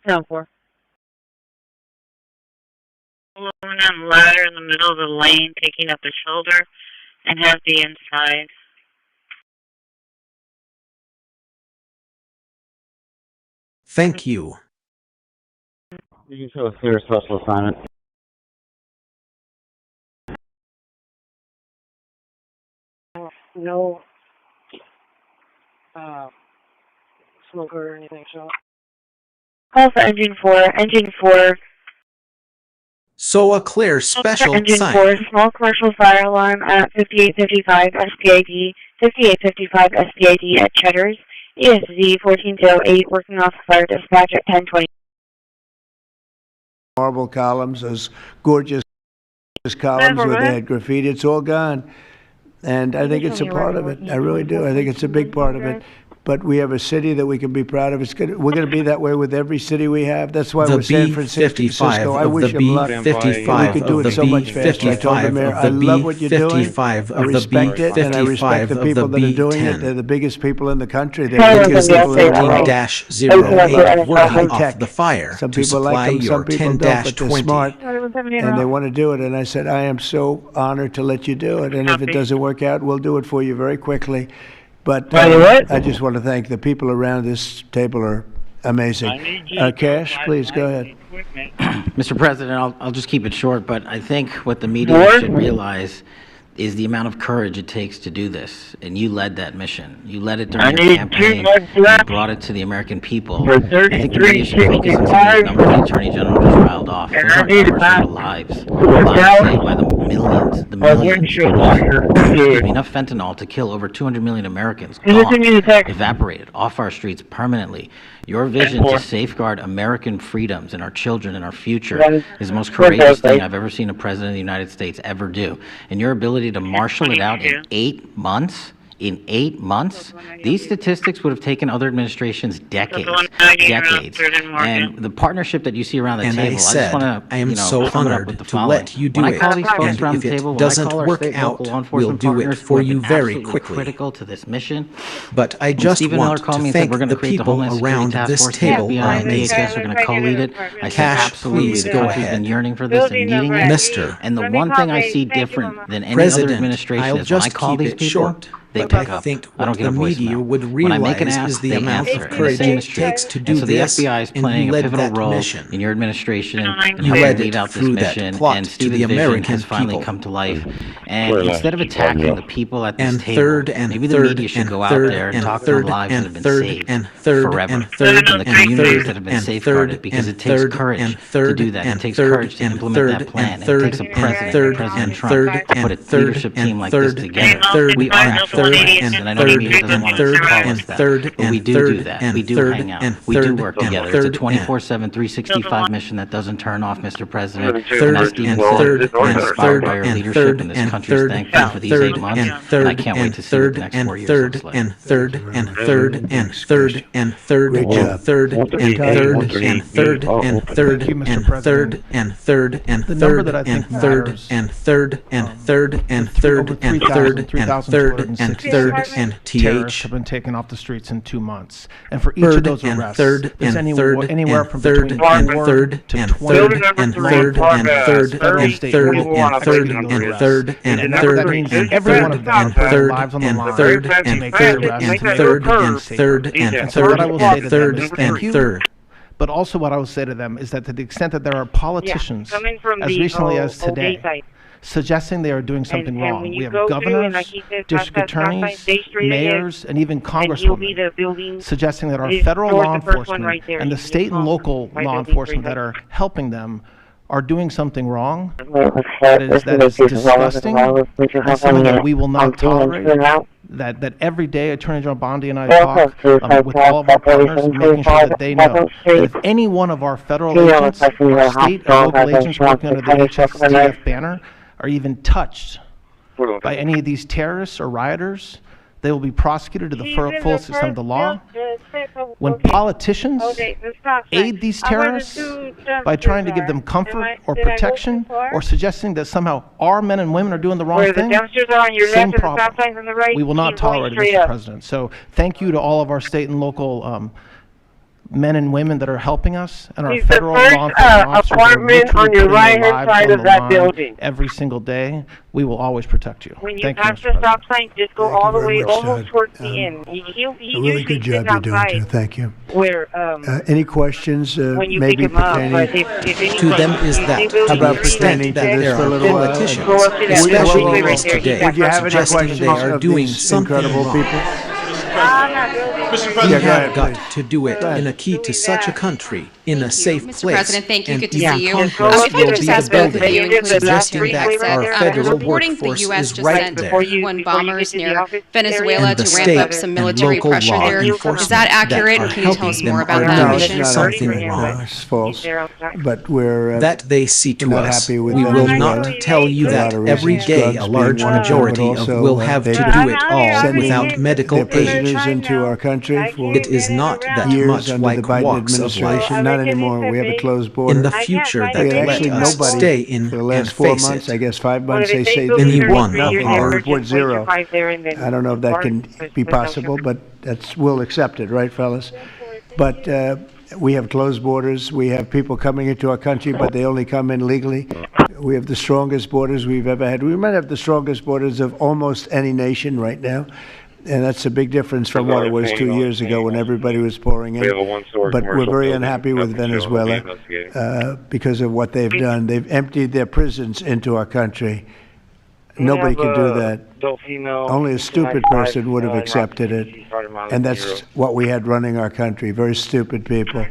10-4. Aluminum ladder in the middle of the lane, taking up the shoulder, and have the inside. Thank you. You can show a clear special assignment. No smoke or anything, so. Call for engine 4. Engine 4. So a clear special engine sign. 4. Small commercial fire alarm at 5855 SPID. 5855 SPID at Cheddar's. ESZ 1408. Working off fire dispatch at 1020. Marble columns, those gorgeous columns where they had graffiti. It's all gone. And I think it's a part of it. I really do. I think it's a big part of it. But we have a city that we can be proud of. We're going to be that way with every city we have. That's why we're San Francisco. I wish them luck. We could do it so much faster. I told the mayor, I love what you're doing. I respect it, and I respect the people that are doing it. They're the biggest people in the country. They're the biggest people in the world. -08 working off the fire. Some to people like them, some people don't, but they're 10-20. smart, and they want to do it. And I said, I am so honored to let you do it. And if it doesn't work out, we'll do it for you very quickly. But I just want to thank the people around this table are amazing. Cash, please go ahead. Mr. President, I'll just keep it short, but I think what the media should realize is the amount of courage it takes to do this, and you led that mission. You led it during your campaign. You brought it to the American people. I think the media should focus on some of these numbers the Attorney General just riled off. Those aren't numbers, those are lives. Lives saved by the millions. Enough fentanyl to kill over 200 million Americans. Gone, evaporated off our streets permanently. Your vision to safeguard American freedoms and our children and our future is the most courageous thing I've ever seen a president of the United States ever do. And your ability to marshal it out in 8 months, these statistics would have taken other administrations decades. And the partnership that you see around the table, I just want to, I am so honored to let you do when it. I call these folks around And the if table, it doesn't work out, we'll do it for you very quickly. Critical to this mission. But I just want to thank the people around this table are amazing. DHS are going to co-lead it. I Cash, please go ahead. Been yearning for this and needing it. Mr. And the one thing I see different than any other President, administration I'll is when I just call keep these it people, short. they But pick I up. think I don't what get a the media voicemail. would When I make an realize ask, is the they amount answer of in courage the same it street. takes to do And so the this, FBI is and playing you a led pivotal that role mission. in your administration and You helping led lead it out this through that mission. plot And to Stephen's the vision American has finally people. come to life. And instead of attacking the people at this And table, third and maybe the third media should and go out third there and and talk to the third lives that and have been third saved and third forever, and third and the and communities third that have been and safeguarded, third because and it takes third courage and to third do that. It and takes third courage to and implement third that plan. and It third takes a and president, third President and Trump, third to put a and third leadership team and like this third together. and third We are and third actually, and and I know the third media doesn't and want third to call and us that, third but we and do third that. and We do third hang out. and We do third work and together. It's a third 24/7, 365 mission that doesn't turn off, Mr. President. third And as and Stephen third said, and inspired third by your and leadership third in this and country's third thankful and for these third 8 months. and And I third can't wait and to see what the third next and 4 years third looks like. and third and third and third and third Great and job. third and third and third and third Thank you, Mr. and President. third and third and The number third that I and think third matters, and third and third and third over and 3,000, third and 3,000 third and 260 third and terrorists th have been taken off the streets in 2 months, and for each of third those and arrests, third there's and anywhere, third anywhere and from third between and 4 third to and 20 third and third and third federal, and state, third local and third prosecuting and arrests. third and And third that means and every one of them and is putting third lives on the and line third to and make third these arrests, and to make third their and lives third safer. and And so what I third will say and to them third is and thank you. third. But also what I will say to them is that to the extent that there are politicians, coming from as the recently as OD today, side. suggesting they are doing something And wrong. when you We have go through, and governors, like he said, district pass that stop sign, attorneys, stay straight ahead, mayors, and even and you'll be congresswomen the building. suggesting that our It's federal north, law the first one enforcement right there. and the You can state and call local by law building enforcement that 300. are helping them are doing something wrong. That is disgusting. That's something that we will not tolerate. That every day Attorney General Bondi and I talk with all of our partners, making sure that they know that if any one of our federal agents, our state or local agents working under the HSTF banner are even touched by any of these terrorists or rioters, they will be prosecuted to the full extent of the law. When politicians aid these terrorists by trying to give them comfort or protection or suggesting that somehow our men and women are doing the wrong thing, same problem. We will not tolerate it, Mr. President. So thank you to all of our state and local men and women that are helping us, and our He's the federal first, law enforcement officers that are apartment on literally your putting their right-hand lives side on of the that line building. every single day. We will always protect you. When you Thank you, pass Mr. the President. stop sign, just go Thank you all the very way much, almost Todd. towards the end. He A really usually good sits job you're doing, too. outside Thank you. where, Any questions, when you pick maybe him up, but pertaining? if anything, To them is you that, see to building the About three, pertaining extent to that this there for a are little while? politicians, go up to that especially building right those there. today, Would you have any suggesting questions they are of doing these something incredible wrong. people? We Yeah, go ahead, have got please. to do it Go ahead. in a key to such a country, in a safe Mr. place. President, thank you. And Good to even see you. Congress If I will could be just the ask both of building, you, include suggesting the last that three our right there. federal Reporting the workforce U.S. is just right sent there. UN bombers near Venezuela And the to ramp up state some and military local pressure law there. Is enforcement that accurate, that or are can you tell helping us them more about are that No, doing it's mission? not something accurate. No, wrong. it's false. But we're That they see to not us. happy with We will Venezuela. not tell you For a lot that of every reasons, day drugs a being large one of them, majority but of also, will have to they've do it all sending without medical their aid. prisoners into our country for It is not that years much under like the Biden walks of life. administration. Not anymore. We have a closed border. In the future, find that we had let actually us nobody stay in for the and last 4 face months, it. I guess 5 Well, months, if they they say build that Any your one three, of you're our- there, report just place your zero. five there and then I don't know if that park, can be possible, but we'll accept it, right, fellas? But we have closed borders. We have people coming into our country, but they only come in legally. We have the strongest borders we've ever had. We might have the strongest borders of almost any nation right now. And that's a big difference from what it was 2 years ago when everybody was pouring in. We have a one-story But we're commercial very building. unhappy with Nothing showing we'll be Venezuela investigating. because of what they've done. They've emptied their prisons into our country. Nobody can do that. Only a stupid person would have accepted it. And that's what we had running our country, very stupid people.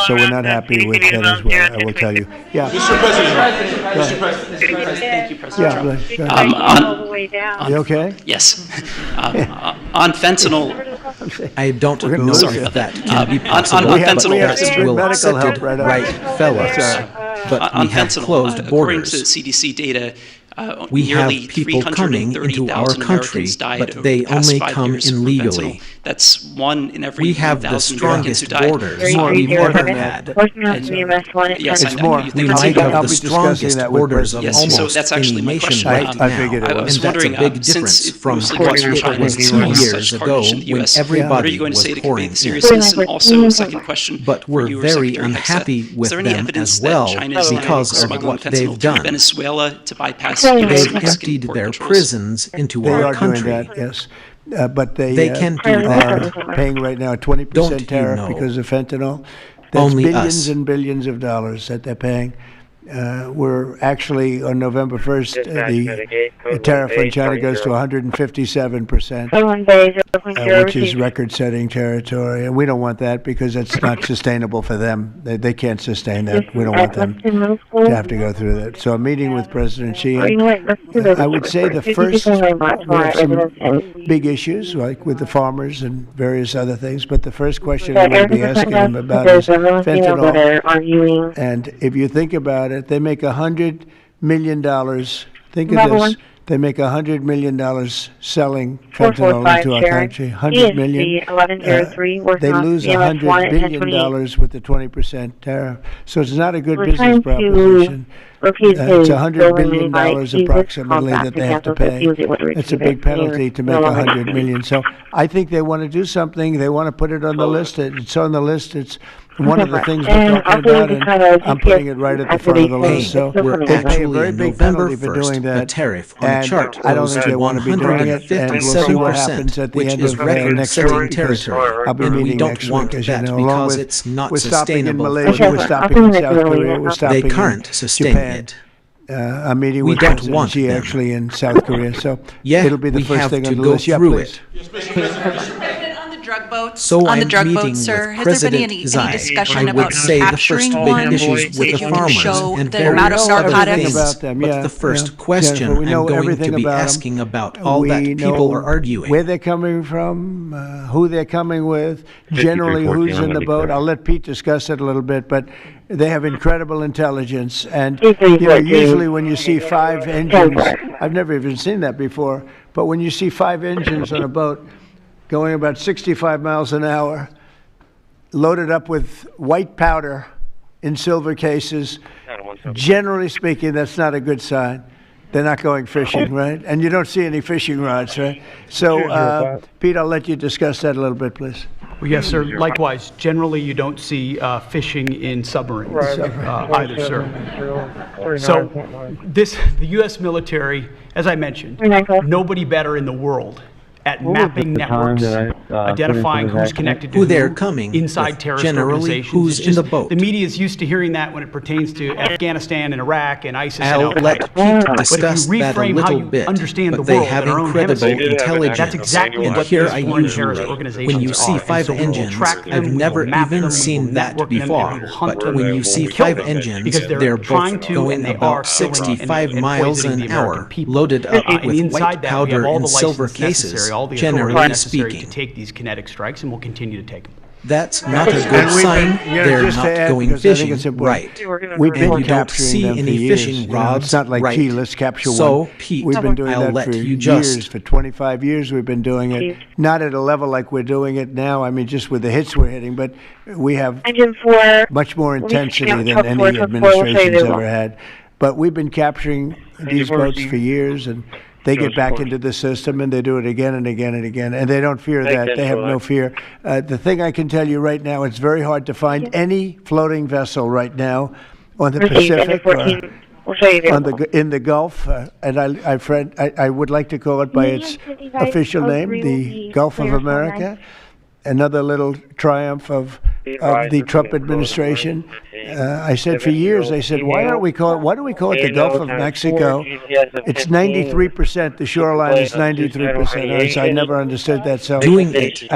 So we're not happy with Venezuela, I will tell you. Yeah. Mr. President. Thank you, President Yeah, Trump. go ahead. all the way down. You okay? Yes. On fentanyl, I don't We're gonna know lose if you. that can be possible. on We have fentanyl, We'll medical accept help it, right right, away. fellows. But on we have fentanyl, closed according to borders. CDC data, We have nearly people coming into our 330,000 country, Americans died but over they the past only 5 come years in from legally. fentanyl. That's 1 in every We have the 1,000 Americans who strongest died. borders More, we've more ever than had. Working on the US one. Yes, It's I know more. you We think it's might bigger. have I'll the be discussing strongest that with borders of President. Yes, so almost that's any actually my nation question. right I now. figured it I was And that's a wondering, big since difference it from mostly what comes from it China, was it's 2 not years such ago carnage in the when US. everybody What are you going to was say to convey pouring the in. seriousness? And also, a second question But for we're you, very Secretary unhappy Hegseth. with Is there any them evidence as well that China is because of smuggling what fentanyl they've through done. Venezuela to bypass They've U.S. They've Mexican emptied port their controls? prisons into They our are doing country. that, yes. But They can do are that. paying right now a 20% Don't you tariff know? because of fentanyl. That's Only billions us. and billions of dollars that they're paying. We're actually, on November 1st, the tariff on China goes to 157%. Which is record-setting territory, and we don't want that because it's not sustainable for them. They can't sustain that. We don't want them to have to go through that. So I'm meeting with President Xi. I would say the first, we have some big issues, like with the farmers and various other things, but the first question I'm going to be asking them about is fentanyl. And if you think about it, they make $100 million. Think of this. They make $100 million selling fentanyl into our country. $100 million. They lose $100 billion with the 20% tariff. So it's not a good business proposition. It's $100 billion approximately that they have to pay. It's a big penalty to make $100 million. So I think they want to do something. They want to put it on the list. It's on the list. It's one of the things we're talking about, and I'm putting it right at the front of the list. So We're they pay a actually very in big November penalty for doing 1st, the that. tariff on the And chart I don't goes think to they want to be doing it, and we'll see what happens 157%, at the which end is of next record-setting week. territory. I'll be And we meeting don't next want week, as you that know, along because with it's not we're stopping in sustainable. Malaysia, we're stopping in South Korea, we're stopping They can't in sustain Japan. it. I'm meeting We with don't President want Xi them. actually in South Korea, so Yeah, it'll be the we first have thing to on the go list. Yeah, through please. President, on the drug boats, So on the I'm drug meeting boats, sir, with has there been President any Xi. discussion I about would say the capturing first one big issues so with that the you can farmers show and the amount various of other narcotics? things. about them, But yeah, the first yeah. question Jennifer, we know I'm going everything to be about 'em. asking about all that We people know are arguing. where they're coming from, who they're coming with, generally 5314, who's in I'm the gonna be boat. clear. I'll let Pete discuss it a little bit, but they have incredible intelligence. And usually when you see 5 engines, I've never even seen that before, but when you see 5 engines on a boat going about 65 miles an hour, loaded up with white powder in silver cases, generally speaking, that's not a good sign. They're not going fishing, right? And you don't see any fishing rods, right? So, Pete, I'll let you discuss that a little bit, please. Well, yes, sir. Likewise, generally you don't see fishing in submarines either, sir. So the U.S. military, as I mentioned, nobody better in the world at mapping networks, identifying who's connected to who they're coming inside with, terrorist generally organizations. who's in the boat. The media is used to hearing that when it pertains to Afghanistan and Iraq and ISIS I'll and let Pete discuss but if you that a reframe how little you bit, understand but the they world have in our own incredible hemisphere, intelligence. that's exactly And what here these I foreign usually, terrorist organizations when you see are. 5 And so we will engines, track them, I've we will never map them, even we will seen that network them, and before. we will hunt But them, when you see we kill 5 them, engines, because they're trying both to, going and they about are killing 65 and miles poisoning an the American hour, people. loaded up And with inside white that, we have powder all in the silver license necessary, cases, all the authority generally necessary speaking. to take these kinetic strikes, and we'll continue to take them. That's not a good sign. They're just to not add, going because I think fishing it's important, right. We've been And you don't capturing see them for any years. fishing You know, rods it's not like, right. gee, let's capture So, one. Pete, We've been doing I'll that let for you years. just For 25 years we've been doing it. Not at a level like we're doing it now. I mean, just with the hits we're hitting, but we have much more intensity than any administration's ever had. But we've been capturing these boats for years, and they get back into the system, and they do it again and again and again, and they don't fear that. They have no fear. The thing I can tell you right now, it's very hard to find any floating vessel right now on the Pacific or in the Gulf, and I would like to call it by its official name, the Gulf of America. Another little triumph of the Trump administration. I said for years, I said, why do we call it the Gulf of Mexico? It's 93%, the shoreline is 93%. I never understood that, so I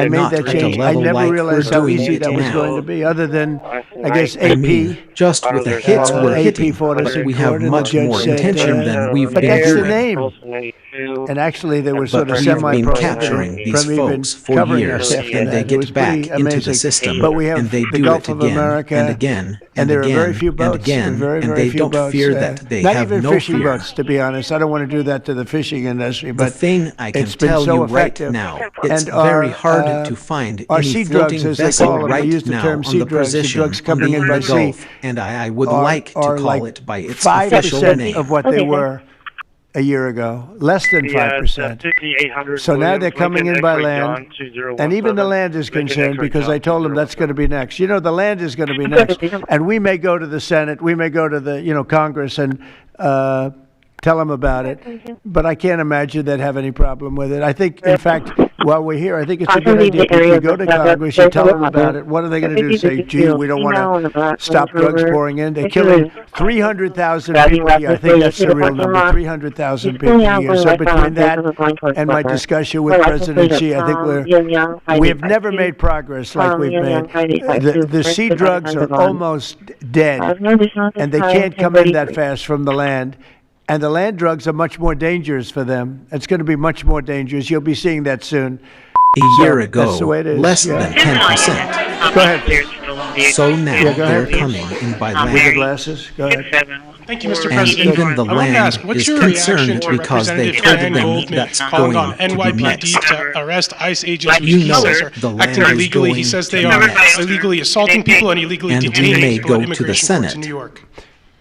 made that change. I never realized how easy that was going to be, other than, I guess, AP. Just with the hits we're hitting, but we have much more intention than we've been that's doing. the name. And actually, they were sort of But we've been semi-pro capturing these from even folks for covering years, us after and they that. It was get back pretty into the amazing. system, But we have and they the do Gulf it of again America, and again and there are again very few and boats, again, very, and very they few don't boats, fear that. They not have even no fishing fear. boats, to be honest. I don't want to do that to the fishing industry, The but thing I can it's been tell so you right effective. now, it's And very our, hard to find our any sea drugs, floating as they vessel call them, they right use the now term on sea the drugs, the position drugs on coming the in by sea, Gulf, and I would like to are call like it by its official 5% name. of what they were a year ago, less than 5%. So now they're coming in by land, and even the land is concerned, because I told them that's going to be next. You know, the land is going to be next, and we may go to the Senate, we may go to the Congress and tell them about it, but I can't imagine they'd have any problem with it. I think, in fact, while we're here, I think it's a good idea if you go to Congress, you tell them about it. What are they going to do? Say, gee, we don't want to stop drugs pouring in? They're killing 300,000 people a year. I think that's the real number, 300,000 people a year. So between that and my discussion with President Xi, I think we have never made progress like we've made. The sea drugs are almost dead, and they can't come in that fast from the land. And the land drugs are much more dangerous for them. It's going to be much more dangerous. You'll be seeing that soon. A year ago, that's the way it is. less than 10%. Go ahead. So now they're coming in by land. With the glasses, go ahead. Thank you, Mr. And President. even the I wanted to ask, land what's is your reaction concerned to because they Representative told Ann them Goldman that's calling going on to be NYPD next. to arrest ICE agents who You he know says are the land acting is illegally? He going says to they be are next. illegally assaulting people and illegally And we detaining may people go at to the immigration courts in Senate. New York.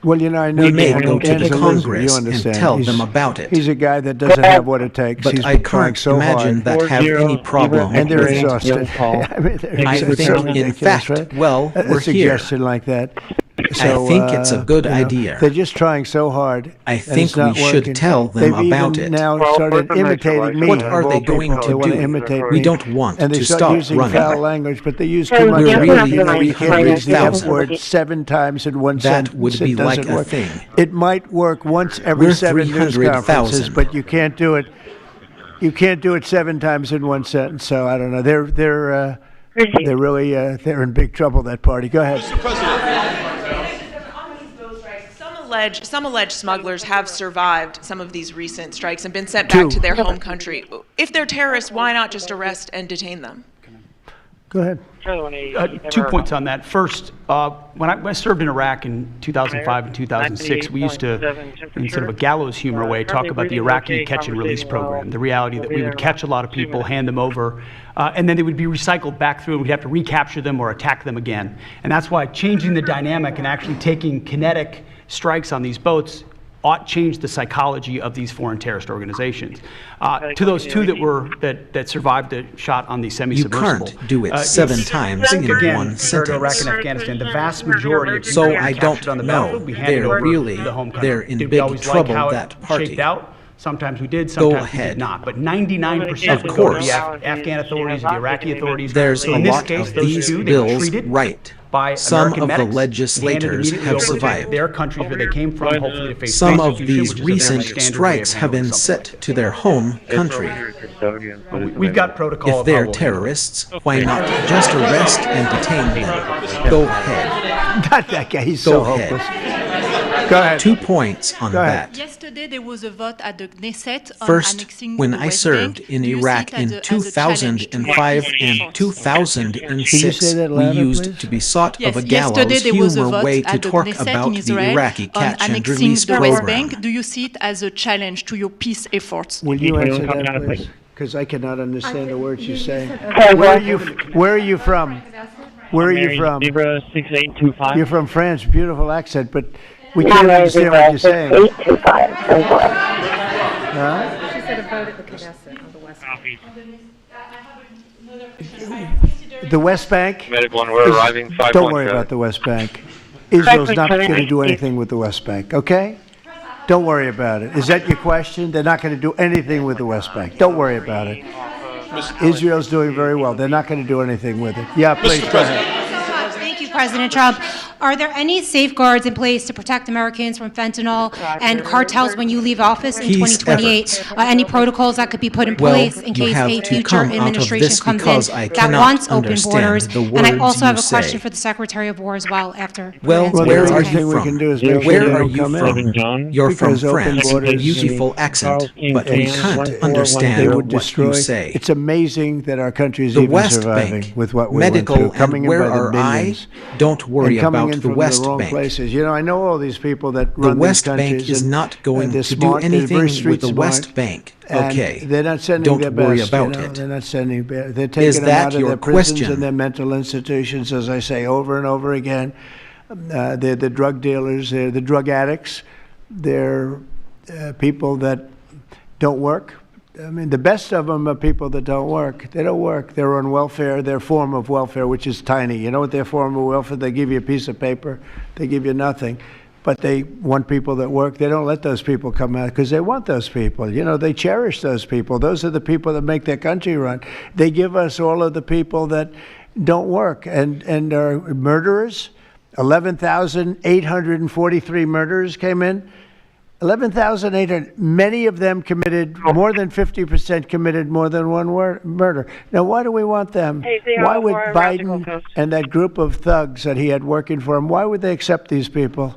Well, you know, I know We may Dan. go to Dan's the a lizard, Congress you and understand. tell He's- them about it. He's a guy that doesn't have what it takes. But He's I been trying can't so imagine hard. that have any problem And they're with it. exhausted. I mean, I it's think, so in ridiculous, fact, right? well, A we're here. suggestion like that. So, I think it's a good you know, idea. They're just trying so hard. I and think it's not we should working. tell them They've about even it. now started imitating me. What are they going to They want to do? imitate We me. don't want and they to start stop using running. foul language, but they use too much We're of really it. You can't use the F 300,000. word 7 times in one That sentence. would be It like doesn't a work. thing. It might work once every We're 7 news 300,000. conferences, but you can't do it. You can't do it 7 times in one sentence. So I don't know. They're really they're in big trouble. That party. Go ahead. Mr. President. Some alleged smugglers have survived some of these recent strikes and been sent back to their home country. If they're terrorists, why not just arrest and detain them? Go ahead. 2 points on that. First, when I served in Iraq in 2005 and 2006, we used to, in sort of a gallows humor way, talk about the Iraqi catch and release program, the reality that we would catch a lot of people, hand them over, and then they would be recycled back through and we'd have to recapture them or attack them again. And that's why changing the dynamic and actually taking kinetic strikes on these boats change the psychology of these foreign terrorist organizations. To those two that survived the shot on the semi-submersible. You can't do it 7 times in one sentence. Iraq and Afghanistan, the vast majority of so I don't know. They're in big trouble, that party. Sometimes we did, sometimes we did not. But 99% of the Afghan authorities, the Iraqi authorities, there's a lot of these bills right. By some American of the medics, legislators have survived. Their countries where they came from, hopefully to face some of these recent strikes have been set to their home country. We've got protocol. If they're terrorists, why not just arrest and detain them? Go ahead. Not that guy. He's so hopeless. Go ahead. 2 points on that. Yesterday there was a vote at the Knesset on First, annexing when the I West served Bank. in Do you see Iraq it in as a 2005 and 2006, we used to be sought Yes, of a yesterday gallows there was a humor vote way to at the talk Knesset about in the Israel Iraqi on catch and annexing release the West program. Bank. Do you see it as a challenge to your peace efforts? Will you answer that, please? Because I cannot understand the words you're saying. Where are you from? Where are you from? You're from France. Beautiful accent, but we can't understand what you're saying. She said a vote at the Knesset on the West Bank. The West Bank? We're arriving 5 Don't worry about the West Bank. Israel's not going to do anything with the West Bank, okay? Don't worry about it. Is that your question? They're not going to do anything with the West Bank. Don't worry about it. Israel's doing very well. They're not going to do anything with it. Yeah, please, go ahead. Thank you, President Trump. Are there any safeguards in place to protect Americans from fentanyl and cartels when you leave office in 2028? Any protocols that could be put in place in case a future administration comes in that wants open borders? And I also have a question for the Secretary of War as well after. Well, where are you we can do is from? make Where sure are they you don't come in. from? You're from Because open France, a borders, beautiful accent, but we can't they understand would what destroy. you say. It's amazing that our country is The even West surviving Bank, with what we went medical, through, coming and where in by the are I? millions. Don't worry And coming about in the from West the wrong Bank. places. You know, I know all these people that The run West these countries. Bank is not going they're to smart, do they're anything very with street the smart, West Bank. and Okay. they're not sending their Don't best. worry about it. They're not sending. They're Is taking them that out of your their prisons question? and their mental institutions, as I say over and over again. They're the drug dealers. They're the drug addicts. They're people that don't work. I mean, the best of them are people that don't work. They don't work. They're on welfare, their form of welfare, which is tiny. You know what their form of welfare? They give you a piece of paper. They give you nothing. But they want people that work. They don't let those people come out because they want those people. You know, they cherish those people. Those are the people that make their country run. They give us all of the people that don't work and are murderers. 11,843 murderers came in. 11,800, many of them committed, more than 50% committed more than one murder. Now, why do we want them? Why would Biden and that group of thugs that he had working for him, why would they accept these people?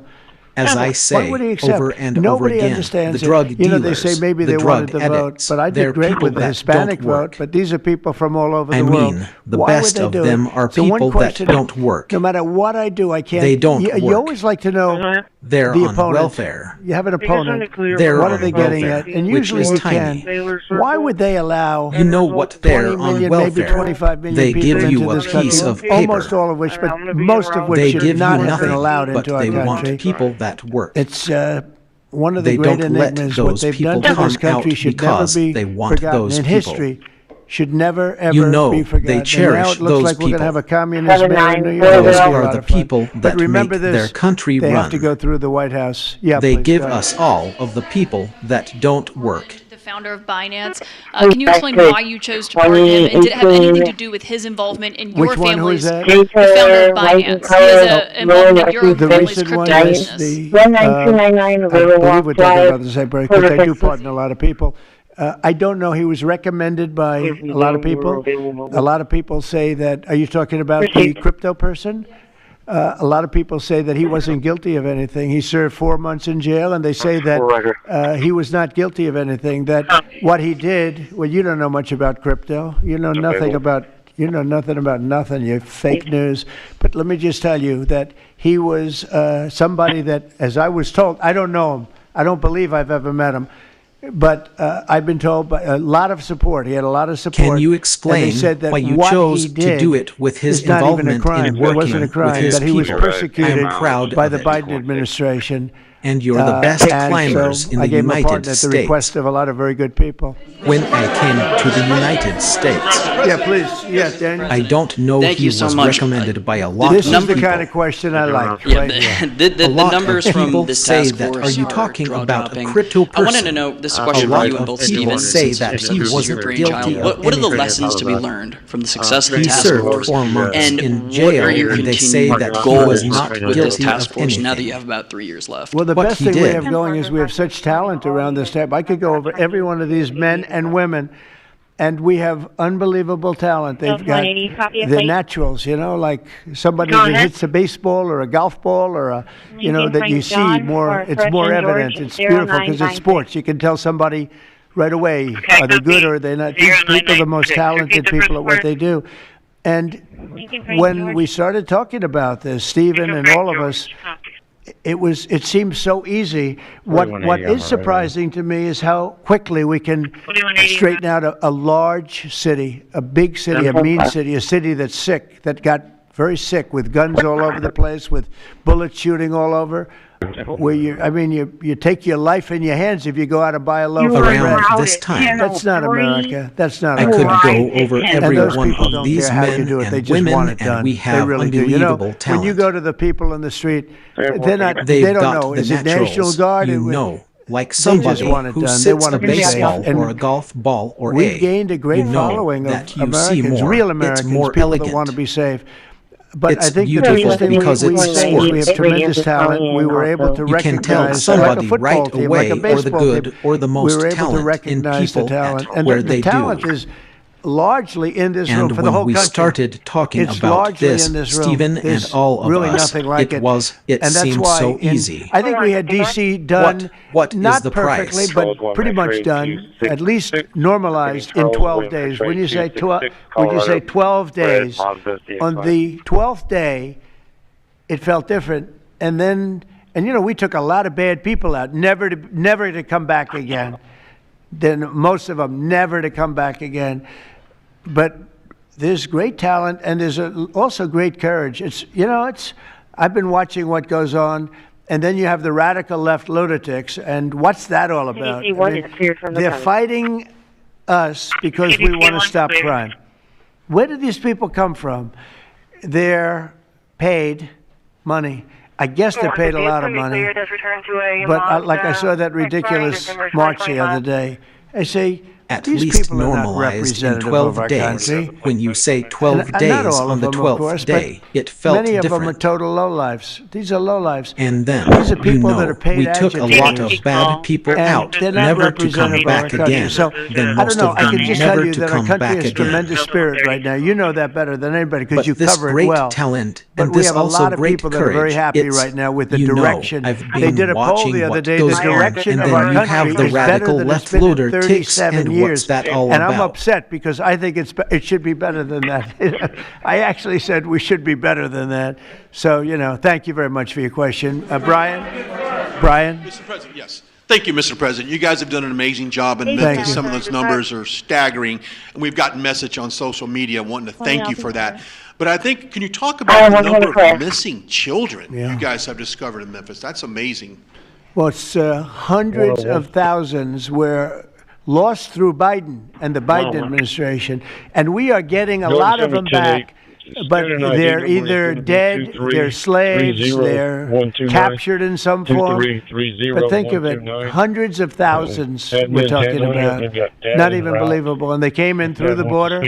As I say over and over again, understands the drug dealers, they say maybe the they wanted drug the vote, addicts, but I they're did great people with the that Hispanic don't work. vote, but these are people from all over the I world. mean, the Why best would of they do them it? are So one people that question, don't work. No matter what I do, I can't. They don't You work. always like to know They're the on opponent. welfare. You have an opponent. They're What are on they getting welfare, at? And which usually is you tiny. can. Why would they allow You know what? They're 20 on million, maybe welfare. 25 million They people give you into a this piece country? of paper. Almost all of which, but most of which They should give not you have been nothing, allowed but into our they country. want people that work. It's one of the They great don't let enigmas. What those they've done people to this come country out should never because be they want forgotten. those In people. history, should never ever You know be forgotten. they And now cherish it looks those like we're going people. to have a communist mayor in New York. Those It'll be a are lot the of fun. people But that remember make this, their country they run. have to go through the White House. Yeah, They please, give go ahead. us all of the people that don't work. The founder of Binance. Can you explain why you chose to pardon him, and did it have anything to do with his involvement in your Which one? Who is family's? that? The founder of Binance. He has an involvement in your The family's recent crypto one, yes, business. I believe we're talking about the same break, because I do pardon a lot of people. I don't know. He was recommended by a lot of people. A lot of people say that. Are you talking about the crypto person? A lot of people say that he wasn't guilty of anything. He served 4 months in jail, and they say that he was not guilty of anything. That what he did. Well, you don't know much about crypto. You know nothing about. You know nothing about nothing. You're fake news. But let me just tell you that he was somebody that, as I was told, I don't know him. I don't believe I've ever met him. But I've been told by a lot of support. He had a lot of support. Can you explain why you chose to do it with his involvement in working it wasn't a crime, with his that he was people? persecuted I'm proud by of the it. Biden administration. And you're the best and climbers so in I the gave him a United pardon at the States. request of a lot of very good people. When I came to the United States, Yeah, please. Yes, Daniel. I don't know Thank he you so was much. recommended by a lot This of is people. the kind of question I like. Yeah, right here. the A lot numbers of from people this say task that. force Are you talking draw about dropping. a crypto person? I wanted to know, this is a A question for lot you and of both people Stephen, say since that this he was your wasn't brainchild. guilty What of are the anything. lessons to be learned from the success of the He task served force? 4 months And in what jail, are your and they say continued that he goals was not with this guilty task of force now that anything. you have about 3 years left? Well, the What best he thing we did. have going is we have such talent around this tab. I could go over every one of these men and women, and we have unbelievable talent. They've got the naturals, like somebody that hits a baseball or a golf ball or that you see more. It's more evident. It's beautiful because it's sports. You can tell somebody right away, are they good or are they not? These people are the most talented people at what they do. And when we started talking about this, Stephen and all of us, it seems so easy. What is surprising to me is how quickly we can straighten out a large city, a big city, a mean city, a city that's sick, that got very sick with guns all over the place, with bullets shooting all over. Where you take your life in your hands if you go out and buy a loaf of bread. Around this time, That's not America. That's not I could America. go over And every those one people of don't these care how you men do it. They and just want women, it done. and we They have really do. unbelievable When talent. you go to the people in the street, they're not. They've They don't got know. the Is it National naturals, Guard? like They somebody just want it who done. They sits want a to be safe. baseball And or a golf ball or we've gained a great following that of you see Americans, more. real It's Americans, more people elegant. that want to be safe. But It's I think the beautiful biggest thing because we it's say is we have sports. tremendous talent. We were able to You can tell recognize, like a somebody football right team, away, like a or the baseball good team, or the we most were able to talent in recognize the people talent. at And where the they talent do. is largely in this room And for the when whole we country. started talking It's about largely this, in this room. Stephen There's and all of really us, nothing like it and that's seemed why so easy. I think we had DC done What is not the perfectly, price? but pretty much done, at least normalized in 12 days. When you say 12 days, on the 12th day, it felt different. And then, we took a lot of bad people out, never to come back again. Then most of them never to come back again. But there's great talent and there's also great courage. I've been watching what goes on, and then you have the radical left lunatics, and what's that all about? They're fighting us because we want to stop crime. Where do these people come from? They're paid money. I guess they're paid a lot of money. But like I saw that ridiculous march the other day. I say, At these least people are not normalized in representative of our 12 days. country. When you say 12 And days not all on of the them, 12th of course, day, but it felt many of different. them are total lowlifes. These are lowlifes. And then, These are people that are paid we took a lot of agitators. bad people And out, they're not never to come representative of back our country. again. So, Then I most don't know. of I them can just tell never you to that our come country back has again. tremendous spirit right now. You know that better than anybody because But you this cover it great well. talent But and we this have a also lot of great people that are very courage, happy it's- right now with the you know, direction. I've They been did a poll watching the other what day. goes The on, direction and of then our you country have the is better radical than it's left been in lunatics, 37 and years. what's that all And I'm about? upset because I think it should be better than that. I actually said we should be better than that. So, thank you very much for your question. Brian? Mr. President, yes. Thank you, Mr. President. You guys have done an amazing job in Thank Memphis. you. Some of those numbers are staggering, and we've gotten message on social media wanting to thank you for that. But I think, can you talk about the number of missing children you guys have discovered in Memphis? That's amazing. Well, it's hundreds of thousands were lost through Biden and the Biden administration, and we are getting a lot of them back. But they're either dead, they're slaves, they're captured in some form. But think of it, hundreds of thousands we're talking about. Not even believable. And they came in through the border,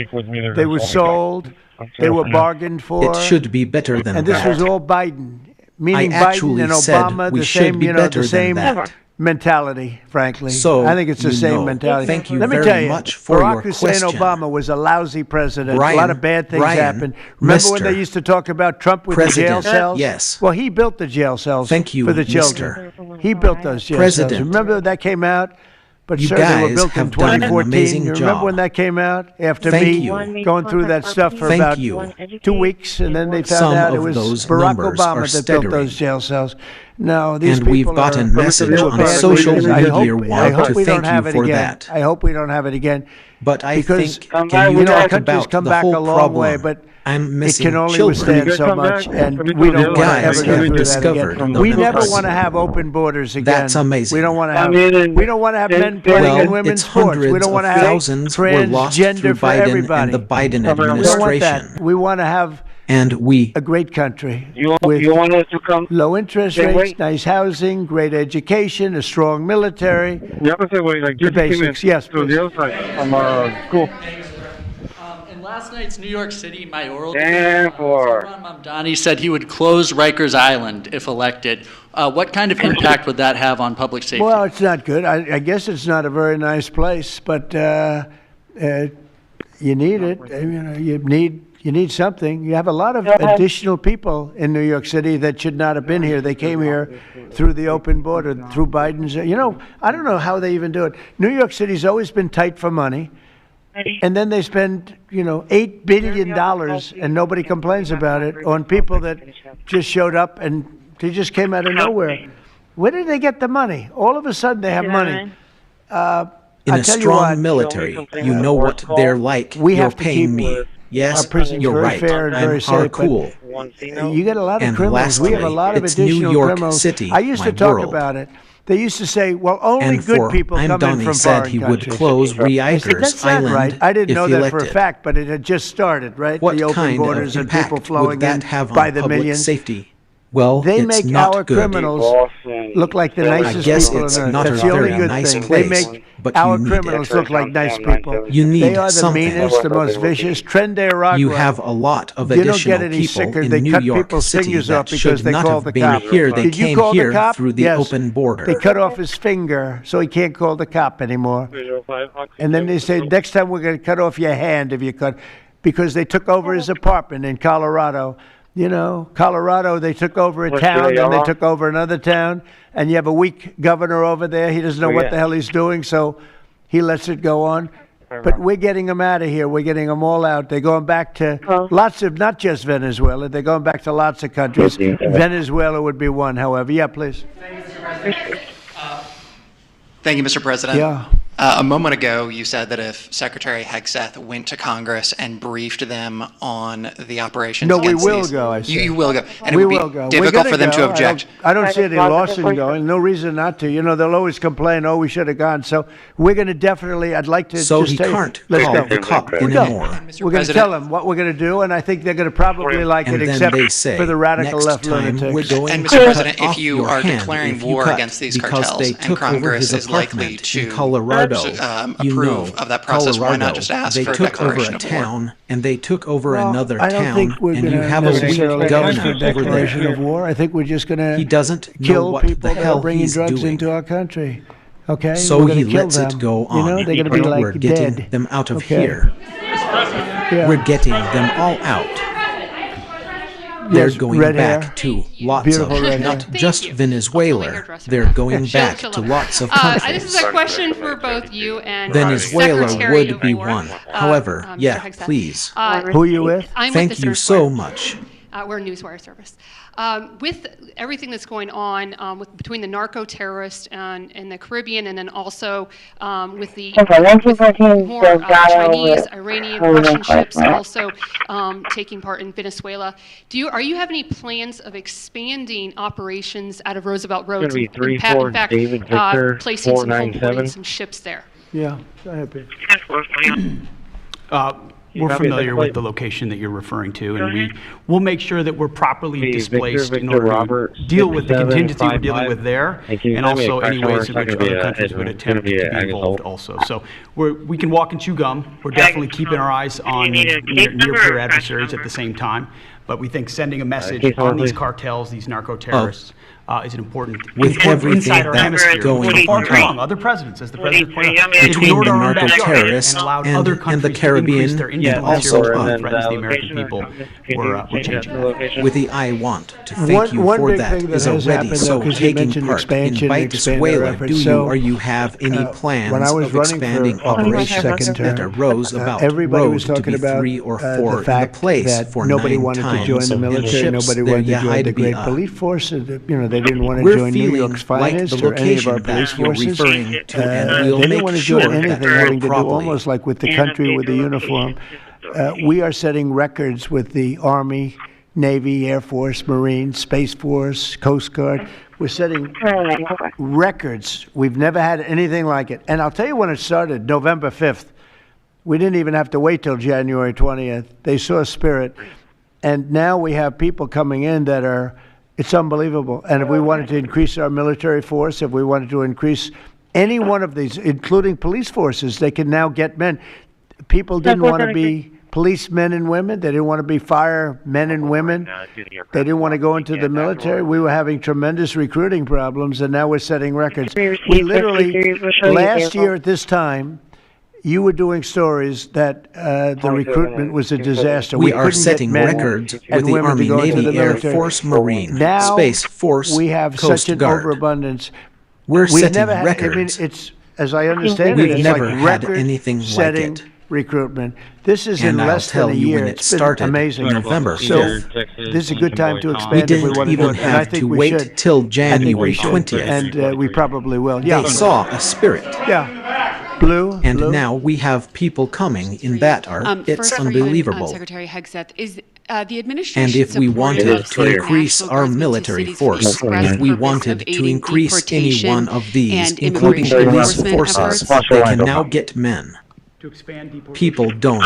they were sold, they were bargained for. It should be better than And this that. was all Biden. Meaning I actually Biden and said Obama, we the should same, be better the same than that. mentality, frankly. So, I think it's the same mentality. Thank you Let me very tell you, much for Barack your Hussein question. Obama was a lousy president. Brian, a lot of bad things Brian, happened. Remember when Mr. they used to talk about Trump with the jail President, cells? yes. Well, he built the jail cells Thank you, for the children. He built those jail cells. President. Remember that came out? But You sir, they were guys built in have done an 2014. amazing You remember job. when that came out? After Thank me you. going through that stuff for Thank about you. 2 weeks, and then they found Some out it of was those Barack numbers are Obama that built staggering. those jail cells. No, these And we've people gotten are message on bad social leaders. media I hope to we don't thank have you it for again. that. I hope we don't have it again. But I because think, can you our talk country's about come the back whole a long way, problem? but I'm it missing can only children. withstand so much, and The we don't want to guys ever go have through that discovered again. the We never Memphis. want to have open borders again. That's amazing. We don't want to have. We don't want to have men playing in Well, women's it's sports. We hundreds don't want of to have thousands were lost transgender through for Biden everybody. and the Biden We don't want administration. that. We want to have And we a great country You with want us to come? low interest Say rates, wait. nice housing, great education, a strong military. Yeah, I say wait, like The just came in basics, yes, to the other side from school. In last night's New York City mayoral Damn for. Mamdani said he would close Rikers Island if elected. What kind of impact would that have on public safety? Well, it's not good. I guess it's not a very nice place, but you need it. You need something. You have a lot of additional people in New York City that should not have been here. They came here through the open border, through Biden's. I don't know how they even do it. New York City's always been tight for money. And then they spend, $8 billion, and nobody complains about it, on people that just showed up and they just came out of nowhere. Where did they get the money? All of a sudden they have money. in a strong military, you know what they're like. You're paying me. Yes, you're right. I'm cool. You get a lot of And criminals. We have a lastly, lot of it's additional New York criminals. City, I used to my talk world. about it. They used to say, well, only And good for people come in Mamdani from said foreign he countries. would close I said, Rikers that's not Island right. I didn't if know he that for a elected. fact, but it had just started, right? What the open kind borders of and people impact flowing would that in have by on the public millions. safety? Well, They it's make not our good. criminals look like the nicest I guess people it's on earth. not That's a the only very good nice thing. place, They make but our you need criminals it. look like nice people. You need they are the something. meanest, the most vicious. Trendeiragua. You have a lot of You don't additional get any people sicker. in They New cut York people's City fingers that off because should they not called have the been cop. here. They Did you came call the here cop? through the Yes. open border. They cut off his finger so he can't call the cop anymore. And then they say, next time we're going to cut off your hand if you cut, because they took over his apartment in Colorado. Colorado, they took over a town, and they took over another town, and you have a weak governor over there. He doesn't know what the hell he's doing, so he lets it go on. But we're getting them out of here. We're getting them all out. They're going back to lots of, not just Venezuela, they're going back to lots of countries. Venezuela would be one, however. Yeah, please. Thank you, Mr. President. Yeah. A moment ago, you said that if Secretary Hegseth went to Congress and briefed them on the operations No, we against will these- go, I said. You will go. And We it would will be go. We're difficult gonna for them go. to object. I don't see any loss in going. No reason not to. They'll always complain, we should have gone. So we're going to definitely, I'd like to So just he tell you, can't let's call go. the cop We'll go. anymore. We're going to tell them what we're going to do, and I think they're going to probably like And it, then except they say, for the radical next left time lunatics. we're going And to Mr. cut President, off if you your are hand declaring if you war cut, against these because cartels they and took over Congress his is likely apartment to in Colorado. approve of that process, why not just ask they for a took over declaration a of war? town, and they took over another I don't town, think we're and going you to have a weak necessarily ask governor for a over declaration there. of war. I think we're just going to He doesn't know kill what people the that hell are bringing he's drugs doing. into our country. Okay? So We're gonna he kill lets them. it go on. They're going to be like We're getting dead. them out of Okay? here. Yeah. We're getting them all out. They're Yes, going red back hair. to lots Beautiful of, red not hair. just Venezuela. They're going back to lots of countries. This is a question for both you and Venezuela Secretary would of be War. one. However, Mr. yeah, Hegseth. please. Who are you with? I'm Thank with the you Newswire. so much. We're a newswire service. With everything that's going on between the narco terrorists in the Caribbean, and then also with the more Chinese, Iranian, Russian ships also taking part in Venezuela, are you have any plans of expanding operations out of Roosevelt Road? It's gonna be 3, in 4, fact, David Victor, placing some 497. some ships there. Yeah, go ahead, Pete. We're familiar with the location that you're referring to, and we'll make sure that we're properly displaced in order to deal with the contingency we're dealing with there, and also any ways in which other countries would attempt to be involved also. So we can walk and chew gum. We're definitely keeping our eyes on near-peer adversaries at the same time, but we think sending a message on these cartels, these narco-terrorists, is an important With everything inside our that's hemisphere. going Which far too on. long. Other presidents, as the president pointed out, Between ignored the our own backyard narco-terrorists and allowed and other the countries to Caribbean, increase their and influence also here, us. and threatens the American people. We're changing that. With the I want to thank you One for big that thing that is has already happened, so though, 'cause you taking mentioned part expansion in and expanding Venezuela. our efforts. Do you So, or you have any plans when I was of running expanding for operations second term, that arose about everybody road was to talking be about 3 or 4 the in the fact place that for nobody 9 wanted to times join the and military, ships nobody there wanted to you join hide the be great up. police force. They They didn't want to join New York's finest or any of our police forces. They didn't want to join anything having to do almost like with the country, with the uniform. We are setting records with the Army, Navy, Air Force, Marines, Space Force, Coast Guard. We're setting records. We've never had anything like it. And I'll tell you when it started, November 5th. We didn't even have to wait till January 20th. They saw spirit. And now we have people coming in that are, it's unbelievable. And if we wanted to increase our military force, if we wanted to increase any one of these, including police forces, they can now get men. People didn't want to be policemen and women. They didn't want to be firemen and women. They didn't want to go into the military. We were having tremendous recruiting problems, and now we're setting records. We literally, last year at this time, you were doing stories that the recruitment was a disaster. We are setting records with the Army, Navy, Air Force, Marine, Space Force, we have Coast such an Guard. overabundance. We're setting never had, records. I mean, it's, as I understand it, We've it's never like had anything like setting it. Recruitment. This is And in I'll less tell than a you year. when it It's been started, amazing. November So 5th. this is a good time to We expand if we didn't want to do even it. And I have think to we wait should. till I think we January should. 20th. And we probably will. Yeah. They saw a spirit. Yeah. Blue. And now we have people coming in that are, it's unbelievable. Secretary Hegseth, is the administration And if we wanted to increase our military force, if we wanted to increase any one of these, including police forces, they can now get men. To expand deportation. People don't.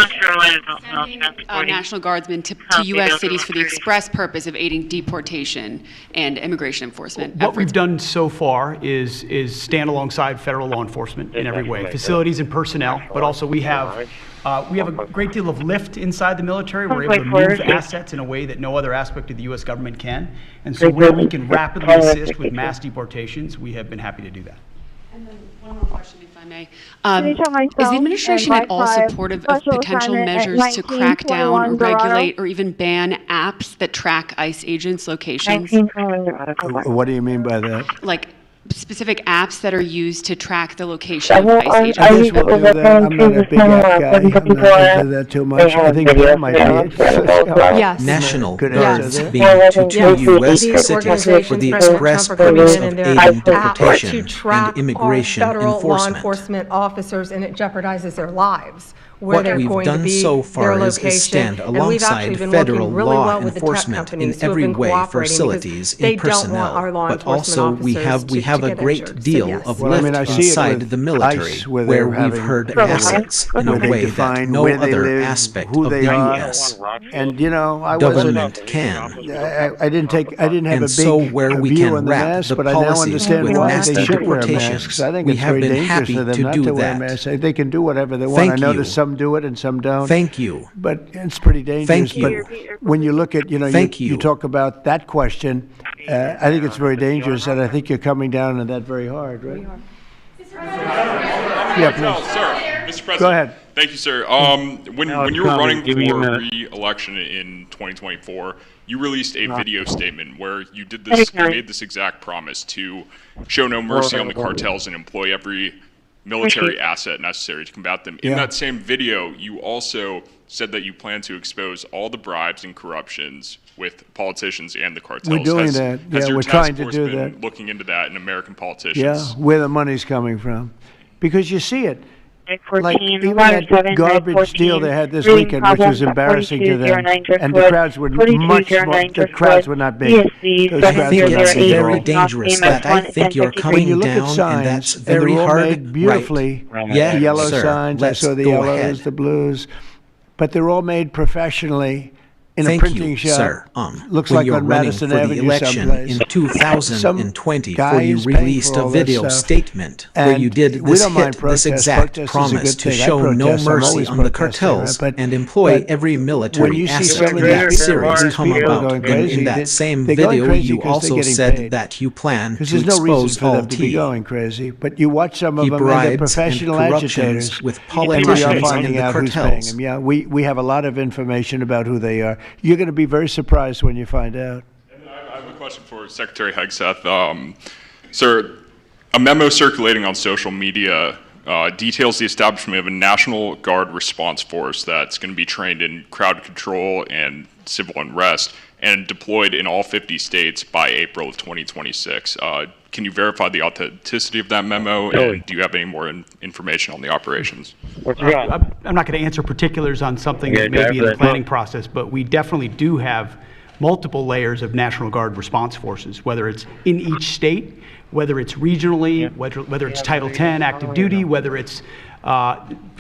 National Guardsmen to U.S. cities for the express purpose of aiding deportation and immigration enforcement What we've done so far is stand alongside federal law enforcement in every way, facilities and personnel, but also we have a great deal of lift inside the military. We're able to move assets in a way that no other aspect of the U.S. government can. And so where we can rapidly assist with mass deportations, we have been happy to do that. And then one more question, if I may. Is the administration at all supportive of potential measures to crack down or regulate or even ban apps that track ICE agents' locations? What do you mean by that? Like specific apps that are used to track the location of ICE agents? I'm not a big app guy. I'm not into that too much. I think that might be it. Yes. National Guards being to two U.S. cities for the express purpose of aiding deportation and immigration federal law enforcement. enforcement officers, and it jeopardizes their lives. Where What they're we've going done to be, so far their is location. stand And we've actually alongside been federal working really law well with the tech enforcement companies in who have every been way, cooperating facilities because and they don't want our personnel, law but also we enforcement have officers a to get great injured. deal So yes. of Well, I mean, I lift see it inside with the military, ICE, where where they're we've having heard programs assets in where a they way that define no where they other live, aspect who of they the are. U.S. And you know, I government can. I didn't have And a big so where we view can on the wrap mask, the but I now policies understand with why mass they should wear deportations, masks. I think we it's have very been dangerous happy for them to not do to wear that. masks. They can do whatever they want. Thank I know you. that some do it and some don't. Thank you. But it's pretty dangerous. Thank you. But when you look at, you talk about that question, I think it's very dangerous, and I think you're coming down on that very hard, right? Yeah, please. Sir, Mr. President. Go ahead. Thank you, sir. When you were running for re-election in 2024, you released a video statement where you did this, you made this exact promise to show no mercy on the cartels and employ every military asset necessary to combat them. In that same video, you also said that you plan to expose all the bribes and corruptions with politicians and the cartels. We're doing that. Has your we're task trying to force do been that. looking into that in American politicians? Yeah, where the money's coming from. Because you see it. 14, Like even water that 7, garbage 14, deal they had this reading weekend, which was problems, embarrassing to them, 4209 and the crowds were much more. The crowds were not big. Those I crowds think were not it's big at very all. dangerous that I think you're When coming you look down, at signs, and that's and very they're all hard. made beautifully. Yeah, the yellow sir. signs. Let's I saw the go yellows, ahead. the blues, but they're all made professionally. In Thank a printing you, shop, sir. Looks When like you're on running Madison for the Avenue election someplace. in 2020, Some for you guy is paying released for a all this video stuff. statement where you And did we this don't mind this protest. exact Protest is a promise good to thing. I show no protest. I'm mercy always on the protesting, cartels right? and employ But every when military you see asset some in of that these series these come people about. going And crazy, in that same they're going video, crazy you 'cause they're also getting said paid. that you plan Because to there's no reason expose for all them to be tea. going crazy. But you watch some of He them, and they're bribes and professional corruptions agitators. with And we are politicians finding and the out who's paying cartels. them. Yeah, we have a lot of information about who they are. You're going to be very surprised when you find out. I have a question for Secretary Hegseth. Sir, a memo circulating on social media details the establishment of a National Guard response force that's going to be trained in crowd control and civil unrest and deployed in all 50 states by April of 2026. Can you verify the authenticity of that memo, and do you have any more information on the operations? I'm not going to answer particulars on something that may be in the planning process, but we definitely do have multiple layers of National Guard response forces, whether it's in each state, whether it's regionally, whether it's Title 10 active duty, whether it's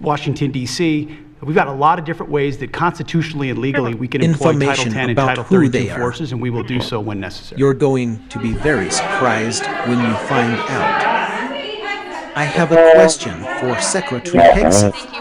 Washington, D.C. We've got a lot of different ways that constitutionally and legally we can employ Title 10 and Title 32 forces, and we will do so when necessary. You're going to be very surprised when you find out. I have a question for Secretary Heaths. Thank you.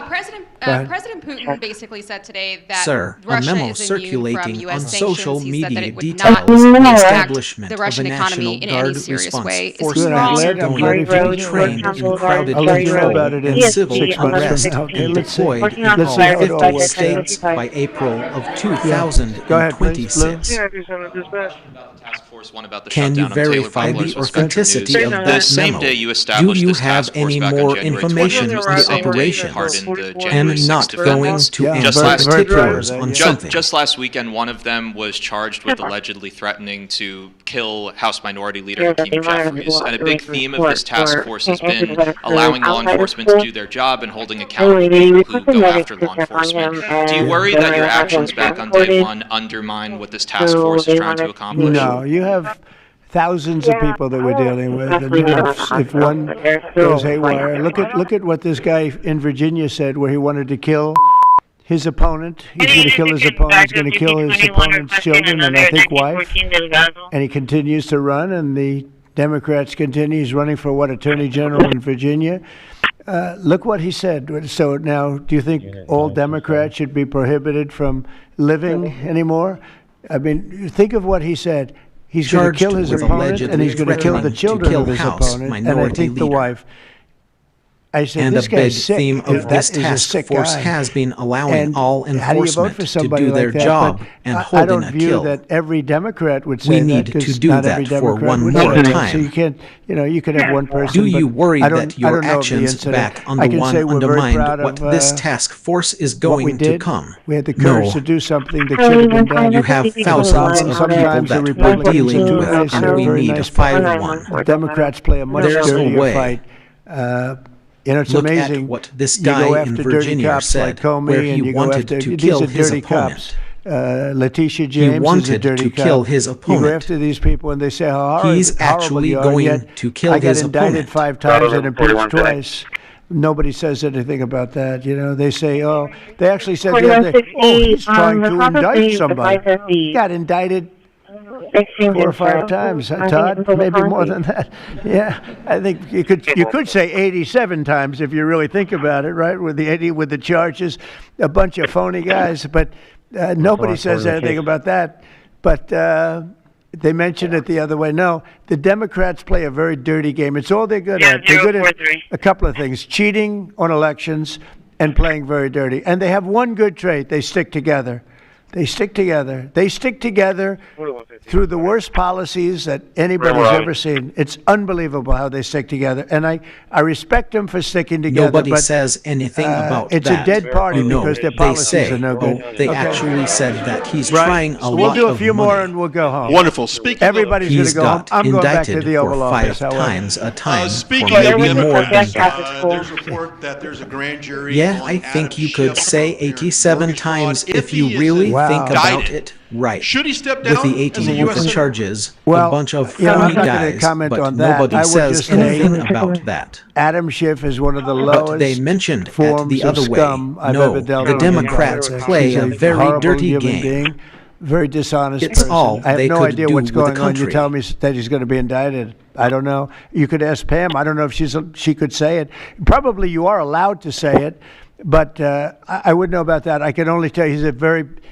President Putin basically said today that Sir, Russia a memo is immune circulating from on US social sanctions. He said that media it would details not the impact establishment the of Russian a economy National in Guard any serious response way. It's forces wrong. are going to be trained in crowded I'll let you know control about it in and civil 6 months unrest from now. Okay, and let's see. deployed in Let's all see how it all 50 works. states by April of Go ahead, please, Blue. 2026. Task force, one about the Can you shutdown of Taylor verify Butler's the Spectrum authenticity News. of The that same memo? day you Do established you this have task force any back on more January information 20th, on the same day you operations? pardoned the And January 6th not going defendants. to enter Just last particulars on something. Just last weekend, one of them was charged with allegedly threatening to kill House Minority Leader Hakeem Jeffries. And a big theme of this task force has been allowing law enforcement to do their job and holding accountable people who go after law enforcement. Do you worry that your actions back on day one undermine what this task force is trying to accomplish? No, you have thousands of people that we're dealing with, and if one goes haywire, look at what this guy in Virginia said, where he wanted to kill his opponent. He's going to kill his opponent. He's going to kill his opponent's children and I think wife. And he continues to run, and the Democrats continue. He's running for what, Attorney General in Virginia. Look what he said. So now, do you think all Democrats should be prohibited from living anymore? I mean, think of what he said. He's going to kill his opponent, and he's going to kill the children of his opponent, and I think the wife. I said, And this a big guy's sick. theme of this task force has been allowing all enforcement to do their job and holding a I don't view kill. that every Democrat would say We that, need to 'cause do not that every for Democrat one would more say that. time. So you can't, you could have one person. Do you but worry I don't- that I your don't know of the actions incident. back on I the can one say we're very undermined proud what of, this task force is what we going to did. come? We had the courage No. to do something that should have been done. You have thousands of people Sometimes the that we're Republicans dealing do with, this, and they're we very need nice a 5-1. The Democrats play a much There's no dirtier way. fight. It's Look amazing. at what this You go guy in after dirty Virginia cops said, like Comey, where and he you go wanted after, to these kill are his dirty opponent. cops. Letitia He James is a wanted dirty to cop. kill his You opponent. go after these people and they say how horrible, He's actually you are, and going yet to kill I got his indicted opponent. 5 times and impeached twice. Nobody says anything about that. They say, they actually said the other day, he's trying to indict somebody. He got indicted 4 or 5 times, Todd, maybe more than that. Yeah, I think you could say 87 times if you really think about it, right? With the charges, a bunch of phony guys, but nobody says anything about that. But they mentioned it the other way. No, the Democrats play a very dirty game. It's all they're good at. They're good at a couple of things: cheating on elections and playing very dirty. And they have one good trait: they stick together. They stick together. They stick together through the worst policies that anybody's ever seen. It's unbelievable how they stick together. And I respect them for sticking together. Nobody but, says anything about it's that. a dead party No, because their they policies say, are no good. They Okay. actually said that he's Right. trying a So lot we'll do a of few money. more and we'll go home. Wonderful. Speaking Everybody's going He's to go home. got I'm going back to indicted the for Oval 5 Office. However. times a time, Speaking or of maybe more than that. there's a report that there's a grand jury. Yeah, on I think Adam you could Schiff say 87 mortgage fraud. times If if you he is really think indicted, about it right. Should he step With down the as a 18 U.S. open citizen? charges, Well, a bunch of I'm phony not going to guys, comment but on that. nobody I would says just say anything about that. Adam Schiff is one of the But lowest they mentioned at forms the of other way, scum I've no, ever dealt the with. Democrats play He's a very horrible dirty human game. being, very dishonest It's person. all I have they no could idea do what's with the going on. You country. tell me that he's going to be indicted. I don't know. You could ask Pam. I don't know if she could say it. Probably you are allowed to say it, but I wouldn't know about that. I can only tell you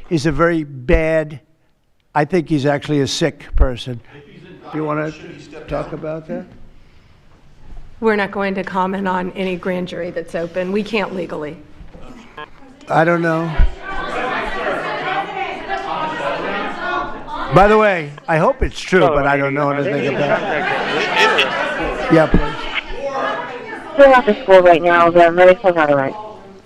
he's a very bad. I think he's actually a sick person. Do you want to talk about that? We're not going to comment on any grand jury that's open. We can't legally. I don't know. By the way, I hope it's true, but I don't know anything about it. Yeah, please. still at the school right now. They're really close out of it.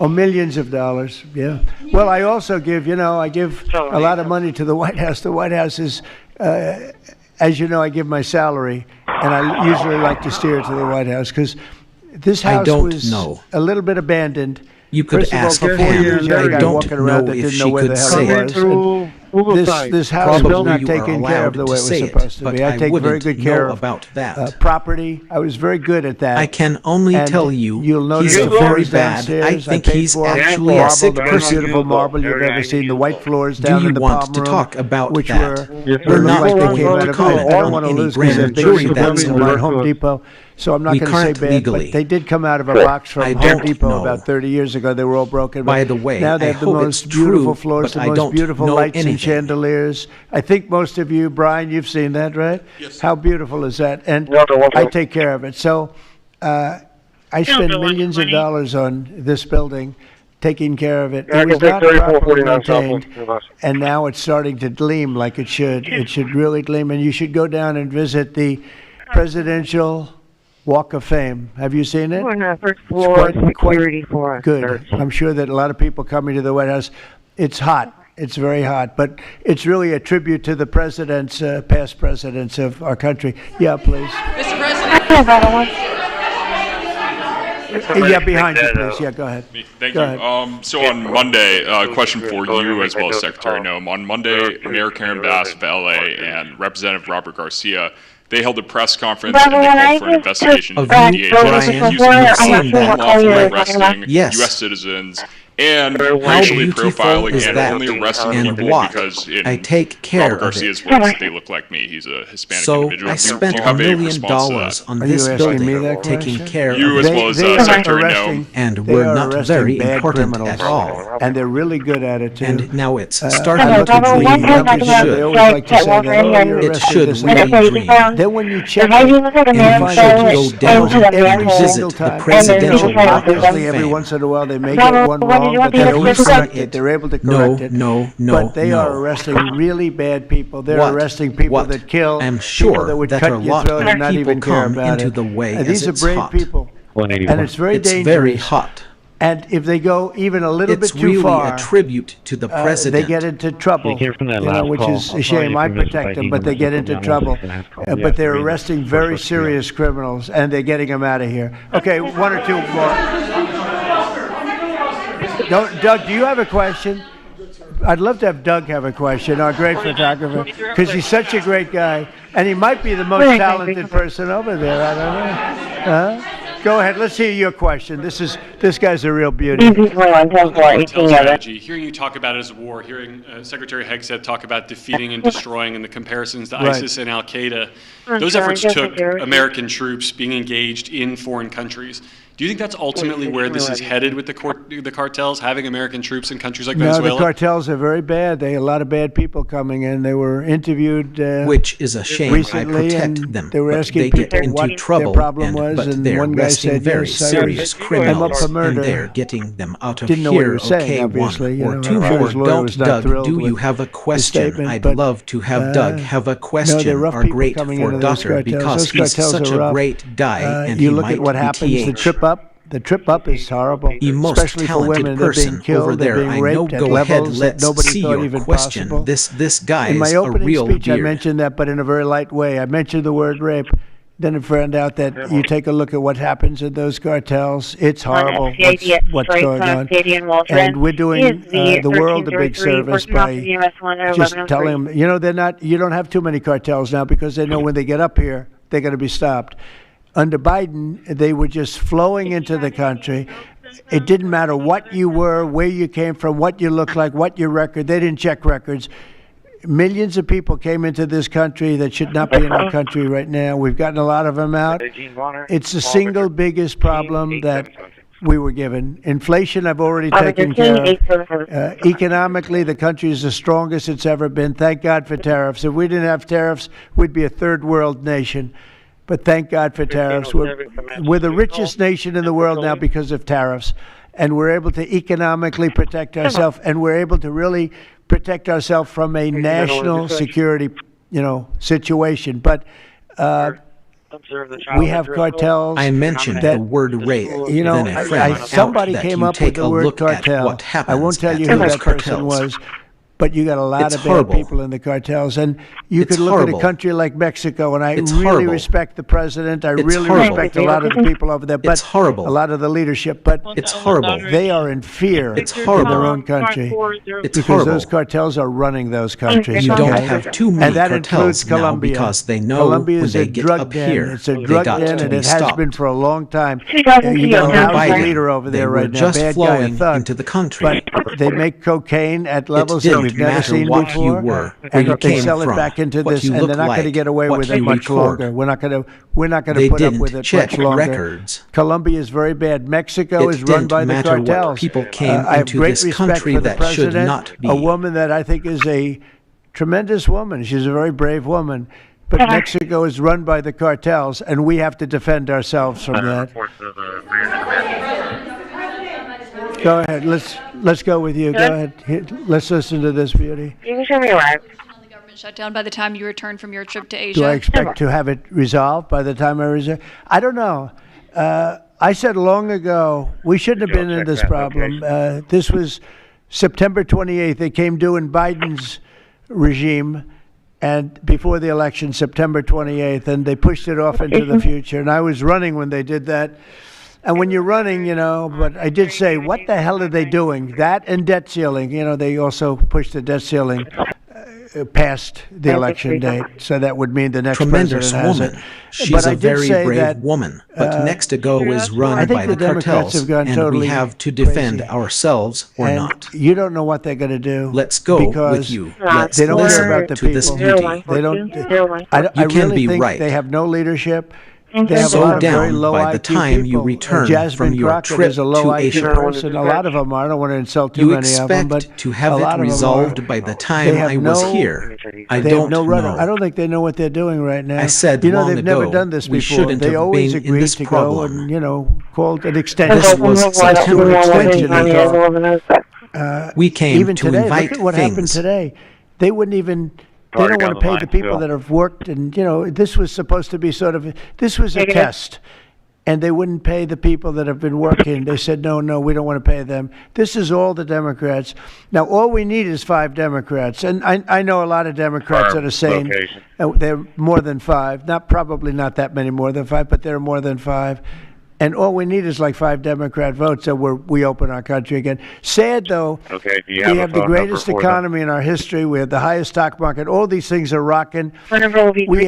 Oh, millions of dollars, yeah. Well, I also give, I give a lot of money to the White House. The White House is, as you know, I give my salary, and I usually like to steer it to the White House, because this house was a little bit abandoned. You could ask for 4 years, I don't know if she could say it. This house was not taken care of the way it was supposed to be. I take very good care of property. I was very good at that. I can only tell you, he's very bad. I think he's actually a sick person. Beautiful marble you've ever seen. The white floors down Do in the you want to talk about that? We're not going to comment on any grand jury that's at Home Depot. So I'm not going to say bad, legally. but they did come out of a box from Home Depot about 30 years ago. They were all broken. By the way, now they have the most beautiful floors, the most beautiful lights and chandeliers. I think most of you, Brian, you've seen that, right? Yes. How beautiful is that? And I take care of it. So I spend millions of dollars on this building, taking care of it. It was not properly maintained, and now it's starting to gleam like it should. It should really gleam, and you should go down and visit the Presidential Walk of Fame. Have you seen it? We're on the first floor, security for us. Good. I'm sure that a lot of people coming to the White House, it's hot. It's very hot, but it's really a tribute to the presidents, past presidents of our country. Yeah, please. Mr. President. Yeah, behind you, please. Yeah, go ahead. Thank you. So on Monday, a question for you as well as Secretary Noem. On Monday, Mayor Karen Bass of LA and Representative Robert Garcia, they held a press conference and they called for an investigation of DHS using unlawfully arresting U.S. citizens and racially profiling and only arresting people because in Robert Garcia's words, they look like me. He's a Hispanic individual. I spent $1 million on this building taking care of you as well as Secretary Noem. And we're not very important at all. And they're really good at it, too. And now it's starting to dream. It should really dream. Then when you check and you should go down and visit the presidential walk of fame. Every once in a while they may get one wrong, but they always correct it. They're able to correct it. But they are arresting really bad people. They're arresting people that kill, I'm sure that would that cut a your lot throat of and not people even care come about into it. the way And as these are it's brave hot. people. And it's very dangerous. It's very hot. And if they go even a little bit too really far, a tribute to the president. they get into trouble, which is a shame. I protect them, but they get into trouble. But they're arresting very serious criminals, and they're getting them out of here. Okay, one or two more. Doug, do you have a question? I'd love to have Doug have a question, our great photographer, because he's such a great guy, and he might be the most talented person over there. I don't know. Go ahead. Let's hear your question. This guy's a real beauty. Hearing you talk about it as a war, hearing Secretary Hegseth talk about defeating and destroying, and the comparisons to ISIS and Al Qaeda, those efforts took American troops being engaged in foreign countries. Do you think that's ultimately where this is headed with the cartels, having American troops in countries like Venezuela? No, the cartels are very bad. They had a lot of bad people coming in. They were interviewed which is a shame. Recently, I protect them. They were asking people what their problem was, and one guy said, very serious criminals, and they're getting them out of here. Okay, one or two more. Don't, Doug, do you have a question? I'd love to have Doug have a question. Our great photographer, because he's such a great guy, and he might be TH. The trip up is horrible, the most especially for women. They're being killed, over there. they're being raped at levels that nobody thought even possible. This guy in my is opening a real speech, beard. I mentioned that, but in a very light way. I mentioned the word rape. Then I found out that you take a look at what happens in those cartels. It's horrible what's going on. And we're doing the world a big service by just telling them, they're not. You don't have too many cartels now because they know when they get up here, they're going to be stopped. Under Biden, they were just flowing into the country. It didn't matter what you were, where you came from, what you looked like, what your record. They didn't check records. Millions of people came into this country that should not be in our country right now. We've gotten a lot of them out. It's the single biggest problem that we were given. Inflation, I've already taken care of. Economically, the country is the strongest it's ever been. Thank God for tariffs. If we didn't have tariffs, we'd be a third world nation. But thank God for tariffs. We're the richest nation in the world now because of tariffs. And we're able to economically protect ourselves, and we're able to really protect ourselves from a national security, situation. But we have cartels. I mentioned the word rape. You know, then a friend somebody came up with the word cartel. I won't tell you who that person was. But you got a lot of bad people in the cartels, and you could look at a country like Mexico, and I really respect the president. I really respect a lot of the people over there, but a lot of the leadership. But it's horrible. They are in fear in their own country because those cartels are running those countries. You don't have too many and that cartels includes Colombia. Now because they know Colombia when is they a get drug up den. here, It's a drug den, and it has been for a long time. You got a leader over there right now, bad guy, a thug. Into the country. But they make cocaine at levels that we've never seen before. You were, and they sell it back into this, and they're not going to get away with it much longer. We're not going to put up with it much longer. Records. Colombia is very bad. Mexico is run by the cartels. What people came I have into great this respect country for the that president, should not be. A woman that I think is a tremendous woman. She's a very brave woman. But Mexico is run by the cartels, and we have to defend ourselves from that. Go ahead. Let's go with you. Go ahead. Let's listen to this beauty. You can show me around. The government shutdown by the time you return from your trip to Asia. Do I expect to have it resolved by the time I return? I don't know. I said long ago we shouldn't have been in this problem. This was September 28th. It came due in Biden's regime, and before the election, September 28th, and they pushed it off into the future. And I was running when they did that. And when you're running, you know, but I did say, what the hell are they doing? That and debt ceiling. You know, they also pushed the debt ceiling past the election date. So that would mean the next tremendous president woman. has it. She's but a very brave woman. But Mexico is run by the cartels, and we have to defend ourselves or not. You don't know what they're going to do. Let's go with you. Let's they don't listen care about the to this beauty. They don't. I really think they have no leadership. They have a lot of very low by the IQ time people. you return Jasmine from your Crockett trip is a low to IQ Asia. person. A lot of them are. I don't want to insult too many of them, but to have a lot it of resolved them are. by the time I was here. I don't know. I don't think they know what they're doing right now. I said long ago, they've never done this we before. shouldn't They have always been in agreed this to problem. go and called an extension. This was September 20th. We came even to today, invite look at what happened today. They wouldn't even. They don't want to pay the people that have worked, and this was supposed to be this was a test. And they wouldn't pay the people that have been working. They said, no, we don't want to pay them. This is all the Democrats. Now, all we need is 5 Democrats. And I know a lot of Democrats that are saying they're more than 5. Probably not that many more than 5, but they're more than 5. And all we need is like 5 Democrat votes, so we open our country again. Sad, though, we have the greatest economy in our history. We have the highest stock market. All these things are rocking. We will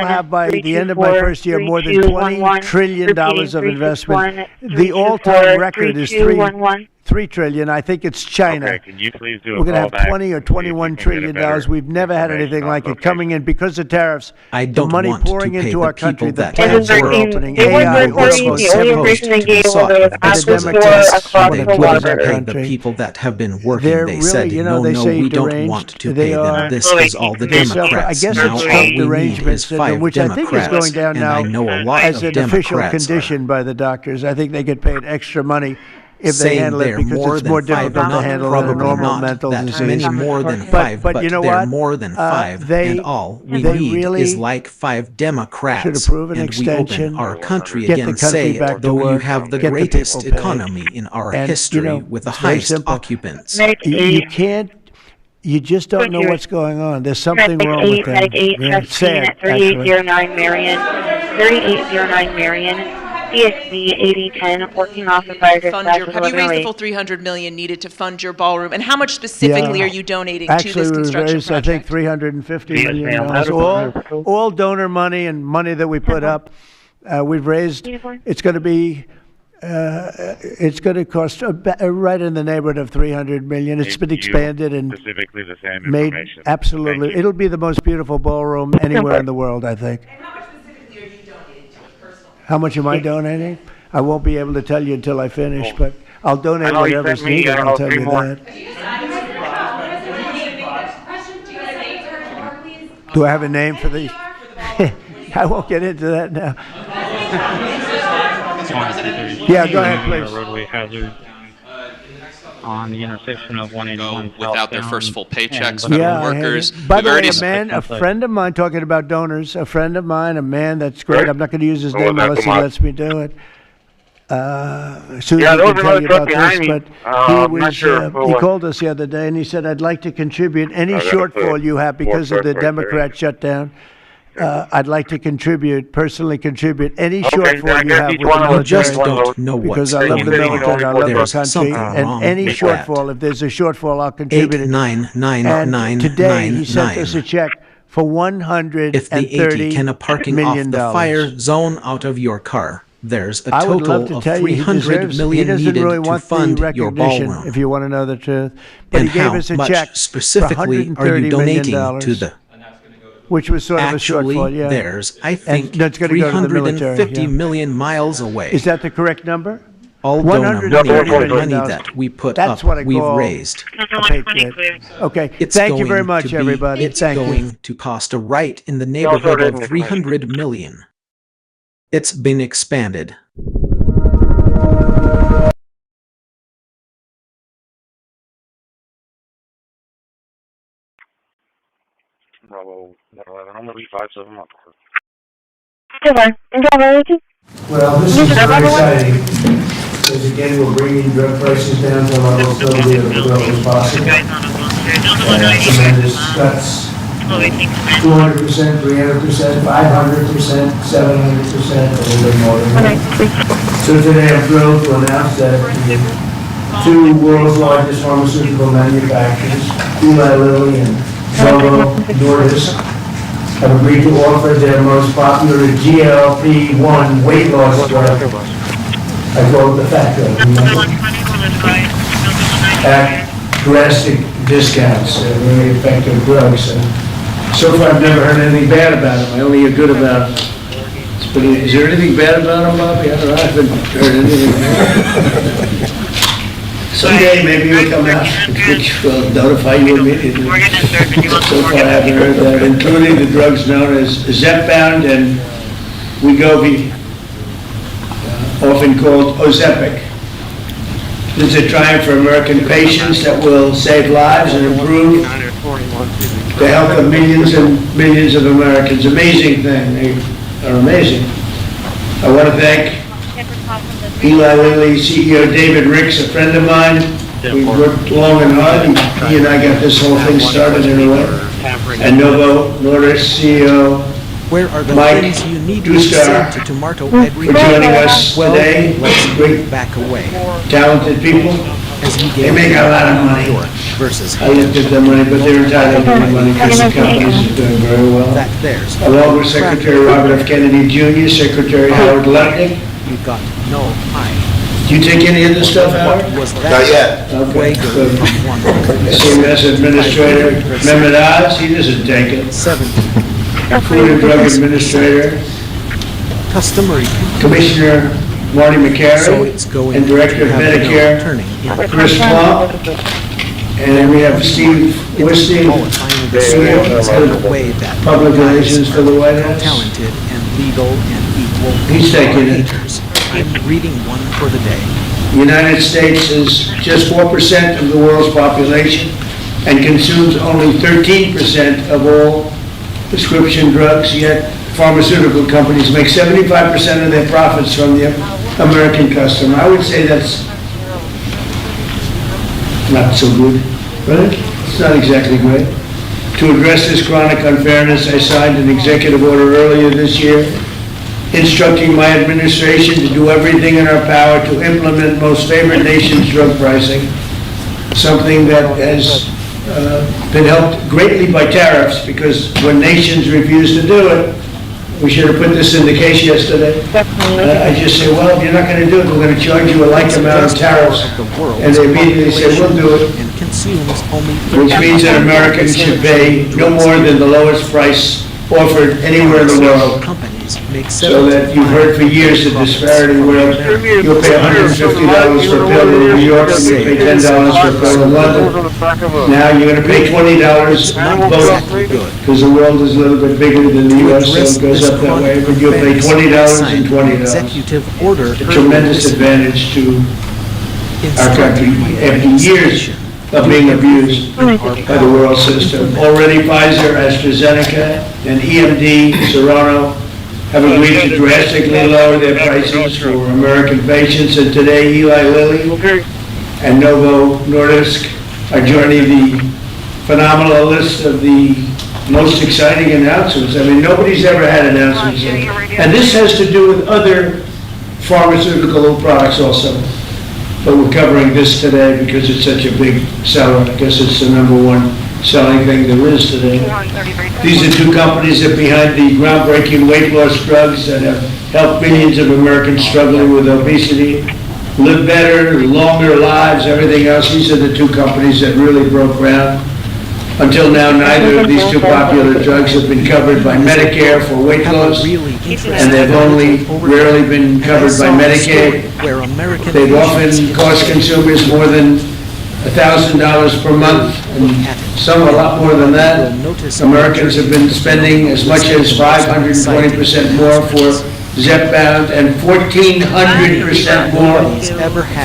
have by the end of my first year more than $20 trillion of investment. The all-time record is $3 trillion. I think it's China. Okay, can you please do a We're going to have callback? $20 or $21 trillion. We've never had anything like it coming in because of tariffs. I don't the money want pouring to pay into the our country. The that plants were are opening. It was AI, reporting the only information they gave was there was access for across the water. The people that have been working, They're they really, said, no, they say we don't deranged. want to They pay are. them. This is all the Democrats. I guess Now it's all Trump we need derangement is syndrome, 5 which I think is going down and I now know a lot as of an official Democrats condition by the doctors. I think they get paid extra money if they saying handle it they're because more it's than more 5, difficult to not handle than a probably normal not mental that disease. many more than 5, but you know they're what? more than 5, and all we need really is like 5 Democrats, should approve an and extension, we open our country get again, the country say back it, to though you work, have the get the greatest people paid. economy in our And, history with the it's very highest simple. occupants. You can't. You just don't know what's going on. There's something wrong with them. It's sad, actually. 3809 Marion. 3809 Marion. ESB 8010 working off the fire dispatch. Have you raised the full $300 million needed to fund your ballroom? And how much specifically are you donating to this construction raised, project? I think $350 million. All donor money and money that we put up. We've raised. It's going to be. It's going to cost right in the neighborhood of $300 million. It's been expanded and specifically the same made information. absolutely. It'll be the most beautiful ballroom anywhere in the world, I think. How much am I donating? I won't be able to tell you until I finish, but I'll donate whatever's needed. I'll tell you that. Do I have a name for the? I won't get into that now. Yeah, go ahead, please. Roadway hazard. on the intersection of 181 without their first full paychecks, Yeah, federal I had workers. it. By We've the way, already a friend of mine, talking about donors, a friend of mine, a man that's great. I'm not going to use his name unless he lets me do it. Susan can tell you about this, but he called us the other day and he said, I'd like to contribute any shortfall you have because of the Democrat shutdown. I'd like to personally contribute any shortfall you have with the military. You just don't know what's Because I love the military, I love the There's country, something and wrong any with shortfall, if there's a shortfall, I'll contribute it. 89999. And today he sent us a check for $130 If the AT can parking off million. the fire zone out of your car, there's a I would love total to of tell you, he $300 million doesn't needed really to want the fund your recognition, ballroom. if you want to know the truth. But And he gave how us a much check specifically for are you $130 donating million, to the? which was sort Actually, of a shortfall, yeah. there's, I think, that's gonna go to the military, 350 yeah. million miles away. Is that the correct number? All donor money $130 and money million. that we put That's up, what I we've call raised. a patriot. Okay, It's thank you very going much, to be- everybody. It's Thank you. going to cost a right in the neighborhood of 300 million. It's been expanded. Bravo 11, I'm going to be 5-7 up. Well, this is very exciting, because again, we're bringing drug prices down to a level still be as low as possible. Tremendous cuts, 200%, 300%, 500%, 700%, a little bit more than that. So today I'm thrilled to announce that the two world's largest pharmaceutical manufacturers, Eli Lilly and Novo Nordisk, have agreed to offer their most popular GLP-1 weight loss drug. I call it the fat drug, remember? At drastic discounts, really effective drugs. And so far, I've never heard anything bad about them. I only hear good about them. But is there anything bad about them, Bobby? I don't know. I haven't heard anything bad. Someday maybe you'll come out, which will notify you immediately. So far, I haven't heard that, including the drugs known as Zepbound and Wegovy, often called Ozempic. This is a triumph for American patients that will save lives and improve the health of millions and millions of Americans. Amazing thing. They are amazing. I want to thank Eli Lilly CEO David Ricks, a friend of mine. We worked long and hard, and he and I got this whole thing started in a way. And Novo Nordisk CEO Where are the Mike things you need to Dustar send to tomato every for day? joining us Well, today. let's Great, back away. talented people. As he They gave make a lot of money. versus I looked at their money, but they're entitled to the money because the companies are doing very well. that there's. Along with Secretary Robert F. Kennedy Jr., Secretary Howard Lutnick. You got no eye. Do you take any of this stuff, Howard? Was that Not yet. way Okay. good from one CMS Administrator Mehmet Oz, he doesn't take it. 70 Food and Drug Administrator, customary. Commissioner Marty So McCary, it's going and Director to of have no Medicare, turning in. Chris Plump, and we have Steve Wisting, CEO the way of that Public Relations for the White House. talented and legal and equal. He's taking it. haters. I'm reading one for the day. The United States is just 4% of the world's population and consumes only 13% of all prescription drugs, yet pharmaceutical companies make 75% of their profits from the American customer. I would say that's not so good, right? It's not exactly great. To address this chronic unfairness, I signed an executive order earlier this year instructing my administration to do everything in our power to implement most favored nations drug pricing, something that has been helped greatly by tariffs, because when nations refuse to do it, we should have put this in the case yesterday. I just say, well, if you're not going to do it, we're going to charge you a like amount of tariffs. And they immediately say, we'll do it. And consumes only Which means that Americans should pay no more than the lowest price offered anywhere in the world. So that you've heard for years the disparity where you'll pay $150 for a pill in New York and you pay $10 for a pill in London. Now you're going to pay $20 both, because the world is a little bit bigger than the U.S., so it goes up that way, but you'll pay $20 and $20. executive order. A tremendous advantage to our country after years of being abused by the world system. Already Pfizer, AstraZeneca, and EMD, Serrano, have agreed to drastically lower their prices for American patients, and today Eli Lilly and Novo Nordisk are joining the phenomenal list of the most exciting announcements. I mean, nobody's ever had announcements like that. And this has to do with other pharmaceutical products also. But we're covering this today because it's such a big seller. I guess it's the #1 selling thing there is today. These are two companies that are behind the groundbreaking weight loss drugs that have helped millions of Americans struggling with obesity live better, longer lives, everything else. These are the two companies that really broke ground. Until now, neither of these two popular drugs have been covered by Medicare for weight loss, and they've only rarely been covered by Medicaid. They've often cost consumers more than $1,000 per month, and some a lot more than that. Americans have been spending as much as 520% more for Zepbound and 1,400% more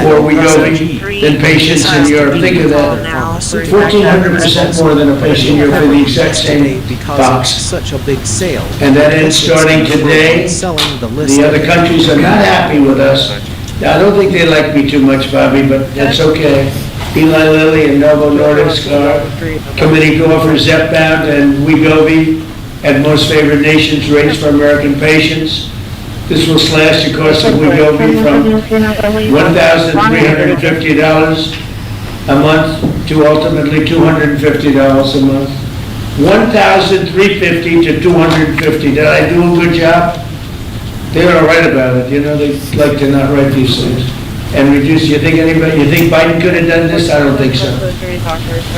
for Wegovy than patients in Europe. Think of that. 1,400% more than a patient in Europe for the exact same box. And that ends starting today. The other countries are not happy with us. Now, I don't think they like me too much, Bobby, but that's okay. Eli Lilly and Novo Nordisk are committing to offer Zepbound and Wegovy at most favored nations rates for American patients. This will slash the cost of Wegovy from $1,350 a month to ultimately $250 a month. $1,350 to $250. Did I do a good job? They were all right about it. You know, they like to not write these things. And reduce, you think Biden could have done this? I don't think so.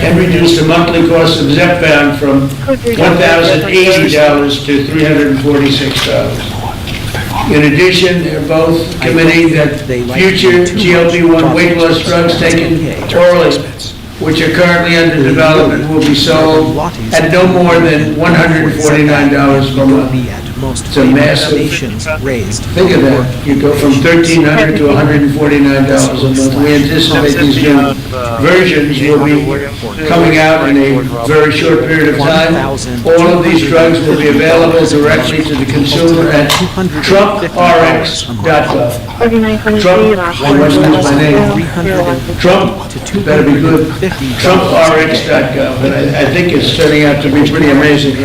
And reduce the monthly cost of Zepbound from $1,080 to $346. In addition, they're both committing that future GLP-1 weight loss drugs taken orally, which are currently under development, will be sold at no more than $149 per month. It's a massive, think of that, you go from $1,300 to $149 a month. We anticipate these new versions will be coming out in a very short period of time. All of these drugs will be available directly to the consumer at TrumpRx.gov. Trump, I must use my name. Trump, better be good. TrumpRx.gov, and I think it's turning out to be pretty amazing.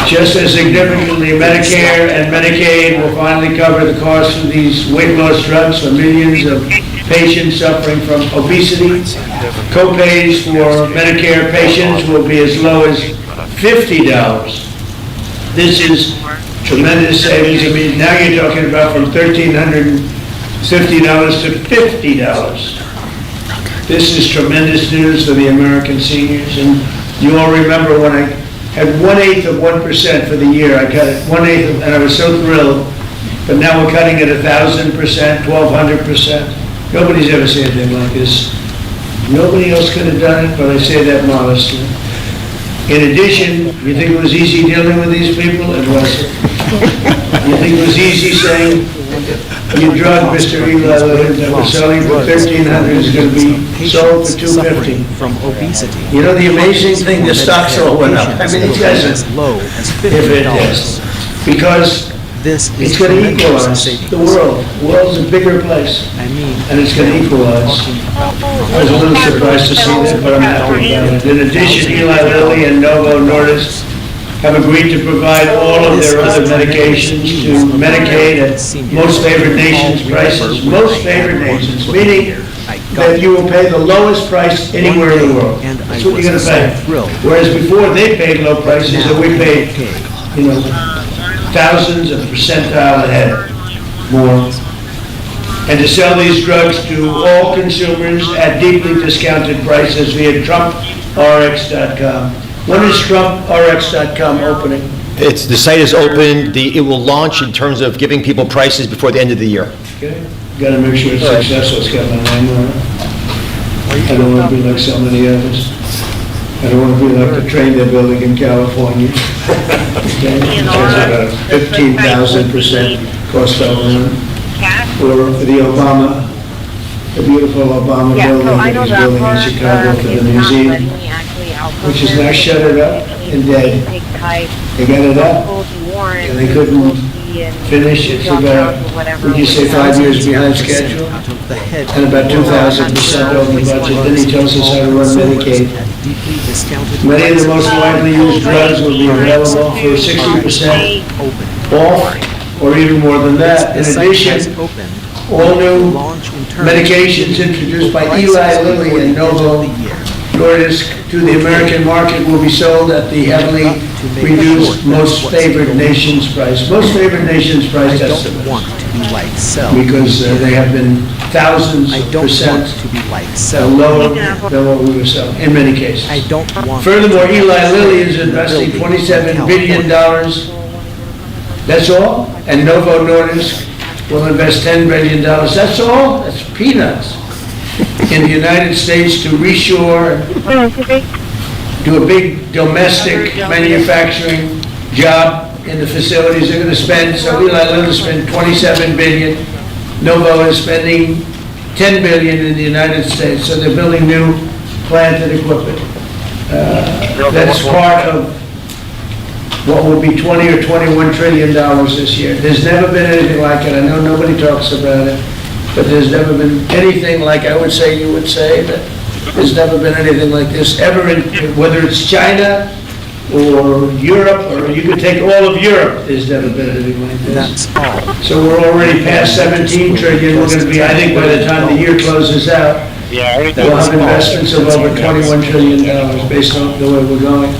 Just as significantly, Medicare and Medicaid will finally cover the cost of these weight loss drugs for millions of patients suffering from obesity. Co-pays for Medicare patients will be as low as $50. This is tremendous savings. I mean, now you're talking about from $1,350 to $50. This is tremendous news for the American seniors. And you all remember when I had 1/8 of 1% for the year. I cut it 1/8, and I was so thrilled. But now we're cutting it 1,000%, 1,200%. Nobody's ever said anything like this. Nobody else could have done it, but I say that modestly. In addition, you think it was easy dealing with these people? It wasn't. You think it was easy saying, your drug, Mr. Eli Lilly, that we're selling for $1,300 is going to be sold for $250 from obesity. You know the amazing thing, the stocks all went up. I mean, it doesn't. If it is, because it's going to equalize the world. The world's a bigger place, and it's going to equalize. I was a little surprised to see that, but I'm happy about it. In addition, Eli Lilly and Novo Nordisk have agreed to provide all of their other medications to Medicaid at most favored nations prices. Most favored nations, meaning that you will pay the lowest price anywhere in the world. That's what you're going to pay. Whereas before they paid low prices, and we paid, you know, thousands of percentile ahead more. And to sell these drugs to all consumers at deeply discounted prices via TrumpRx.com. When is TrumpRx.com opening? The site is open. It will launch in terms of giving people prices before the end of the year. Okay. Got to make sure it's successful. It's got my name on it. I don't want to be like so many others. I don't want to be like the train they're building in California. Okay. It's about 15,000% cost overrun. Or the Obama the beautiful Obama building that he's building in Chicago for the museum, which is now shuttered up and dead. They got it up, and they couldn't finish. It's about, would you say, 5 years behind schedule, and about 2,000% over the budget. Then he tells us how to run Medicaid. Many of the most widely used drugs will be available for 60% off, or even more than that. In addition, all new medications introduced by Eli Lilly and Novo Nordisk to the American market will be sold at the heavily reduced most favored nations price. Most favored nations price estimate. Because they have been thousands of percent lower than what we were selling in many cases. Furthermore, Eli Lilly is investing $27 billion. That's all. And Novo Nordisk will invest $10 billion. That's all? That's peanuts. In the United States to reshore, do a big domestic manufacturing job in the facilities they're going to spend. So Eli Lilly spent $27 billion. Novo is spending $10 billion in the United States. So they're building new plant and equipment. That's part of what will be 20 or $21 trillion this year. There's never been anything like it. I know nobody talks about it, but there's never been anything like, I would say, you would say, that there's never been anything like this ever, whether it's China or Europe, or you could take all of Europe, there's never been anything like this. That's all. So we're already past 17 trillion. We're going to be, I think by the time the year closes out, we'll have investments of over $21 trillion based on the way we're going.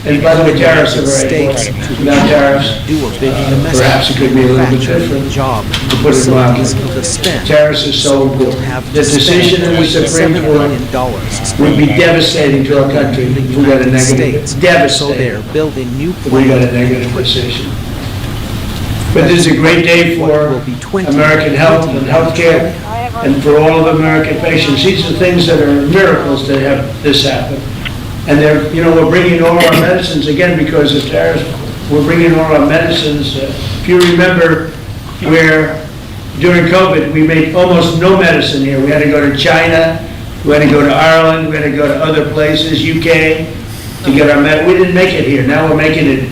And by the way, tariffs are very important. Without tariffs, perhaps it could be a little bit different, to put it mildly. Tariffs are so important. The decision in the Supreme Court would be devastating to our country if we got a negative. Devastating if we got a negative decision. But this is a great day for American health and health care, and for all of American patients. These are things that are miracles to have this happen. And they're, we're bringing all our medicines, again, because of tariffs, we're bringing all our medicines. If you remember where during COVID, we made almost no medicine here. We had to go to China, we had to go to Ireland, we had to go to other places, UK, to get our medicine. We didn't make it here. Now we're making it,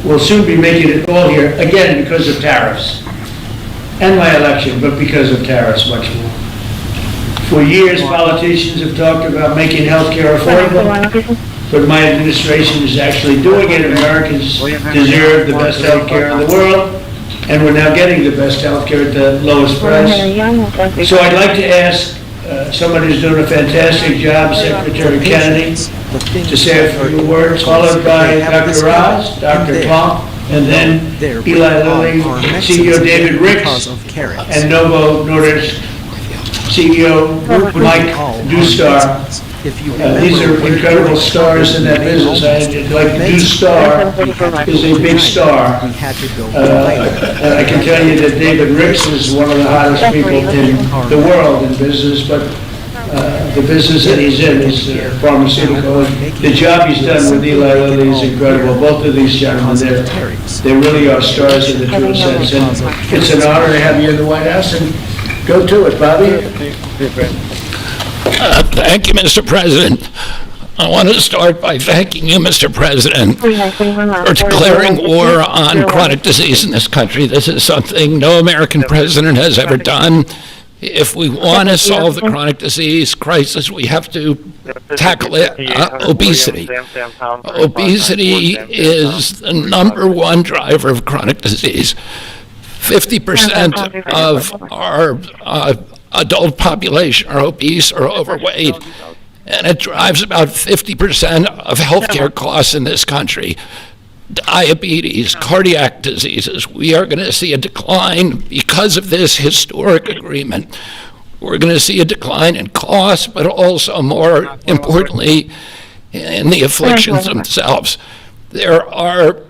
we'll soon be making it all here, again, because of tariffs. And my election, but because of tariffs much more. For years, politicians have talked about making health care affordable, but my administration is actually doing it. Americans deserve the best health care in the world, and we're now getting the best health care at the lowest price. So I'd like to ask somebody who's doing a fantastic job, Secretary Kennedy, to say a few words, followed by Dr. Oz, Dr. Plump, and then Eli Lilly, CEO David Ricks, and Novo Nordisk CEO Mike Dustar. These are incredible stars in that business. Like Dustar is a big star. And I can tell you that David Ricks is one of the hottest people in the world in business, but the business that he's in is pharmaceutical. And the job he's done with Eli Lilly is incredible. Both of these gentlemen, they really are stars in the true sense. And it's an honor to have you in the White House. And go to it, Bobby. Thank you, Mr. President. I want to start by thanking you, Mr. President, for declaring war on chronic disease in this country. This is something no American president has ever done. If we want to solve the chronic disease crisis, we have to tackle it. Obesity. Obesity is the #1 driver of chronic disease. 50% of our adult population are obese or overweight, and it drives about 50% of healthcare costs in this country. Diabetes, cardiac diseases, we are going to see a decline because of this historic agreement. We're going to see a decline in costs, but also, more importantly, in the afflictions themselves. There are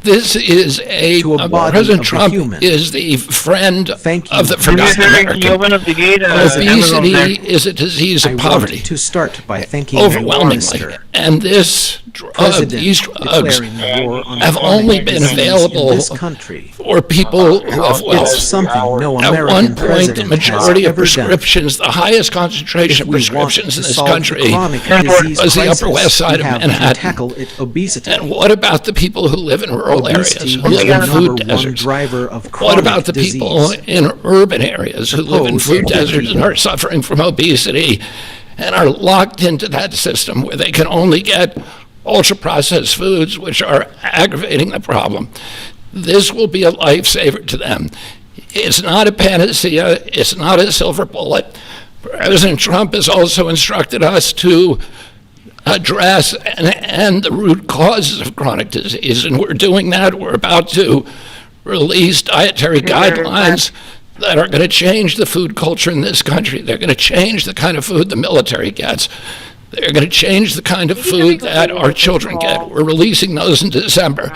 this is President Trump is the friend of the forgotten American. Obesity is a disease of poverty. To start by thanking overwhelmingly, and this president these drugs declaring war on have only been available in this country. for people who have wealth. It's something no At American one point, the president majority has of ever prescriptions, the highest concentration of prescriptions in this country, was the Upper West Side of Manhattan. Tackle obesity. And what about the people who live in rural Obesity areas, who live in food deserts? Driver of What about the disease? people in urban areas who live in food deserts and are suffering from obesity and are locked into that system where they can only get ultra-processed foods, which are aggravating the problem? This will be a lifesaver to them. It's not a panacea. It's not a silver bullet. President Trump has also instructed us to address and end the root causes of chronic disease, and we're doing that. We're about to release dietary guidelines that are going to change the food culture in this country. They're going to change the kind of food the military gets. They're going to change the kind of food that our children get. We're releasing those in December.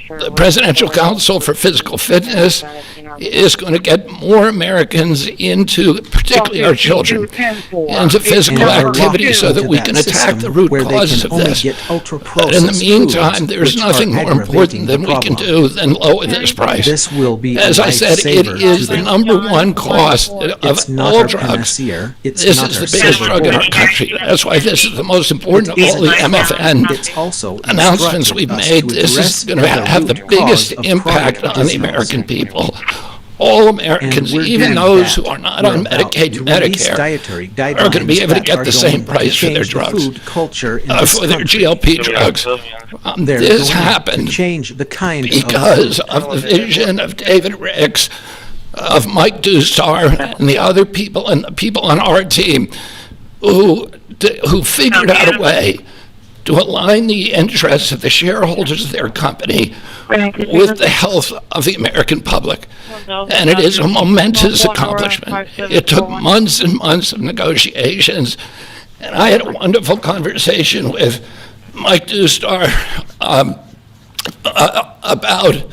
The Presidential Council for Physical Fitness is going to get more Americans into, particularly our children, into physical activity so that we can attack the root causes of this. But in the meantime, there's nothing more important than we can do than lower this price. As I said, it is the #1 cost of all drugs. This is the biggest drug in our country. That's why this is the most important of all the MFN announcements we've made. This is going to have the biggest impact on the American people. All Americans, even those who are not on Medicaid and Medicare, are going to be able to get the same price for their drugs, for their GLP drugs. This happened because of the vision of David Ricks, of Mike Dustar, and the other people, and the people on our team who figured out a way to align the interests of the shareholders of their company with the health of the American public. And it is a momentous accomplishment. It took months and months of negotiations. And I had a wonderful conversation with Mike Dustar about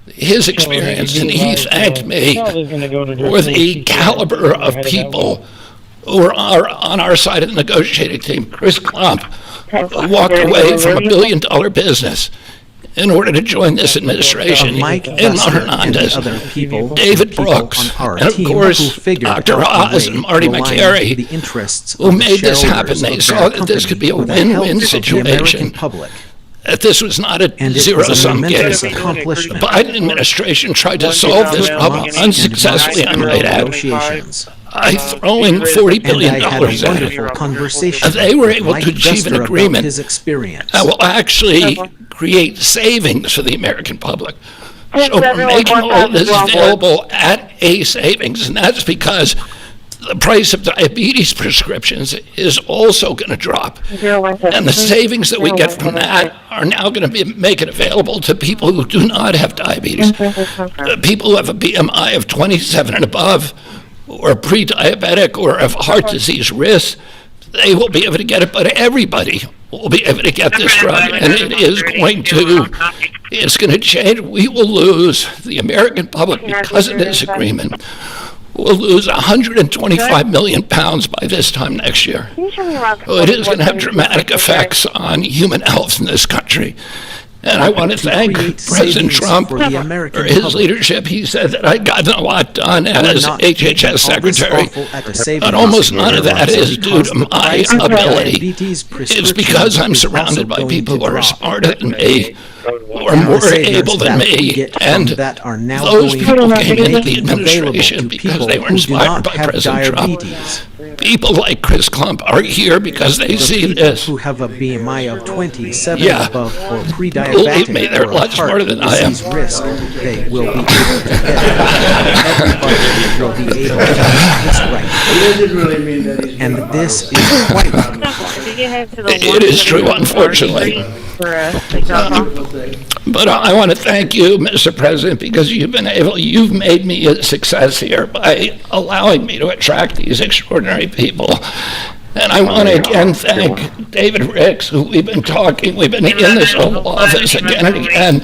his experience, and he thanked me for the caliber of people who are on our side of the negotiating team. Chris Klump walked away from $1 billion business in order to join this administration. Emma Hernandez, David Brooks, and of course Dr. Oz and Marty McCary, who made this happen. They saw that this could be a win-win situation. That this was not a zero-sum game. The Biden administration tried to solve this problem unsuccessfully, I might add, by throwing $40 billion at it. They were able to achieve an agreement that will actually create savings for the American public. So we're making all this available at a savings, and that's because the price of diabetes prescriptions is also going to drop. And the savings that we get from that are now going to make it available to people who do not have diabetes. People who have a BMI of 27 and above, or pre-diabetic, or have heart disease risk, they will be able to get it, but everybody will be able to get this drug, and it's going to change. We will lose, the American public, because of this agreement, will lose 125 million pounds by this time next year. So it is going to have dramatic effects on human health in this country. And I want to thank President Trump for his leadership. He said that I'd gotten a lot done as HHS Secretary, but almost none of that is due to my ability. It's because I'm surrounded by people who are smarter than me, who are more able than me, and those people came into the administration because they were inspired by President Trump. People like Chris Klump are here because they see this. Who have a BMI of 27 above or pre-diabetic. Believe me, they're a lot smarter than I am. Risk, they will be able to get everybody will be able to get this right. And this is quite it is true, unfortunately. But I want to thank you, Mr. President, because you've made me a success here by allowing me to attract these extraordinary people. And I want to again thank David Ricks, who we've been in this Oval Office again and again.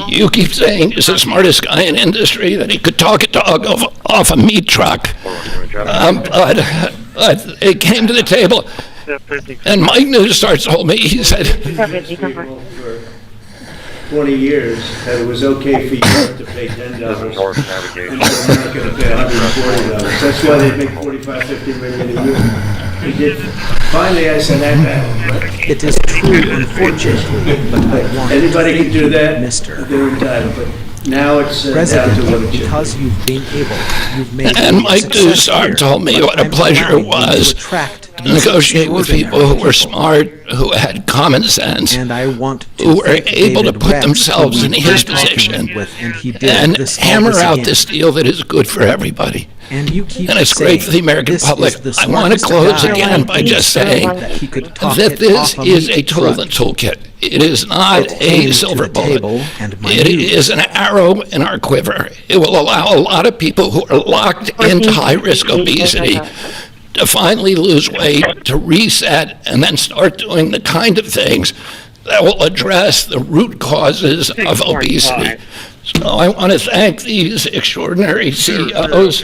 You keep saying he's the smartest guy in industry, that he could talk a dog off a meat truck. But it came to the table, And Mike Newstar told me, he said, 20 years that it was okay for Europe to pay $10 and for America to pay $140. That's why they make 45, 50 million a year. They did. Finally, I said, it is true, unfortunately, but I want anybody can do that, Mr. They're entitled, but now it's down to what it should. Because you've been able, you've made and Mike Newstar told me what a pleasure it was to negotiate with people who were smart, who had common sense, and I want who were able to put themselves in his position and hammer out this deal that is good for everybody. And it's great for the American public. I want to close again by just saying that this is a tool in the toolkit. It is not a silver bullet. It is an arrow in our quiver. It will allow a lot of people who are locked into high-risk obesity to finally lose weight, to reset, and then start doing the kind of things that will address the root causes of obesity. So I want to thank these extraordinary CEOs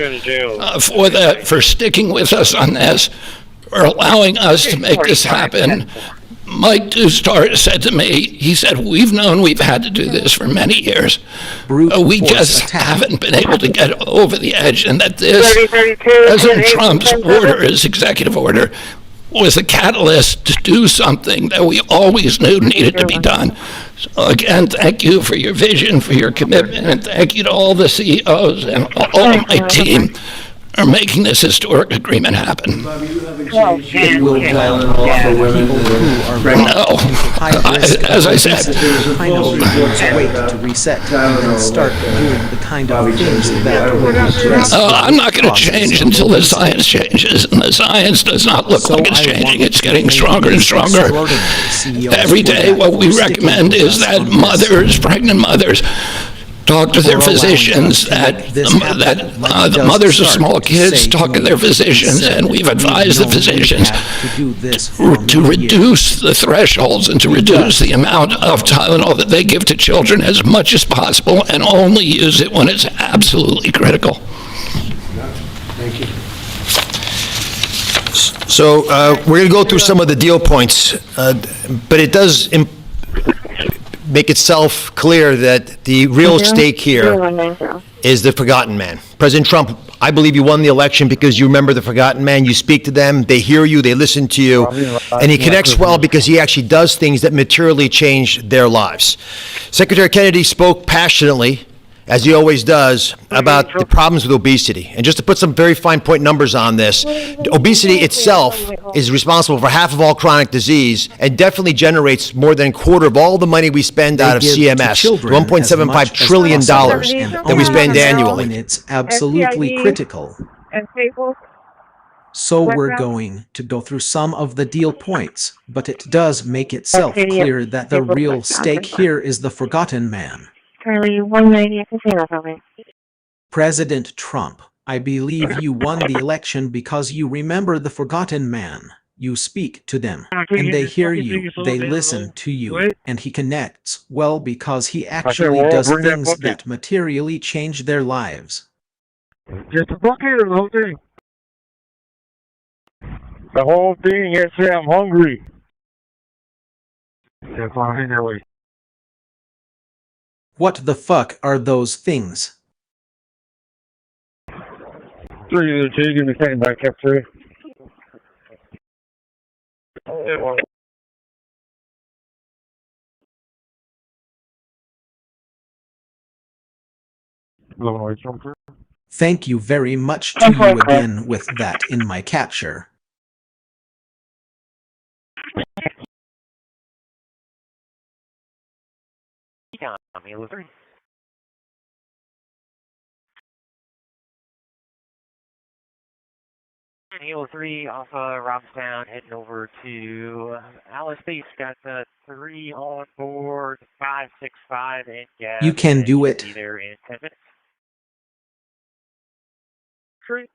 for sticking with us on this, for allowing us to make this happen. Mike Newstar said to me, he said, we've known we've had to do this for many years. We just haven't been able to get over the edge, and that this, President Trump's order, his executive order, was a catalyst to do something that we always knew needed to be done. So again, thank you for your vision, for your commitment, and thank you to all the CEOs and all of my team are making this historic agreement happen. It will Tylenol for women that are pregnant. No, as I said, wait to reset and start doing the kind of things that will address. I'm not going to change until the science changes, and the science does not look like it's changing. It's getting stronger and stronger. Every day, what we recommend is that mothers, pregnant mothers, talk to their physicians, the mothers of small kids talk to their physicians, and we've advised the physicians to reduce the thresholds and to reduce the amount of Tylenol that they give to children as much as possible and only use it when it's absolutely critical. Thank you. So we're going to go through some of the deal points, but it does make itself clear that the real stake here is the forgotten man. President Trump, I believe you won the election because you remember the forgotten man. You speak to them, they hear you, they listen to you, and he connects well because he actually does things that materially change their lives. Secretary Kennedy spoke passionately, as he always does, about the problems with obesity. And just to put some very fine point numbers on this, obesity itself is responsible for half of all chronic disease and definitely generates more than a quarter of all the money we spend out of CMS, $1.75 trillion that we spend annually. When it's absolutely critical. So we're going to go through some of the deal points, but it does make itself clear that the real stake here is the forgotten man. Charlie 190 at Casino, over. President Trump, I believe you won the election because you remember the forgotten man. You speak to them, and they hear you, they listen to you, and he connects well because he actually does things that materially change their lives. Just a bucket or the whole thing? The whole thing, yes sir, I'm hungry. That's why I'm here. What the fuck are those things? Three of the chicken, the same back up through. Thank you very much to you again with that in my capture. Halo 3 off Robstown, heading over to Alice Beach. Got 3 on board, 565 and gas. You can do it. Be there in 10 minutes. True.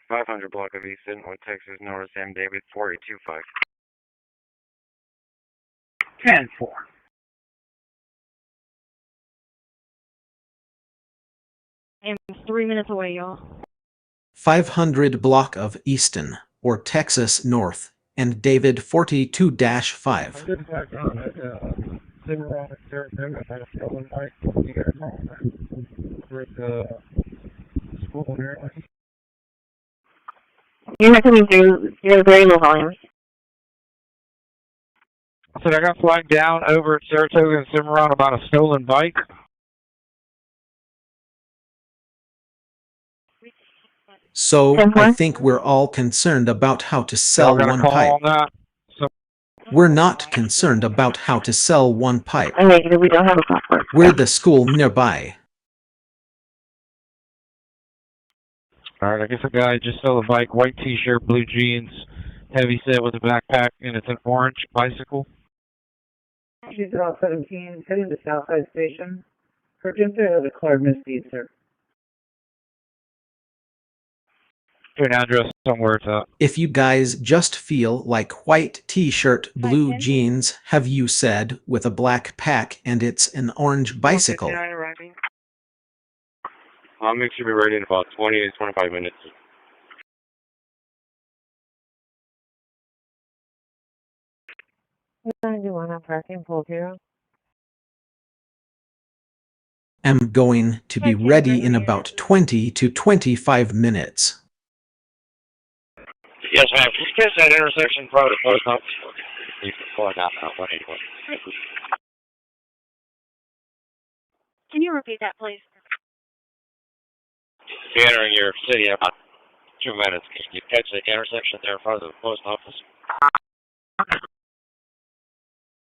500 block of Easton, Texas, Norris M. David 4825. 10-4. I'm 3 minutes away, y'all. 500 block of Easton, or Texas North, and David 42-5. You're not coming through. You're very low volume. I said I got flagged down over at Saratoga and Cimarron about a stolen bike. So, I think we're all concerned about how to sell one pipe. We're not concerned about how to sell one pipe. We don't have a software. We're the school nearby. Alright, I guess a guy just stole a bike, white t-shirt, blue jeans, heavy set with a backpack, and it's an orange bicycle. She's about 17, heading to Southside Station. Her gender has a clear misdeed, sir. An address somewhere it's at. If you guys just feel like white t-shirt, blue jeans, have you said, with a black pack and it's an orange bicycle. I'll make sure we're ready in about 20 to 25 minutes. I'm going to be ready in about 20 to 25 minutes. Yes, ma'am. Can you catch that intersection in front of the post office? You can pull it out now, 181. Can you repeat that, please? Be entering your city in about 2 minutes. Can you catch the intersection there in front of the post office?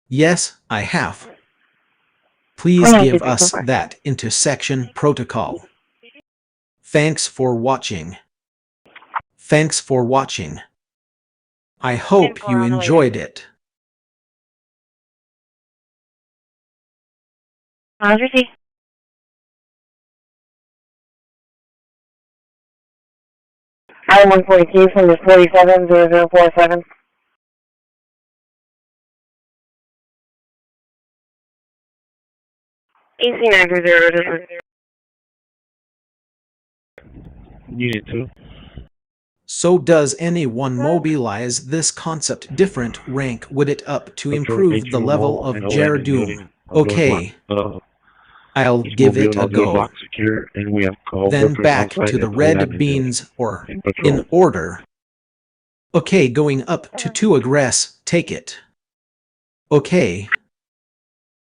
Yes, I have. Please give us that intersection protocol. Thanks for watching. Thanks for watching. I hope you enjoyed it. Jersey. I-142 from the 470047. AC-900. Unit 2. So does anyone mobilize this concept different rank would it up to improve the level of Jaradoom? Okay. I'll give it a go. Then back to the red beans or in order. Okay, going up to 2 aggress, take it. Okay.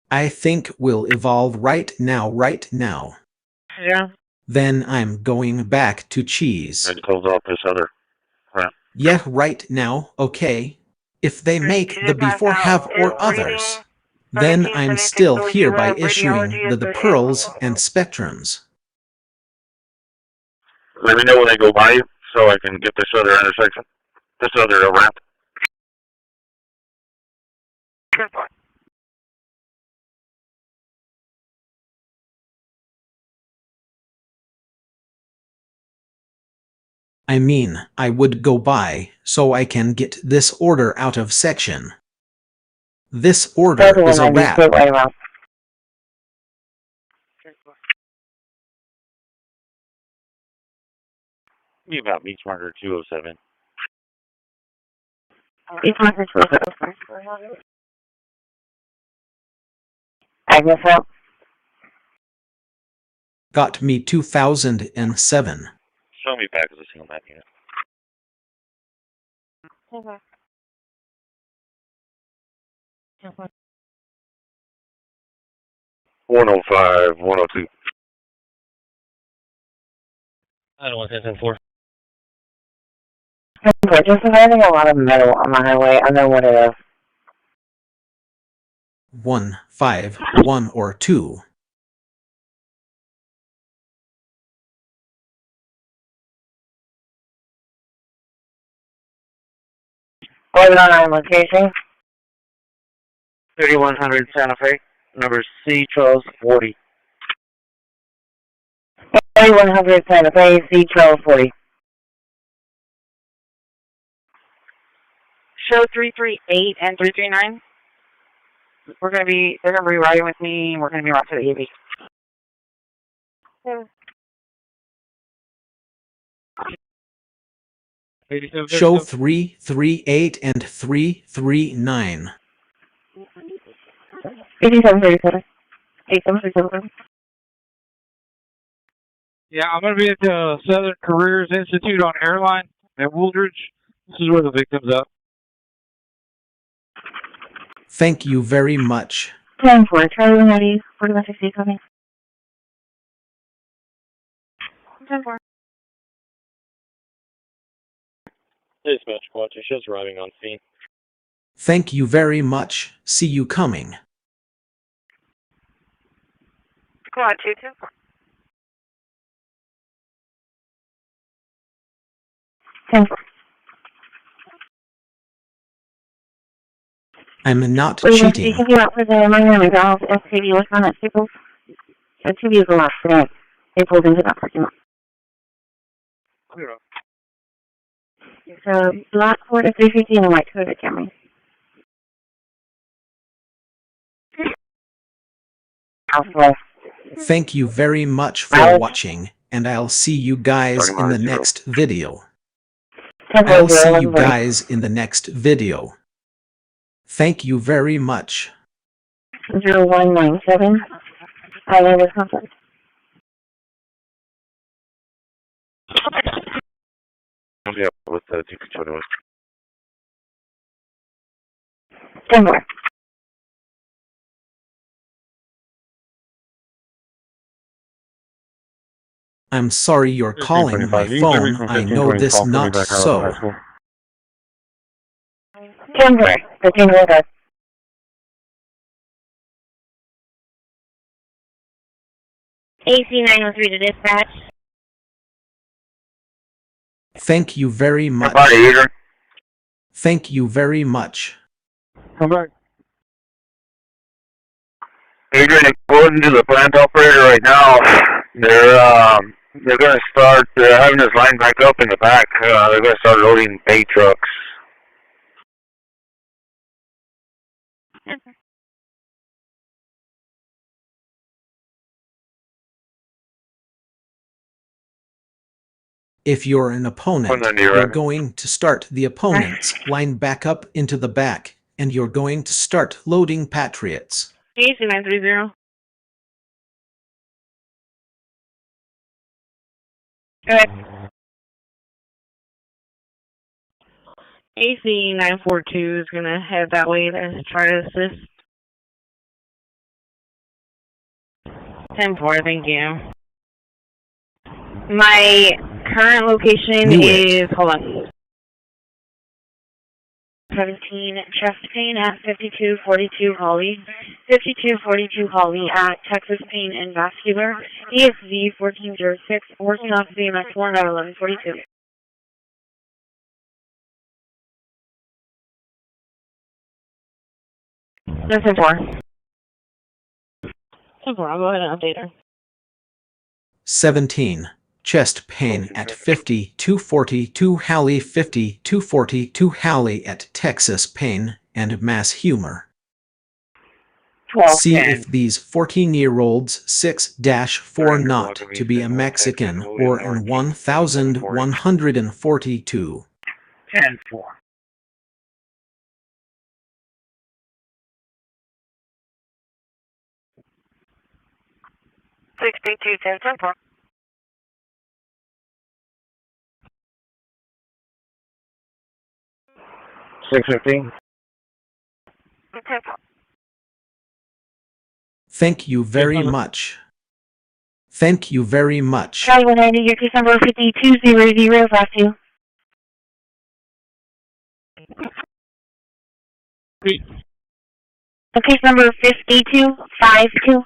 I think we'll evolve right now. Yeah. Then I'm going back to cheese. And close off this other crap. Yeah, right now, okay. If they make the before have or others, then I'm still here by issuing the pearls and spectrums. Let me know when they go by you so I can get this other intersection, this other ramp. I mean, I would go by so I can get this order out of section. This order is a wrap. Be about Beach Marker 207. Beach Marker 207. Agnes out. Got me 2007. Show me back as a single map unit. Okay. 105, 102. I don't want 10-4. Just having a lot of metal on the highway. I know what it is. 1, 5, 1 or 2. Going on location. 3100 Santa Fe, number C Charles 40. 3100 Santa Fe, C Charles 40. Show 338 and 339. they're gonna be riding with me, and we're gonna be right to the AV. Show 338 and 339. 8737. 8737. Yeah, I'm going to be at the Southern Careers Institute on Airline at Wooldridge. This is where the victim's up. Thank you very much. 10-4, Charlie 90, 4160 coming. 10-4. Dispatch, Quad 2 shows arriving on scene. Thank you very much. See you coming. Quad 2, 10-4. 10-4. I'm not cheating. You can get out for the Miami Valve SKD with on that Staples. The two vehicles last today. They pulled into that parking lot. Clear up. It's a black Ford F-350 and a white Toyota Camry. Thank you very much for watching, and I'll see you guys in the next video. I'll see you guys in the next video. Thank you very much. 0197. Island of Comfort. Yeah, what's that? You can show us. 10-4. I'm sorry you're calling my phone. I know this not so. 10-4. 15-4. AC 903 to dispatch. Thank you very much. Thank you very much. Come back. Adrian, according to the plant operator right now, they're going to start having this line back up in the back. They're going to start loading pay trucks. If you're an opponent, you're going to start the opponent's line back up into the back, and you're going to start loading patriots. AC 930. Alright. AC 942 is going to head that way to try to assist. 10-4, thank you. My current location is, hold on. 17 Chastain at 5242 Holly. 5242 Holly at Texas Pain and Vascular. ESV 1406, working off VMX 1 at 1142. That's 10-4. 10-4, I'll go ahead and update her. 17. Chest pain at 5242 Halley, 5242 Halley at Texas Pain and Mass Humor. See if these 14-year-olds 6-4 not to be a Mexican or an 1142. 10-4. $62, 10-4. 615. Thank you very much. Thank you very much. Charlie 190, your case number 5200, last two. Case number 5252.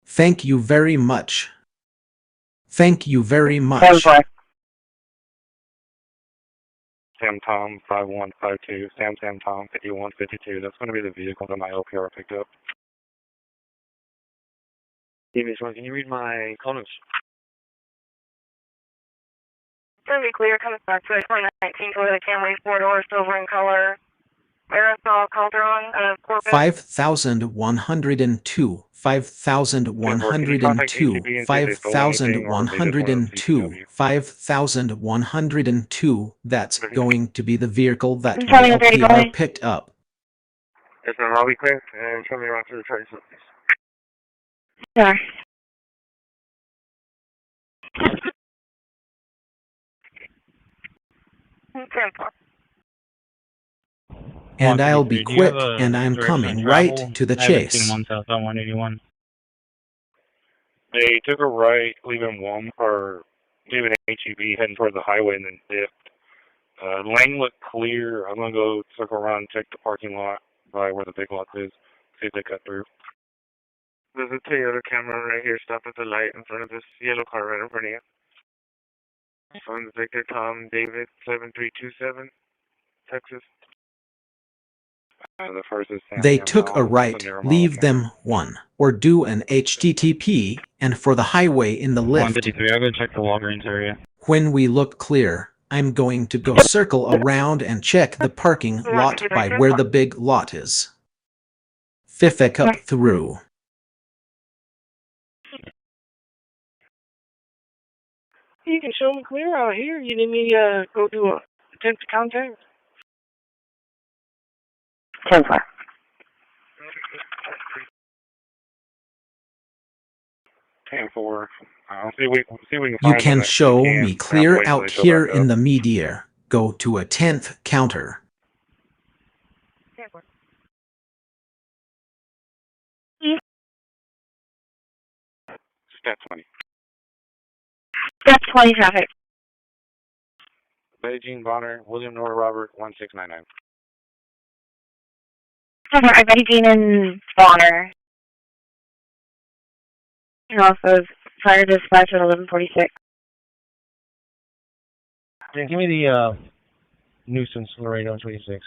Thank you very much. Thank you very much. Sam Tom 5152, Sam Tom 5152. That's going to be the vehicle that my LPR picked up. TV1, can you read my comments? It's going to be clear, coming back to 2019 Toyota Camry, 4-door, silver in color. Corpus. 5,102, 5,102, 5,102, 5,102. That's going to be the vehicle that the LPR picked up. Yes, ma'am. I'll be clear. And show me around to the charge, please. Sure. And I'll be quick, and I'm coming right to the chase. They took a right, leaving leaving HEB, heading towards the highway, and then dipped. Lane looked clear. I'm gonna go circle around and check the parking lot by where the big lot is, see if they cut through. There's a Toyota Camry right here, stop at the light in front of this yellow car right in front of you. From Victor Tom David 7327, Texas. The first is They took a right, leave them 1, or do an HTTP, and for the highway in the lift. 153, I'll go check the Walgreens area. When we look clear, I'm going to go circle around and check the parking lot by where the big lot is. Fifek up through. You can show me clear out here. You need me to go do a attempt to contact? 10-4. 10-4. See if we can You find can them. show Yeah, me clear wait till out they show here back in up. the media. Go to a 10th counter. 10-4. Step 20. Step 20 traffic. Beijing Bonner, William Nora Robert 1699. I bet Jean and Bonner. And also fire dispatch at 1146. Yeah, give me the nuisance Laredo 26.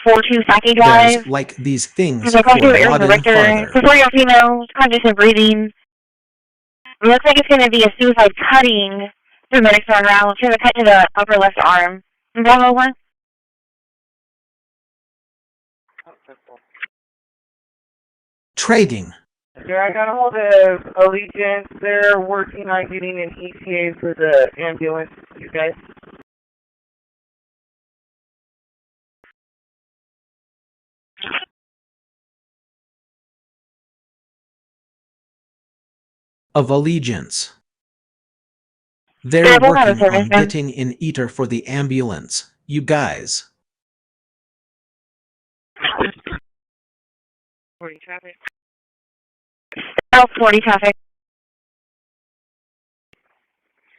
42 Saki Drive. There's like these things They're going for to Laden Director. farther. Before you know, condition breathing. It looks like it's going to be a suicide cutting. The medics are around. We'll try to cut to the upper left arm. Bravo 1. Trading. Yeah, I got a hold of Allegiance. They're working on getting an ETA for the ambulance, you guys. Of Allegiance. They're working on getting an eater for the ambulance, you guys. 40 traffic. 40 traffic.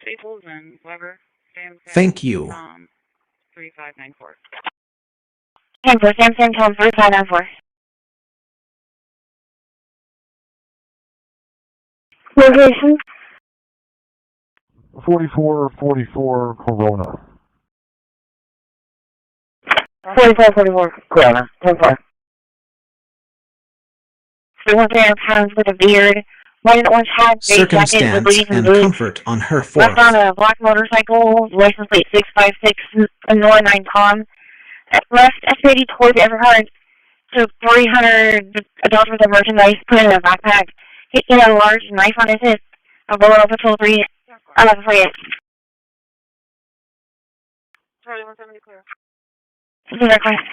Staples and Weber. Thank you. 3594. Cancel, Samson, Tom 3594. Location? 4444 Corona. 4444 Corona. 10-4. So one pair of pounds with a beard. One orange hat, gray jacket, with Circumstance booties and and boots. comfort on her Left fourth. on a black motorcycle, license plate 656 Nor 9 Tom. Left estimated towards Everhard. So $300 worth of merchandise put in a backpack. He had a large knife on his hip. A bullet patrol 3. 1148. Charlie 170 clear. This is our class.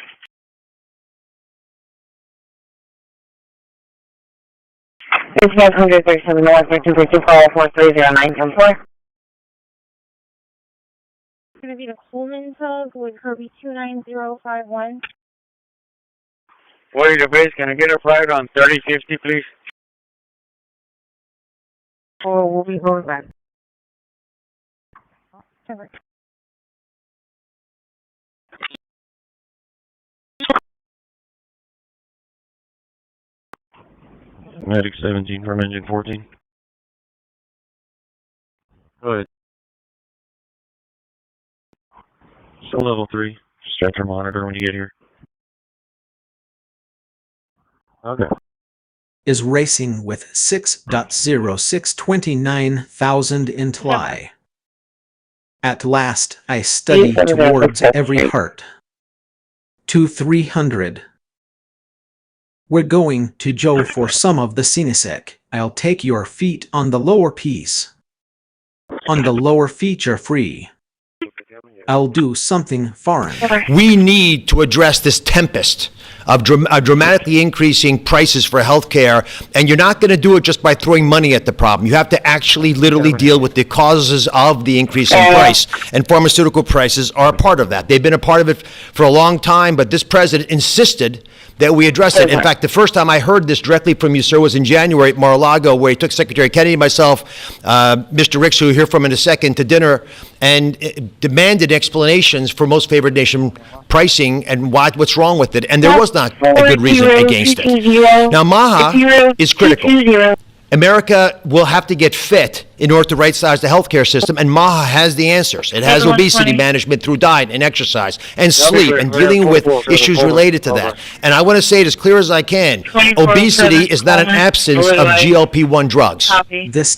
It's 137 North, 242-430-914. It's going to be the Coleman tug with Kirby 29051. What is your base? Can I get a flight on 3050, please? Oh, we'll be going back. Over. Medic 17 from engine 14. Go ahead. Still level 3. Stretcher monitor when you get here. Okay. Is racing with 6.0629,000 in Tly. At last, I study towards every heart. 2-300. We're going to Joe for some of the Sinisek. I'll take your feet on the lower piece. On the lower feet you're free. I'll do something foreign. We need to address this tempest of dramatically increasing prices for healthcare, and you're not going to do it just by throwing money at the problem. You have to actually literally deal with the causes of the increase in price, and pharmaceutical prices are a part of that. They've been a part of it for a long time, but this president insisted that we address it. In fact, the first time I heard this directly from you, sir, was in January at Mar-a-Lago, where he took Secretary Kennedy, myself, Mr. Ricks, who you'll hear from in a second, to dinner, and demanded explanations for most favored nation pricing and what's wrong with it. And there was not a good reason against it. Now, MAHA is critical. America will have to get fit in order to right-size the healthcare system, and MAHA has the answers. It has obesity management through diet and exercise and sleep and dealing with issues related to that. And I want to say it as clear as I can. Obesity is not an absence of GLP-1 drugs.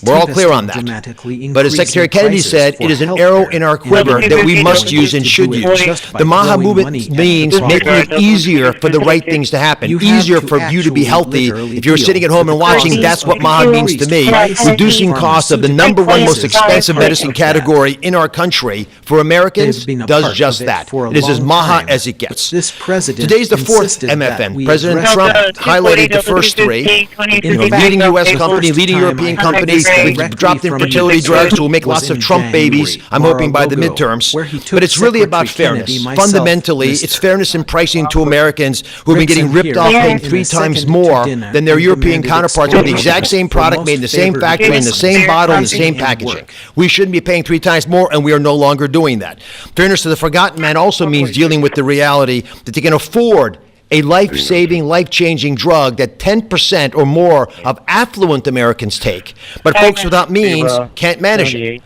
We're all clear on that. But as Secretary Kennedy said, it is an arrow in our quiver that we must use and should use. The MAHA movement means making it easier for the right things to happen, easier for you to be healthy. If you're sitting at home and watching, that's what MAHA means to me. Reducing costs of the number one most expensive medicine category in our country for Americans does just that. It is as MAHA as it gets. Today's the fourth MFN. President Trump highlighted the first three. Leading U.S. company, leading European companies. We've dropped infertility drugs, so we'll make lots of Trump babies, I'm hoping by the midterms. But it's really about fairness. Fundamentally, it's fairness in pricing to Americans who have been getting ripped off, paying 3 times more than their European counterparts with the exact same product made in the same factory, in the same bottle, in the same packaging. We shouldn't be paying 3 times more, and we are no longer doing that. Fairness to the forgotten man also means dealing with the reality that they can afford a life-saving, life-changing drug that 10% or more of affluent Americans take, but folks without means can't manage it.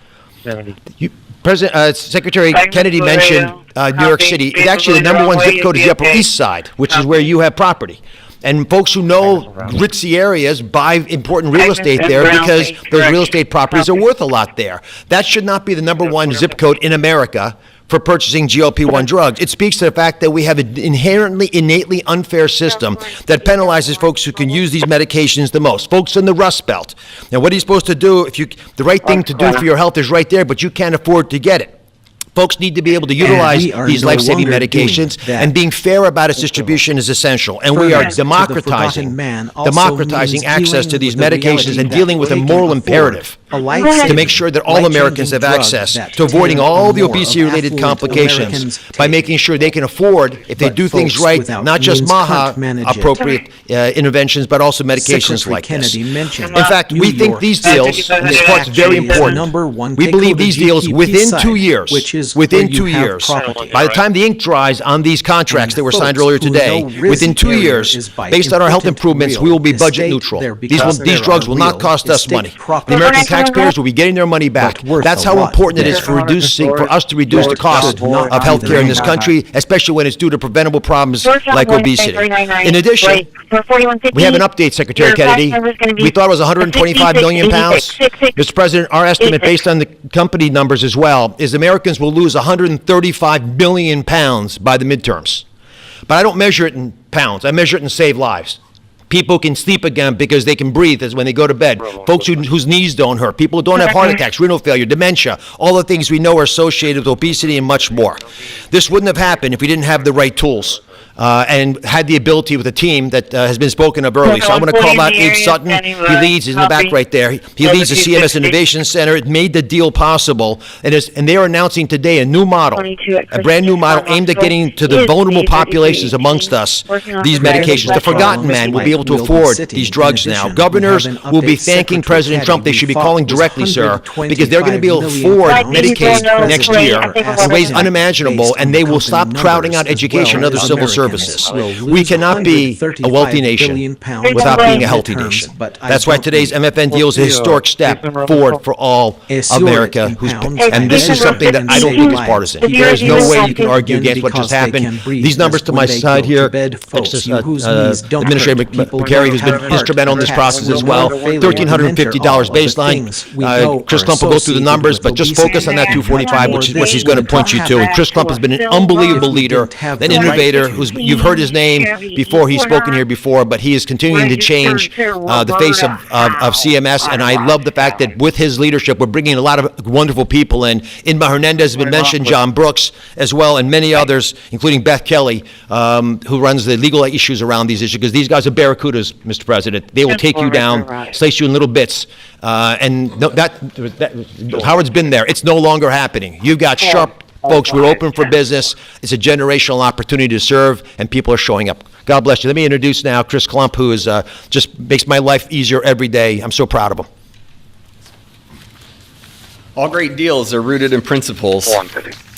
Secretary Kennedy mentioned New York City. It's actually the number one zip code is the Upper East Side, which is where you have property. And folks who know ritzy areas buy important real estate there because those real estate properties are worth a lot there. That should not be the number one zip code in America for purchasing GLP-1 drugs. It speaks to the fact that we have an innately unfair system that penalizes folks who can use these medications the most, folks in the Rust Belt. Now, what are you supposed to do if the right thing to do for your health is right there, but you can't afford to get it? Folks need to be able to utilize these life-saving medications, and being fair about its distribution is essential. And we are democratizing access to these medications and dealing with a moral imperative to make sure that all Americans have access to avoiding all the obesity-related complications by making sure they can afford, if they do things right, not just MAHA-appropriate interventions, but also medications like this. In fact, we think these deals, and this part's very important, we believe these deals within 2 years, within 2 years, by the time the ink dries on these contracts that were signed earlier today, within 2 years, based on our health improvements, we will be budget neutral. These drugs will not cost us money. The American taxpayers will be getting their money back. That's how important it is for us to reduce the cost of health care in this country, especially when it's due to preventable problems like obesity. In addition, we have an update, Secretary Kennedy. We thought it was 125 million pounds. Mr. President, our estimate, based on the company numbers as well, is Americans will lose 135 million pounds by the midterms. But I don't measure it in pounds. I measure it in saved lives. People can sleep again because they can breathe as when they go to bed. Folks whose knees don't hurt. People who don't have heart attacks, renal failure, dementia, all the things we know are associated with obesity and much more. This wouldn't have happened if we didn't have the right tools. And had the ability with a team that has been spoken of early. So I'm going to call out Abe Sutton. He leads, he's in the back right there. He leads the CMS Innovation Center. It made the deal possible. And they are announcing today a new model, a brand new model aimed at getting to the vulnerable populations amongst us these medications. The forgotten man will be able to afford these drugs now. Governors will be thanking President Trump. They should be calling directly, sir, because they're going to be able to afford Medicaid next year in ways unimaginable, and they will stop crowding out education and other civil services. We cannot be a wealthy nation without being a healthy nation. That's why today's MFN deal is a historic step forward for all America, and this is something that I don't think is partisan. There's no way you can argue against what just happened. These numbers to my side here, Administrator McCary, who's been instrumental in this process as well, $1,350 baseline. Chris Klump will go through the numbers, but just focus on that 245, which is what he's going to point you to. And Chris Klump has been an unbelievable leader, an innovator, you've heard his name before, he's spoken here before, but he is continuing to change the face of CMS, and I love the fact that with his leadership, we're bringing a lot of wonderful people in. Inma Hernandez has been mentioned, John Brooks as well, and many others, including Beth Kelly, who runs the legal issues around these issues, because these guys are barracudas, Mr. President. They will take you down, slice you in little bits, and Howard's been there. It's no longer happening. You've got sharp folks. We're open for business. It's a generational opportunity to serve, and people are showing up. God bless you. Let me introduce now Chris Klump, who is just makes my life easier every day. I'm so proud of him. All great deals are rooted in principles.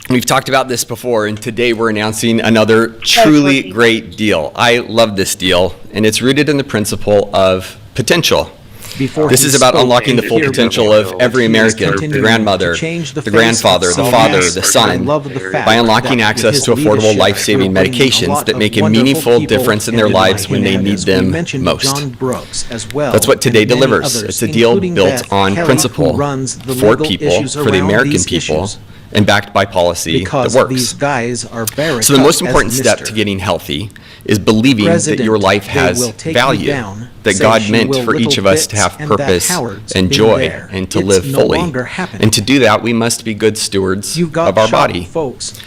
We've talked about this before, and today we're announcing another truly great deal. I love this deal, and it's rooted in the principle of potential. This is about unlocking the full potential of every American, the grandmother, the grandfather, the father, the son, by unlocking access to affordable life-saving medications that make a meaningful difference in their lives when they need them most. That's what today delivers. It's a deal built on principle, for people, for the American people, and backed by policy that works. So the most important step to getting healthy is believing that your life has value, that God meant for each of us to have purpose and joy and to live fully. And to do that, we must be good stewards of our body.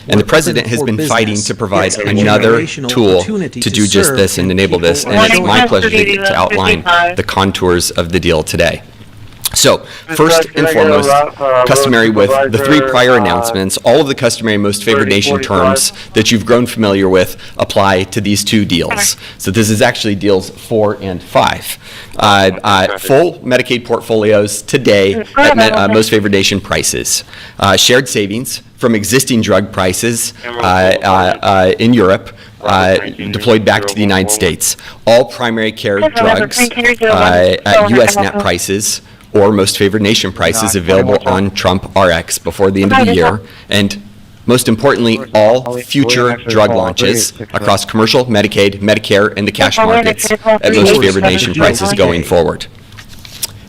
And the President has been fighting to provide another tool to do just this and enable this, and it's my pleasure to outline the contours of the deal today. So, first and foremost, customary with the three prior announcements, all of the customary most favored nation terms that you've grown familiar with apply to these two deals. So this is actually deals 4 and 5. Full Medicaid portfolios today at most favored nation prices. Shared savings from existing drug prices in Europe, deployed back to the United States. All primary care drugs at U.S. net prices or most favored nation prices available on Trump RX before the end of the year, and most importantly, all future drug launches across commercial, Medicaid, Medicare, and the cash markets at most favored nation prices going forward.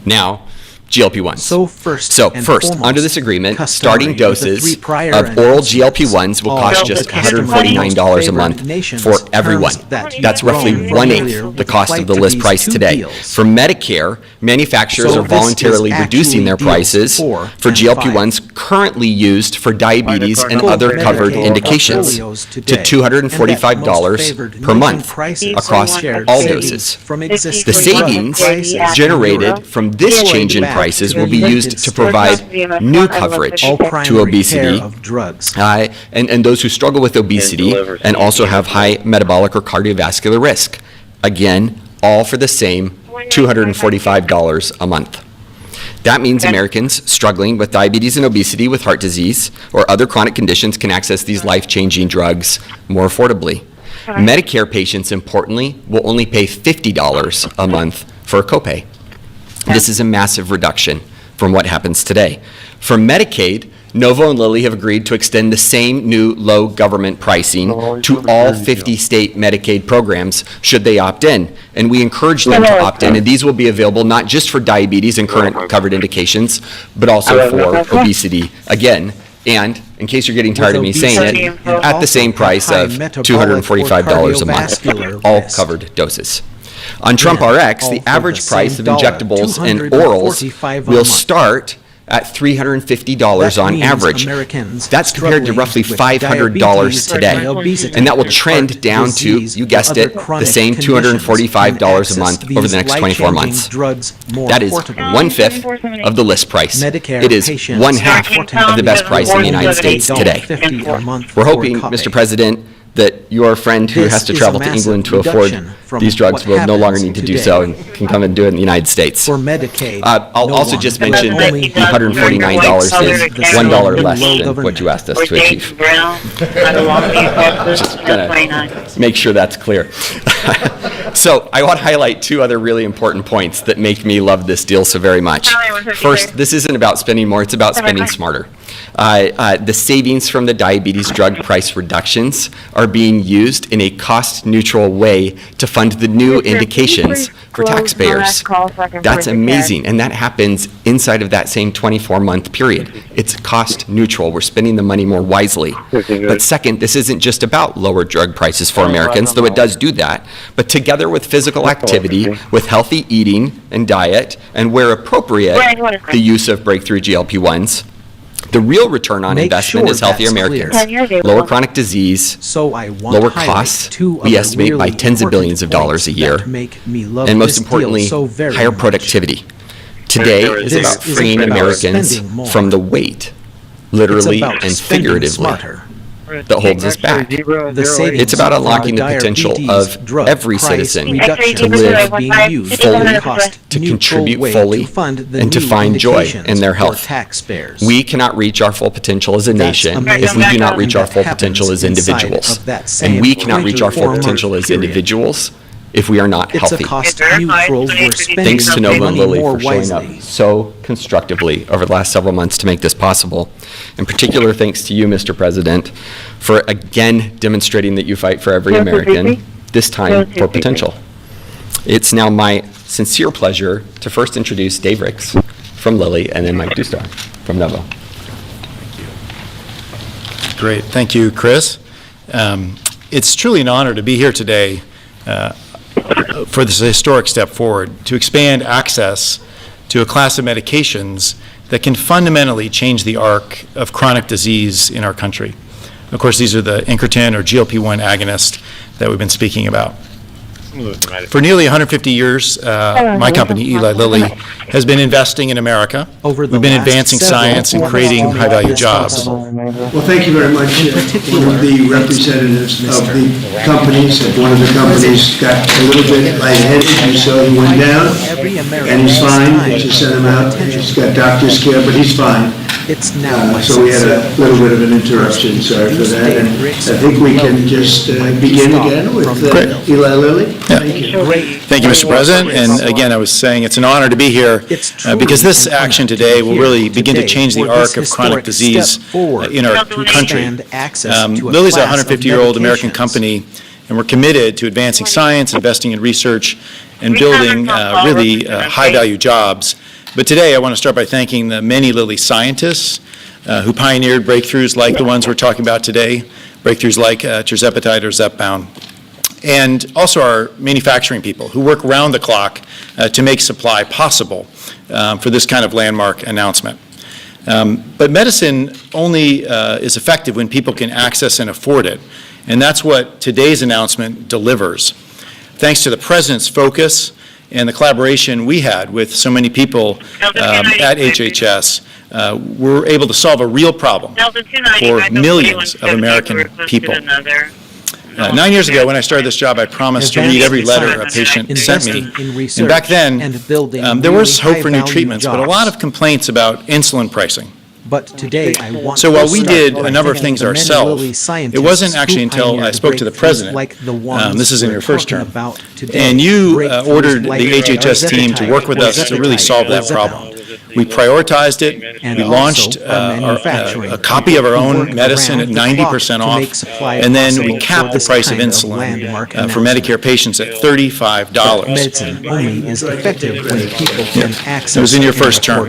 Now, GLP-1s. So first, under this agreement, starting doses of oral GLP-1s will cost just $149 a month for everyone. That's roughly 1/8 the cost of the list price today. For Medicare, manufacturers are voluntarily reducing their prices for GLP-1s currently used for diabetes and other covered indications to $245 per month across all doses. The savings generated from this change in prices will be used to provide new coverage to obesity and those who struggle with obesity and also have high metabolic or cardiovascular risk. Again, all for the same $245 a month. That means Americans struggling with diabetes and obesity, with heart disease, or other chronic conditions can access these life-changing drugs more affordably. Medicare patients, importantly, will only pay $50 a month for a copay. This is a massive reduction from what happens today. For Medicaid, Novo and Lilly have agreed to extend the same new low government pricing to all 50 state Medicaid programs should they opt in. And we encourage them to opt in, and these will be available not just for diabetes and current covered indications, but also for obesity, again, and in case you're getting tired of me saying it, at the same price of $245 a month, all covered doses. On Trump RX, the average price of injectables and orals will start at $350 on average. That's compared to roughly $500 today. And that will trend down to, you guessed it, the same $245 a month over the next 24 months. That is 1/5 of the list price. It is 1/2 of the best price in the United States today. We're hoping, Mr. President, that your friend who has to travel to England to afford these drugs will no longer need to do so and can come and do it in the United States. For Medicaid, I'll also just mention that the $149 is $1 less than what you asked us to achieve. Just gonna make sure that's clear. So I want to highlight two other really important points that make me love this deal so very much. First, this isn't about spending more, it's about spending smarter. The savings from the diabetes drug price reductions are being used in a cost-neutral way to fund the new indications for taxpayers. That's amazing, and that happens inside of that same 24-month period. It's cost-neutral. We're spending the money more wisely. But second, this isn't just about lower drug prices for Americans, though it does do that, but together with physical activity, with healthy eating and diet, and where appropriate, the use of breakthrough GLP-1s, the real return on investment is healthier Americans, lower chronic disease, lower costs, we estimate by tens of billions of dollars a year, and most importantly, higher productivity. Today is about freeing Americans from the weight, literally and figuratively, that holds us back. It's about unlocking the potential of every citizen to live fully, to contribute fully, and to find joy in their health. We cannot reach our full potential as a nation if we do not reach our full potential as individuals. And we cannot reach our full potential as individuals if we are not healthy. Thanks to Nova and Lily for showing up so constructively over the last several months to make this possible. In particular, thanks to you, Mr. President, for again demonstrating that you fight for every American, this time for potential. It's now my sincere pleasure to first introduce Dave Ricks from Lilly and then Mike Dustar from Nova. Great. Thank you, Chris. It's truly an honor to be here today for this historic step forward to expand access to a class of medications that can fundamentally change the arc of chronic disease in our country. Of course, these are the incretin or GLP-1 agonist that we've been speaking about. For nearly 150 years, my company, Eli Lilly, has been investing in America. We've been advancing science and creating high-value jobs. Well, thank you very much. One of the representatives of the companies, one of the companies got a little bit lightheaded, and so he went down, and he's fine. They just sent him out. He's got doctor's care, but he's fine. So we had a little bit of an interruption. Sorry for that. And I think we can just begin again with Eli Lilly. Yeah. Thank you, Mr. President. And again, I was saying it's an honor to be here because this action today will really begin to change the arc of chronic disease in our country. Lilly's a 150-year-old American company, and we're committed to advancing science, investing in research, and building really high-value jobs. But today, I want to start by thanking the many Lilly scientists who pioneered breakthroughs like the ones we're talking about today, breakthroughs like tirzepatide or Zepbound, and also our manufacturing people who work round the clock to make supply possible for this kind of landmark announcement. But medicine only is effective when people can access and afford it, and that's what today's announcement delivers. Thanks to the President's focus and the collaboration we had with so many people at HHS, we're able to solve a real problem for millions of American people. 9 years ago, when I started this job, I promised to read every letter a patient sent me. And back then, there was hope for new treatments, but a lot of complaints about insulin pricing. But today, so while we did a number of things ourselves, it wasn't actually until I spoke to the President, this is in your first term, and you ordered the HHS team to work with us to really solve that problem. We prioritized it, we launched a copy of our own medicine at 90% off, and then we capped the price of insulin for Medicare patients at $35. Medicine only is effective when people can access it was in your first term.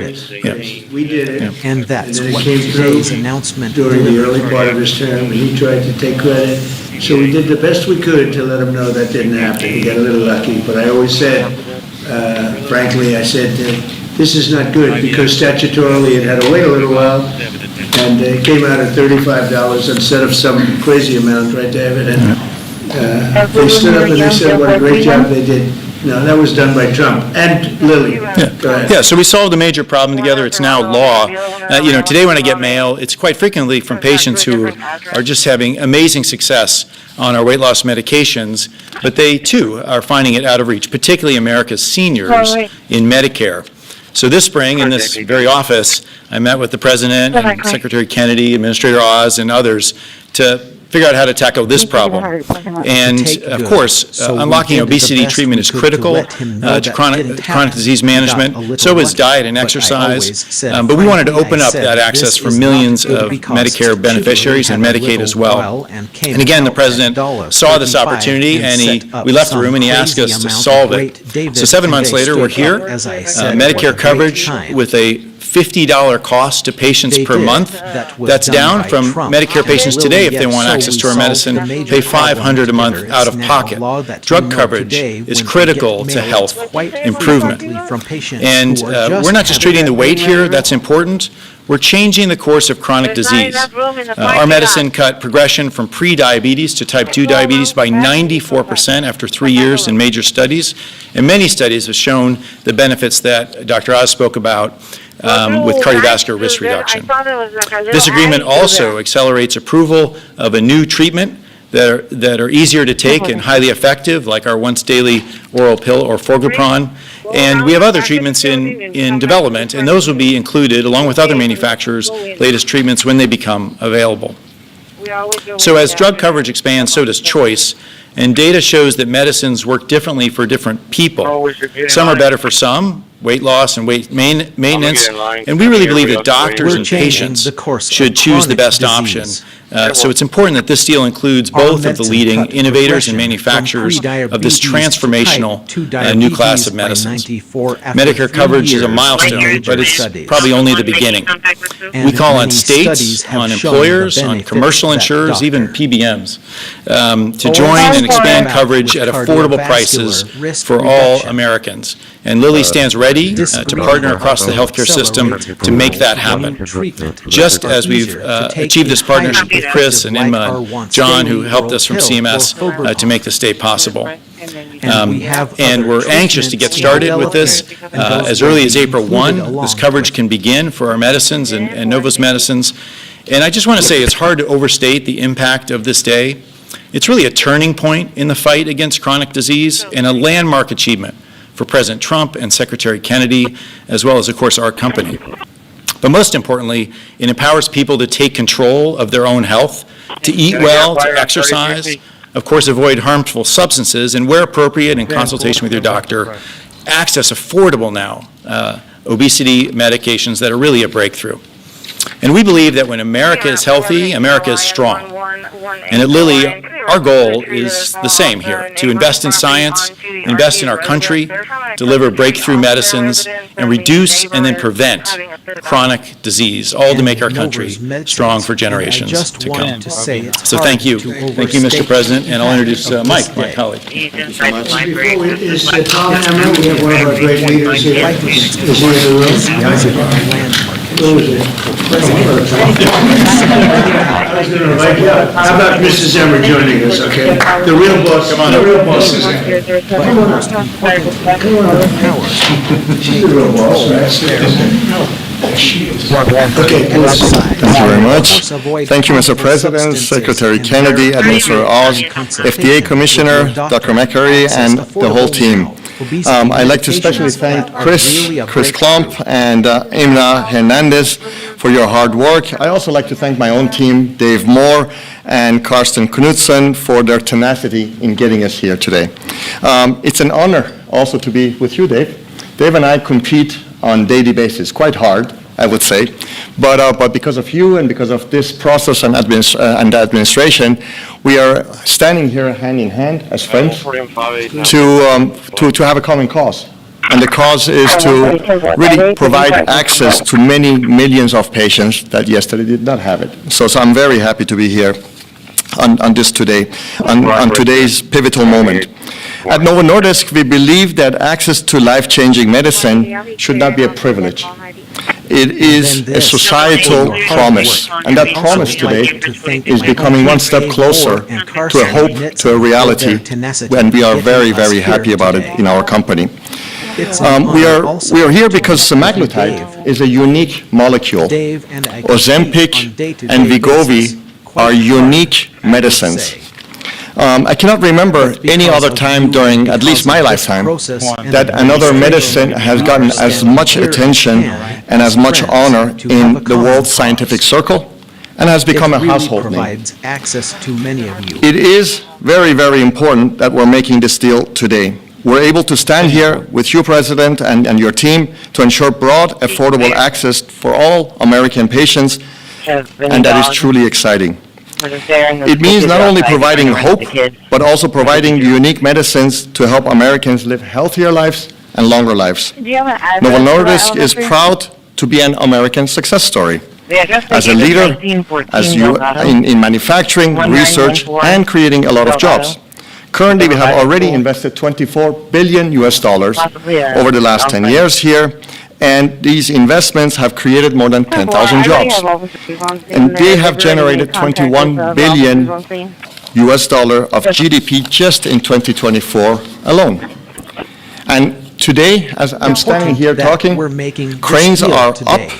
We did it. And that's and what it came today's announcement during the early part of his term, and he tried to take credit. So we did the best we could to let him know that didn't happen. He got a little lucky, but I always said, frankly, I said, this is not good because statutorily it had to wait a little while, and it came out at $35 instead of some crazy amount, right, David? And they stood up and they said what a great job they did. No, that was done by Trump and Lilly. Yeah, so we solved a major problem together. It's now law. Today when I get mail, it's quite frequently from patients who are just having amazing success on our weight loss medications, but they too are finding it out of reach, particularly America's seniors in Medicare. So this spring in this very office, I met with the President and Secretary Kennedy, Administrator Oz, and others to figure out how to tackle this problem. And of course, unlocking obesity treatment is critical to chronic disease management. So is diet and exercise. But we wanted to open up that access for millions of Medicare beneficiaries and Medicaid as well. And again, the President saw this opportunity and we left the room and he asked us to solve it. So 7 months later, we're here. Medicare coverage with a $50 cost to patients per month. That's down from Medicare patients today, if they want access to our medicine, pay $500 a month out of pocket. Drug coverage is critical to health improvement. And we're not just treating the weight here, that's important. We're changing the course of chronic disease. Our medicine cut progression from pre-diabetes to type 2 diabetes by 94% after 3 years in major studies. And many studies have shown the benefits that Dr. Oz spoke about with cardiovascular risk reduction. This agreement also accelerates approval of a new treatment that are easier to take and highly effective, like our once daily oral pill or orforglipron. And we have other treatments in development, and those will be included along with other manufacturers' latest treatments when they become available. So as drug coverage expands, so does choice. And data shows that medicines work differently for different people. Some are better for some, weight loss and weight maintenance, and we really believe that doctors and patients should choose the best option. So it's important that this deal includes both of the leading innovators and manufacturers of this transformational new class of medicines. Medicare coverage is a milestone, but it's probably only the beginning. We call on states, on employers, on commercial insurers, even PBMs, to join and expand coverage at affordable prices for all Americans. And Lilly stands ready to partner across the healthcare system to make that happen. Just as we've achieved this partnership with Chris and Inma and John, who helped us from CMS to make this day possible. And we're anxious to get started with this as early as April 1. This coverage can begin for our medicines and Novo's medicines. And I just want to say it's hard to overstate the impact of this day. It's really a turning point in the fight against chronic disease and a landmark achievement for President Trump and Secretary Kennedy, as well as, of course, our company. But most importantly, it empowers people to take control of their own health, to eat well, to exercise, of course, avoid harmful substances, and where appropriate, in consultation with your doctor, access affordable now obesity medications that are really a breakthrough. And we believe that when America is healthy, America is strong. And at Lilly, our goal is the same here, to invest in science, invest in our country, deliver breakthrough medicines, and reduce and then prevent chronic disease, all to make our country strong for generations to come. So thank you. Thank you, Mr. President, and I'll introduce Mike, my colleague. Thank you so much. Is Tom Hammer, we have one of our great leaders here. Is he in the room? Where is it? I was going to invite you out. How about Mrs. Emmer joining us, okay? The real boss, come on, the real boss is in. Come on. She's the real boss, right? Okay, thank you very much. Thank you, Mr. President, Secretary Kennedy, Administrator Oz, FDA Commissioner, Dr. McCurry, and the whole team. I'd like to especially thank Chris Klump and Imna Hernandez for your hard work. I also like to thank my own team, Dave Moore and Karsten Knudsen, for their tenacity in getting us here today. It's an honor also to be with you, Dave. Dave and I compete on a daily basis, quite hard, I would say, but because of you and because of this process and the administration, we are standing here hand in hand as friends to have a common cause. And the cause is to really provide access to many millions of patients that yesterday did not have it. So I'm very happy to be here on this today, on today's pivotal moment. At Novo Nordisk, we believe that access to life-changing medicine should not be a privilege. It is a societal promise, and that promise today is becoming one step closer to a hope, to a reality, and we are very, very happy about it in our company. We are here because semaglutide is a unique molecule. Ozempic and Wegovy are unique medicines. I cannot remember any other time during at least my lifetime that another medicine has gotten as much attention and as much honor in the world scientific circle and has become a household name. It is very, very important that we're making this deal today. We're able to stand here with you, President, and your team to ensure broad, affordable access for all American patients, and that is truly exciting. It means not only providing hope, but also providing unique medicines to help Americans live healthier lives and longer lives. Novo Nordisk is proud to be an American success story. As a leader, in manufacturing, research, and creating a lot of jobs. Currently, we have already invested $24 billion over the last 10 years here, and these investments have created more than 10,000 jobs. And they have generated $21 billion of GDP just in 2024 alone. And today, as I'm standing here talking, cranes are up,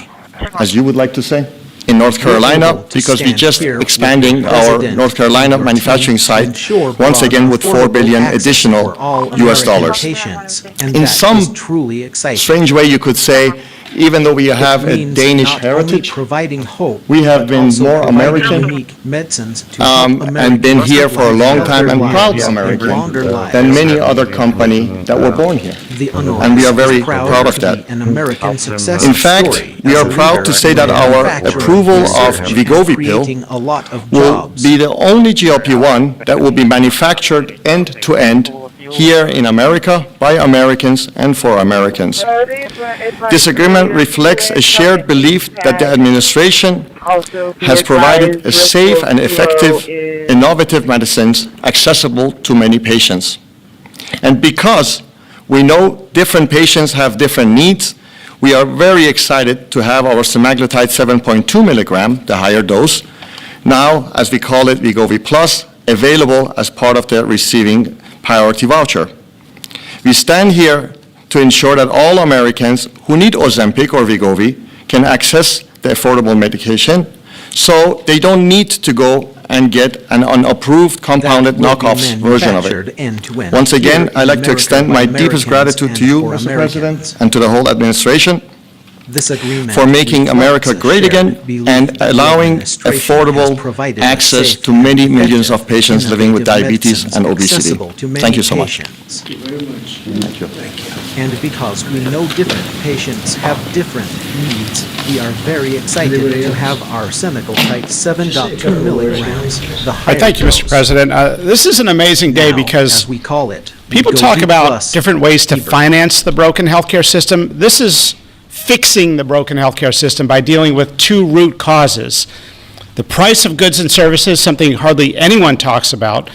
as you would like to say, in North Carolina, because we just expanding our North Carolina manufacturing site once again with $4 billion additional US dollars. In some strange way, you could say, even though we have a Danish heritage, we have been more American and been here for a long time and proud American than many other companies that were born here. And we are very proud of that. In fact, we are proud to say that our approval of Wegovy pill will be the only GLP-1 that will be manufactured end-to-end here in America, by Americans, and for Americans. This agreement reflects a shared belief that the administration has provided a safe and effective, innovative medicines accessible to many patients. And because we know different patients have different needs, we are very excited to have our semaglutide 7.2 milligram, the higher dose, now, as we call it, Wegovy Plus, available as part of the receiving priority voucher. We stand here to ensure that all Americans who need Ozempic or Wegovy can access the affordable medication, so they don't need to go and get an unapproved compounded knockoffs version of it. Once again, I'd like to extend my deepest gratitude to you, Mr. President, and to the whole administration for making America great again and allowing affordable access to many millions of patients living with diabetes and obesity. Thank you so much. Thank you very much. Thank you. And because we know different patients have different needs, we are very excited to have our semaglutide 7.2 milligrams. Thank you, Mr. President. This is an amazing day because we call it, people talk about different ways to finance the broken healthcare system. This is fixing the broken healthcare system by dealing with two root causes: the price of goods and services, something hardly anyone talks about,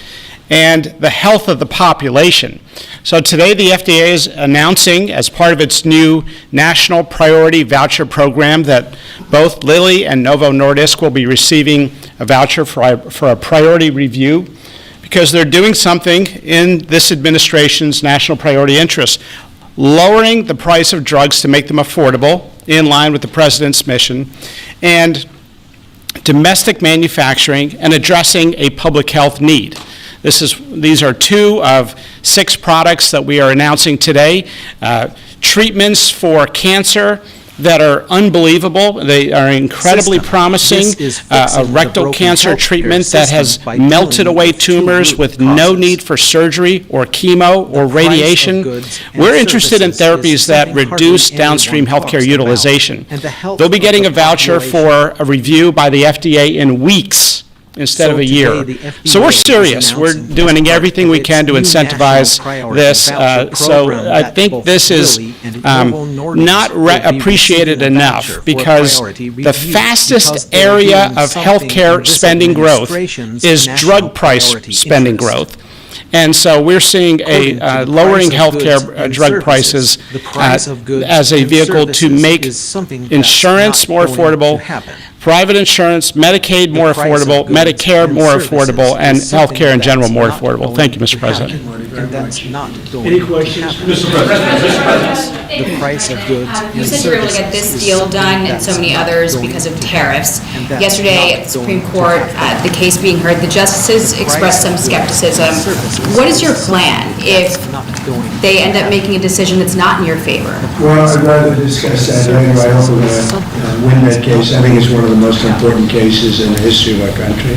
and the health of the population. So today the FDA is announcing, as part of its new National Priority Voucher Program, that both Lilly and Novo Nordisk will be receiving a voucher for a priority review, because they're doing something in this administration's national priority interest: lowering the price of drugs to make them affordable, in line with the president's mission, and domestic manufacturing and addressing a public health need. These are two of 6 products that we are announcing today. Treatments for cancer that are unbelievable. They are incredibly promising. A rectal cancer treatment that has melted away tumors with no need for surgery or chemo or radiation. We're interested in therapies that reduce downstream healthcare utilization. They'll be getting a voucher for a review by the FDA in weeks instead of a year. So we're serious. We're doing everything we can to incentivize this. So I think this is not appreciated enough, because the fastest area of healthcare spending growth is drug price spending growth. And so we're seeing a lowering healthcare drug prices as a vehicle to make insurance more affordable, private insurance, Medicaid more affordable, Medicare more affordable, and healthcare in general more affordable. Thank you, Mr. President. And that's not going Any questions? Mr. President. The price of goods You said you were able to get this deal done and so many others because of tariffs. Yesterday at the Supreme Court, the case being heard, the justices expressed some skepticism. What is your plan if they end up making a decision that's not in your favor? Well, I'd rather discuss that. I hope we're going to win that case. I think it's one of the most important cases in the history of our country.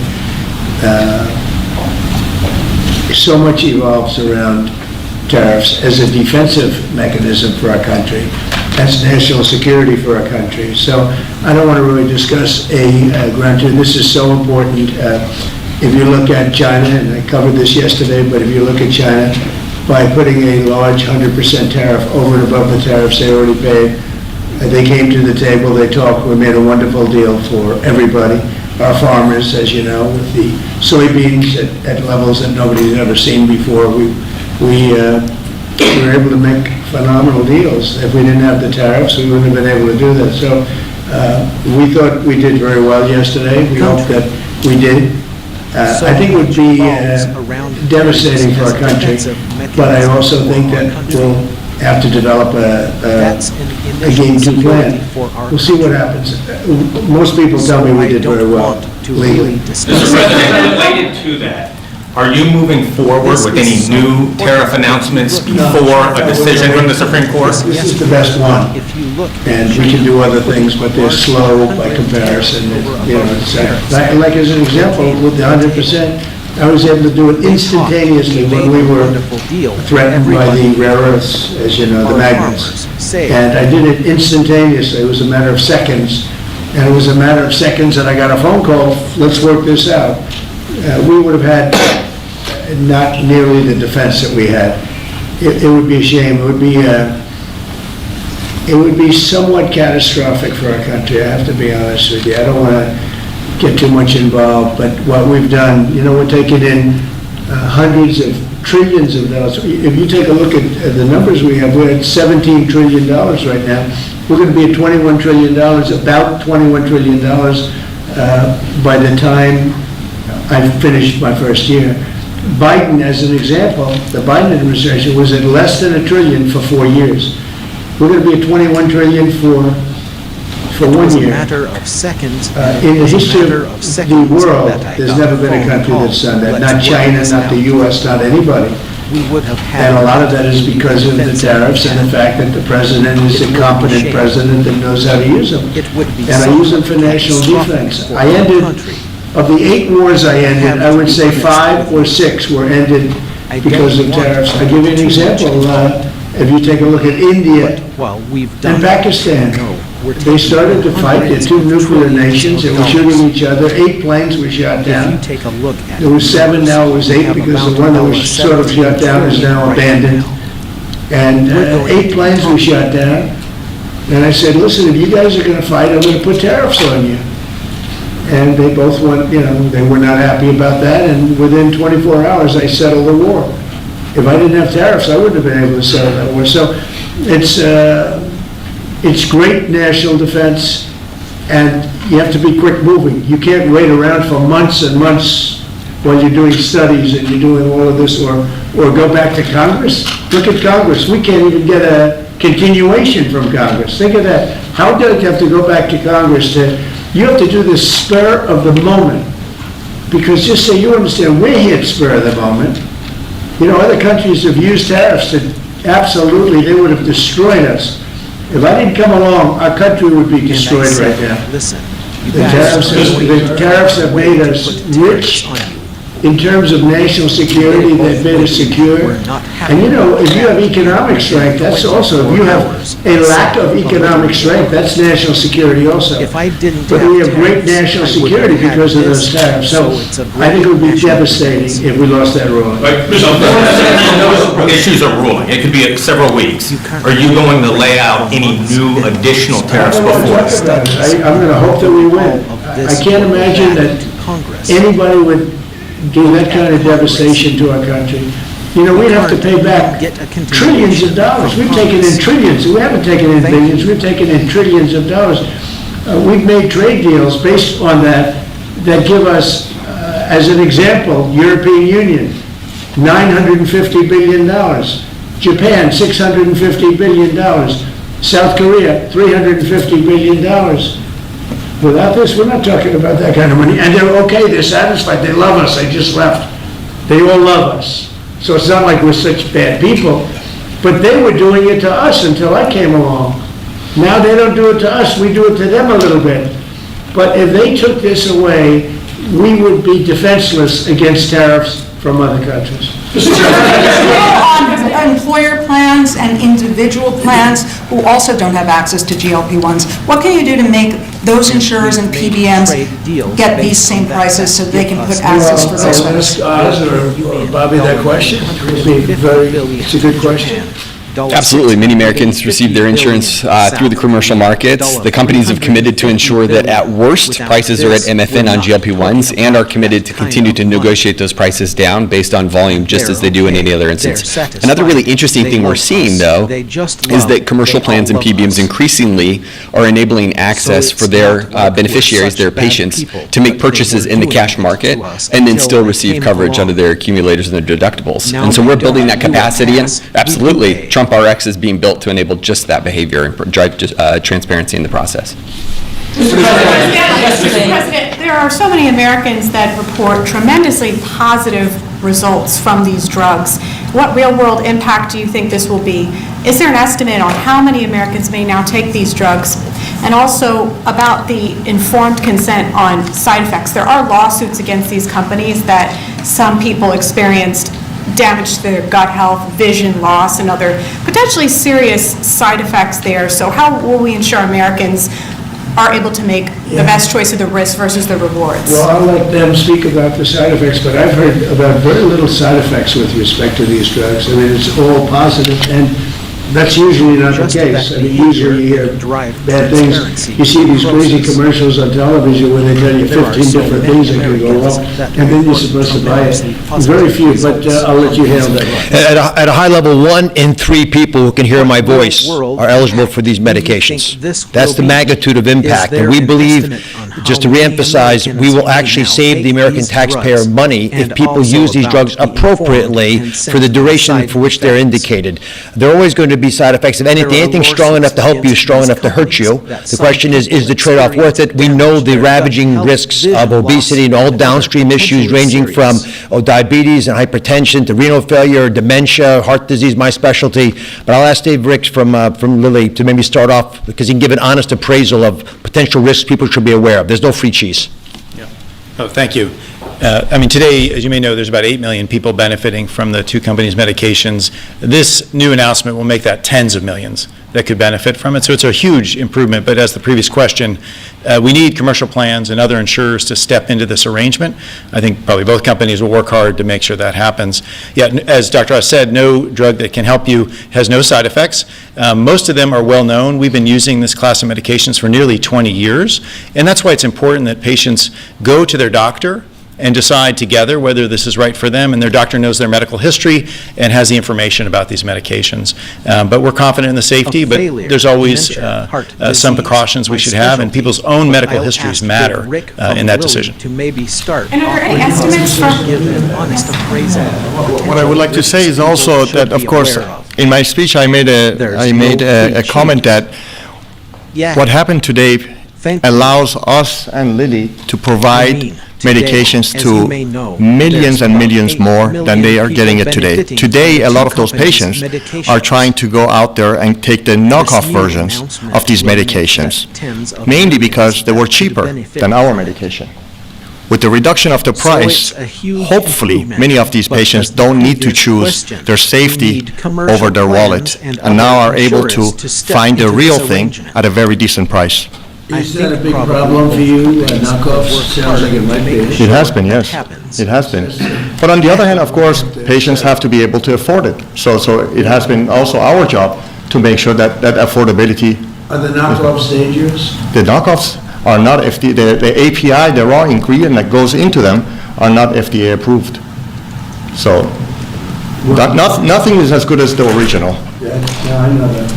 So much evolves around tariffs as a defensive mechanism for our country. That's national security for our country. So I don't want to really discuss granted, this is so important. If you look at China, and I covered this yesterday, but if you look at China, by putting a large 100% tariff over and above the tariffs they already paid, they came to the table, they talked, we made a wonderful deal for everybody. Our farmers, as you know, with the soybeans at levels that nobody's ever seen before, we were able to make phenomenal deals. If we didn't have the tariffs, we wouldn't have been able to do that. So we thought we did very well yesterday. We hope that we did. I think it would be devastating for our country, but I also think that we'll have to develop a game 2 plan. We'll see what happens. Most people tell me we did very well legally. Mr. President, related to that, are you moving forward with any new tariff announcements before a decision from the Supreme Court? This is the best one, and we can do other things, but they're slow by comparison. Like as an example, with the 100%, I was able to do it instantaneously when we were threatened by the rare earths, as you know, the magnets. And I did it instantaneously. It was a matter of seconds. And it was a matter of seconds that I got a phone call, let's work this out. We would have had not nearly the defense that we had. It would be a shame. It would be somewhat catastrophic for our country, I have to be honest with you. I don't want to get too much involved, but what we've done, we're taking in hundreds of trillions of dollars. If you take a look at the numbers we have, we're at $17 trillion right now. We're going to be at $21 trillion, about $21 trillion by the time I finished my first year. Biden, as an example, the Biden administration was at less than $1 trillion for 4 years. We're going to be at $21 trillion for 1 year. Matter of seconds. In the history of the world, there's never been a country that's done that. Not China, not the U.S., not anybody. And a lot of that is because of the tariffs and the fact that the president is a competent president that knows how to use them. And I use them for national defense. I ended, of the 8 wars I ended, I would say 5 or 6 were ended because of tariffs. I'll give you an example. If you take a look at India and Pakistan, they started to fight. They're 2 nuclear nations. They were shooting each other. 8 planes were shot down. There were 7, now it was 8 because the one that was sort of shot down is now abandoned. And 8 planes were shot down. And I said, listen, if you guys are going to fight, I'm going to put tariffs on you. And they both went, they were not happy about that. And within 24 hours, I settled the war. If I didn't have tariffs, I wouldn't have been able to settle that war. So it's great national defense, and you have to be quick moving. You can't wait around for months and months while you're doing studies and you're doing all of this, or go back to Congress. Look at Congress. We can't even get a continuation from Congress. Think of that. How do you have to go back to Congress you have to do this spur of the moment? Because just so you understand, we're here at spur of the moment. Other countries have used tariffs to absolutely, they would have destroyed us. If I didn't come along, our country would be destroyed right now. Listen, the tariffs have made us rich in terms of national security. They've made us secure. And if you have economic strength, that's also, if you have a lack of economic strength, that's national security also. But we have great national security because of those tariffs. So I think it would be devastating if we lost that ruling. Those issues are ruling. It could be several weeks. Are you going to lay out any new additional tariffs before us? I'm going to hope that we win. I can't imagine that anybody would gave that kind of devastation to our country, you know, we'd have to pay back trillions of dollars. We've taken in trillions. We haven't taken in billions. We've taken in trillions of dollars. We've made trade deals based on that give us, as an example, European Union, $950 billion. Japan, $650 billion. South Korea, $350 billion. Without this, we're not talking about that kind of money. And they're okay, they're satisfied, they love us, they just left. They all love us. So it's not like we're such bad people. But they were doing it to us until I came along. Now they don't do it to us, we do it to them a little bit. But if they took this away, we would be defenseless against tariffs from other countries. On employer plans and individual plans who also don't have access to GLP-1s, what can you do to make those insurers and PBMs get these same prices so they can put access for those ones? I'll ask Oz or Bobby that question. It's a good question. Absolutely. Many Americans receive their insurance through the commercial markets. The companies have committed to ensure that at worst, prices are at MFN on GLP-1s and are committed to continue to negotiate those prices down based on volume, just as they do in any other instance. Another really interesting thing we're seeing, though, is that commercial plans and PBMs increasingly are enabling access for their beneficiaries, their patients, to make purchases in the cash market and then still receive coverage under their accumulators and their deductibles. And so we're building that capacity, and absolutely, Trump RX is being built to enable just that behavior and drive transparency in the process. Mr. President, there are so many Americans that report tremendously positive results from these drugs. What real-world impact do you think this will be? Is there an estimate on how many Americans may now take these drugs? And also about the informed consent on side effects. There are lawsuits against these companies that some people experienced damage to their gut health, vision loss, and other potentially serious side effects there. So how will we ensure Americans are able to make the best choice of the risk versus the rewards? Well, I'll let them speak about the side effects, but I've heard about very little side effects with respect to these drugs. I mean, it's all positive, and that's usually not the case. I mean, usually you hear bad things. You see these crazy commercials on television where they tell you 15 different things that can go wrong, and then you're supposed to buy it. Very few, but I'll let you handle that. At a high level, 1 in 3 people who can hear my voice are eligible for these medications. That's the magnitude of impact, and we believe, just to reemphasize, we will actually save the American taxpayer money if people use these drugs appropriately for the duration for which they're indicated. They're always going to be side effects. If anything strong enough to help you is strong enough to hurt you. The question is the trade-off worth it? We know the ravaging risks of obesity and all downstream issues ranging from diabetes and hypertension to renal failure, dementia, heart disease, my specialty. But I'll ask Dave Ricks from Lilly to maybe start off, because he can give an honest appraisal of potential risks people should be aware of. There's no free cheese. Yeah. Oh, thank you. I mean, today, as you may know, there's about 8 million people benefiting from the two companies' medications. This new announcement will make that tens of millions that could benefit from it. So it's a huge improvement. But as the previous question, we need commercial plans and other insurers to step into this arrangement. I think probably both companies will work hard to make sure that happens. Yeah, as Dr. Oz said, no drug that can help you has no side effects. Most of them are well known. We've been using this class of medications for nearly 20 years. And that's why it's important that patients go to their doctor and decide together whether this is right for them, and their doctor knows their medical history and has the information about these medications. But we're confident in the safety, but there's always some precautions we should have, and people's own medical histories matter in that decision. And are there any estimates for... What I would like to say is also that, of course, in my speech I made a comment that what happened today allows us and Lilly to provide medications to millions and millions more than they are getting it today. Today, a lot of those patients are trying to go out there and take the knockoff versions of these medications, mainly because they were cheaper than our medication. With the reduction of the price, hopefully, many of these patients don't need to choose their safety over their wallet, and now are able to find the real thing at a very decent price. Is that a big problem for you, knockoffs? Sounds like it might be. It has been, yes. It has been. But on the other hand, of course, patients have to be able to afford it. So it has been also our job to make sure that affordability. Are the knockoffs dangerous? The knockoffs are not FDA, the API, the raw ingredient that goes into them are not FDA approved. So nothing is as good as the original. Yeah, I know that.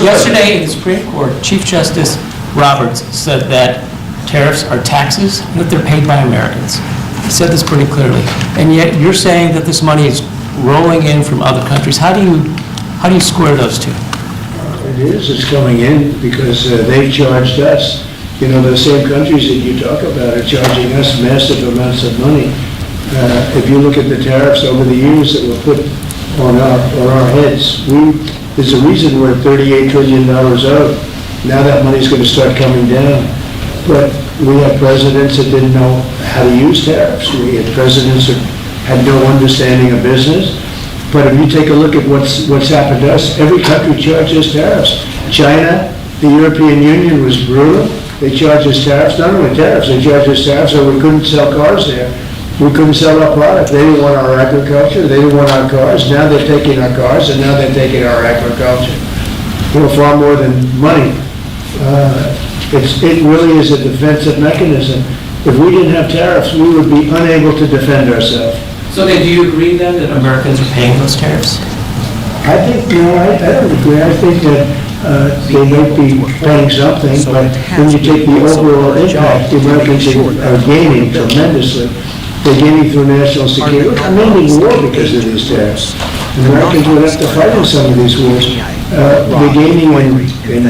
Yesterday in the Supreme Court, Chief Justice Roberts said that tariffs are taxes and that they're paid by Americans. He said this pretty clearly. And yet you're saying that this money is rolling in from other countries. How do you square those two? It's coming in because they charged us. You know, the same countries that you talk about are charging us massive amounts of money. If you look at the tariffs over the years that were put on our heads, there's a reason we're $38 trillion out. Now that money's going to start coming down. But we had presidents that didn't know how to use tariffs. We had presidents that had no understanding of business. But if you take a look at what's happened to us, every country charges tariffs. China, the European Union was brutal. They charged us tariffs, not only tariffs, they charged us tariffs so we couldn't sell cars there. We couldn't sell our product. They didn't want our agriculture. They didn't want our cars. Now they're taking our cars, and now they're taking our agriculture. You know, far more than money. It really is a defensive mechanism. If we didn't have tariffs, we would be unable to defend ourselves. So then do you agree then that Americans are paying those tariffs? I think, no, I don't agree. I think that they might be paying something, but when you take the overall impact, the Americans are gaining tremendously. They're gaining through national security. I'm ending war because of these tariffs. The Americans would have to fight in some of these wars. They're gaining in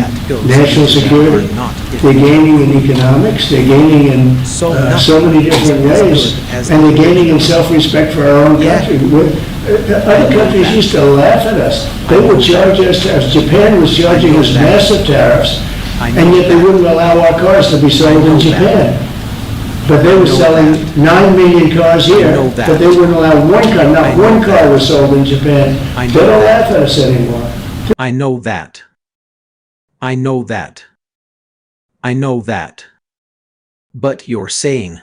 national security. They're gaining in economics. They're gaining in so many different ways. And they're gaining in self-respect for our own country. Other countries used to laugh at us. They would charge us tariffs. Japan was charging us massive tariffs, and yet they wouldn't allow our cars to be sold in Japan. But they were selling 9 million cars here, but they wouldn't allow one car. Not one car was sold in Japan. They don't laugh at us anymore. I know that. I know that. I know that. But you're saying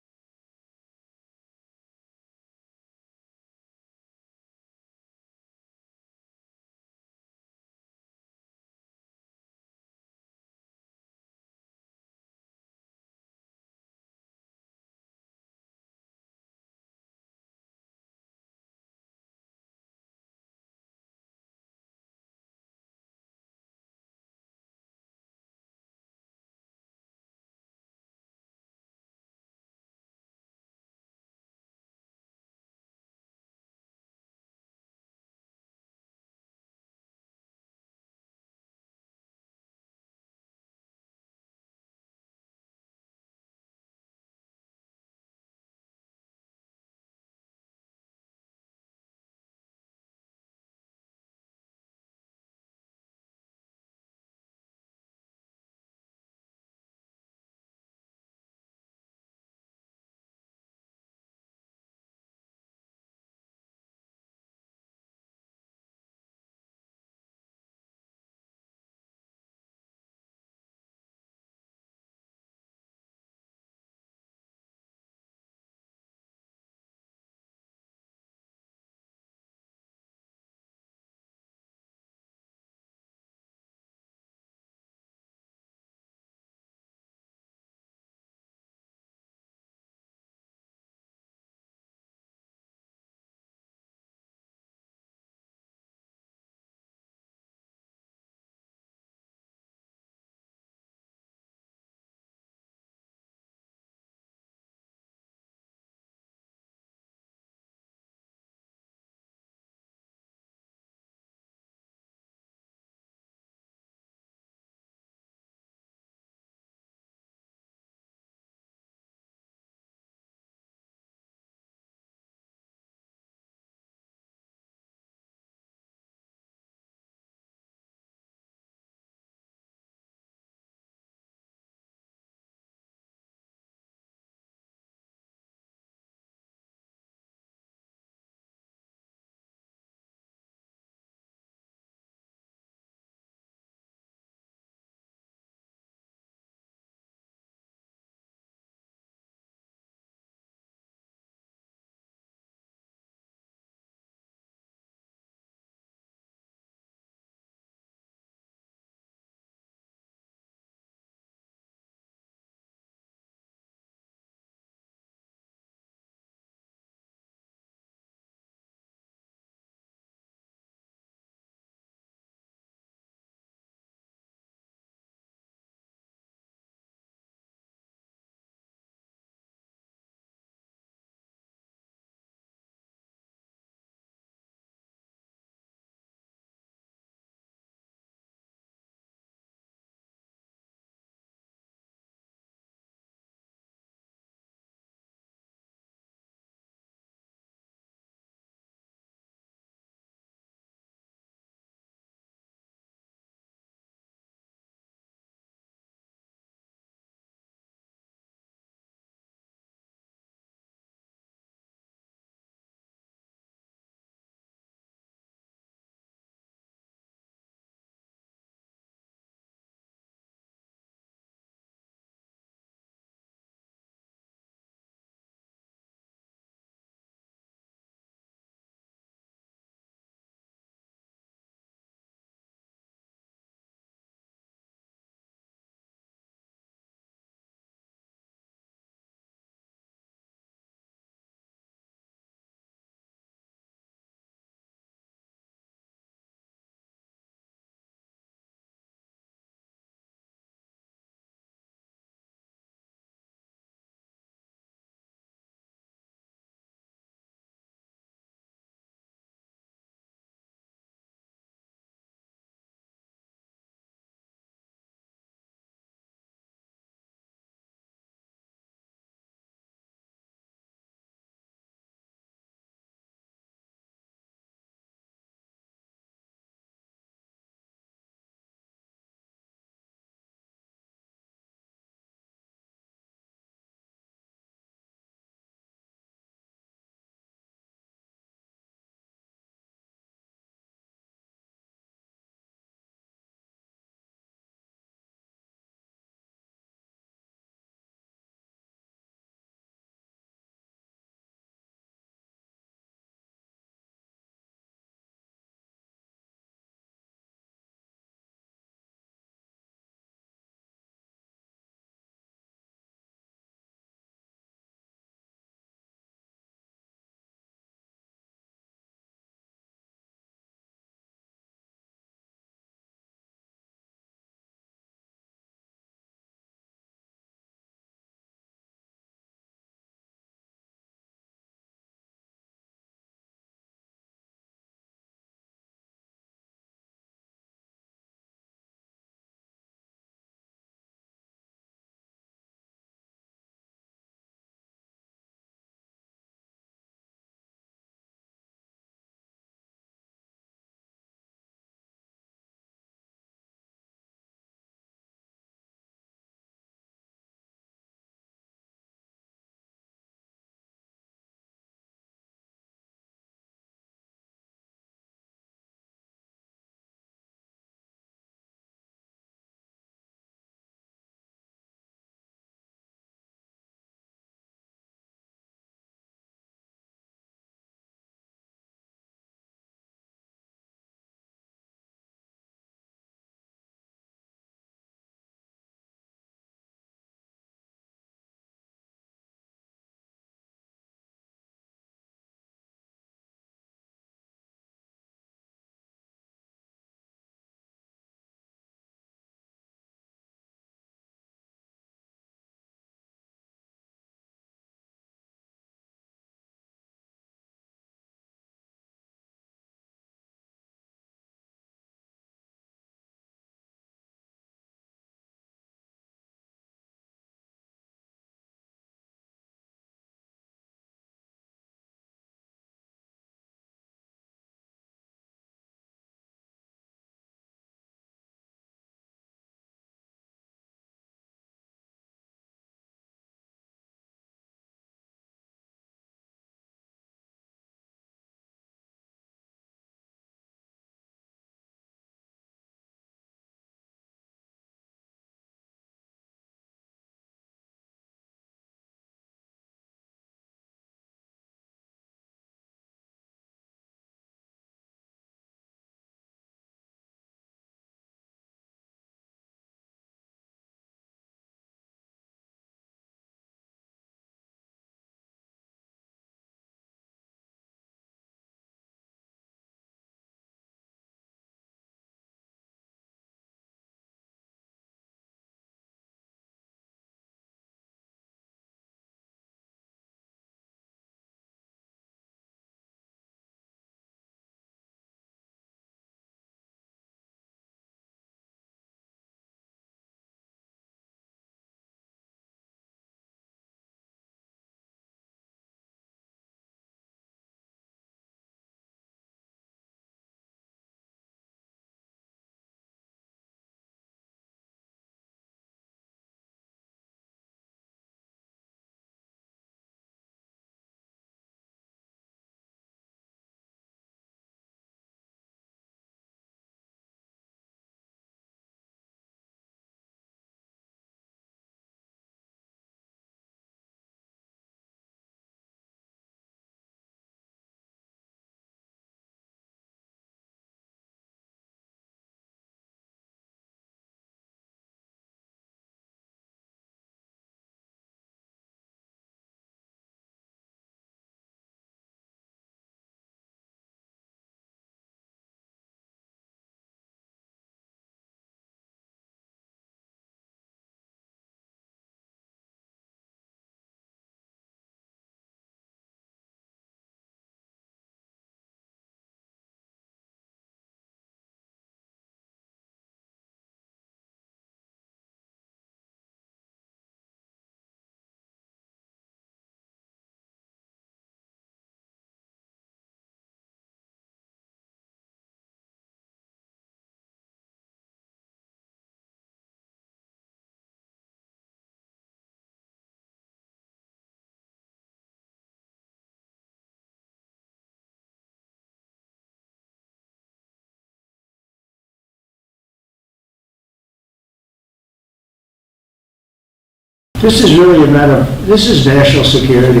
This is really a matter of, this is national security.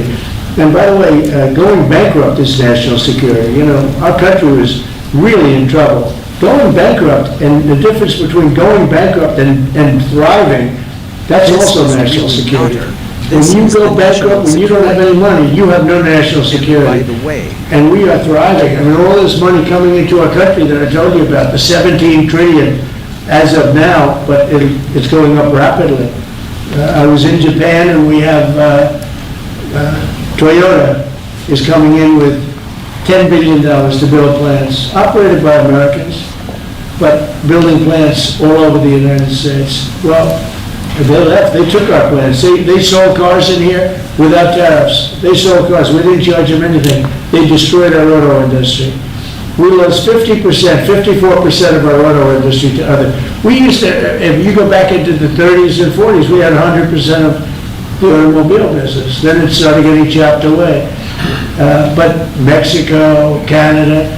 And by the way, going bankrupt is national security. You know, our country was really in trouble. Going bankrupt, and the difference between going bankrupt and thriving, that's also national security. When you go bankrupt, when you don't have any money, you have no national security. And we are thriving. I mean, all this money coming into our country that I told you about, the 17 trillion as of now, but it's going up rapidly. I was in Japan, and we have Toyota is coming in with $10 billion to build plants, operated by Americans, but building plants all over the United States. Well, they left. They took our plants. They sold cars in here without tariffs. They sold cars. We didn't charge them anything. They destroyed our auto industry. We lost 50%, 54% of our auto industry to other. We used to, if you go back into the 30s and 40s, we had 100% of the automobile business. Then it started getting chopped away. But Mexico, Canada,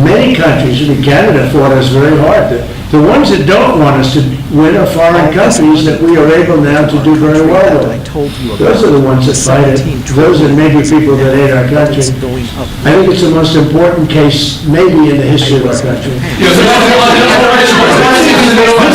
many countries, I mean, Canada fought us very hard. The ones that don't want us to win are foreign countries that we are able now to do very well with. Those are the ones that fight it. Those are maybe people that hate our country. I think it's the most important case maybe in the history of our country. This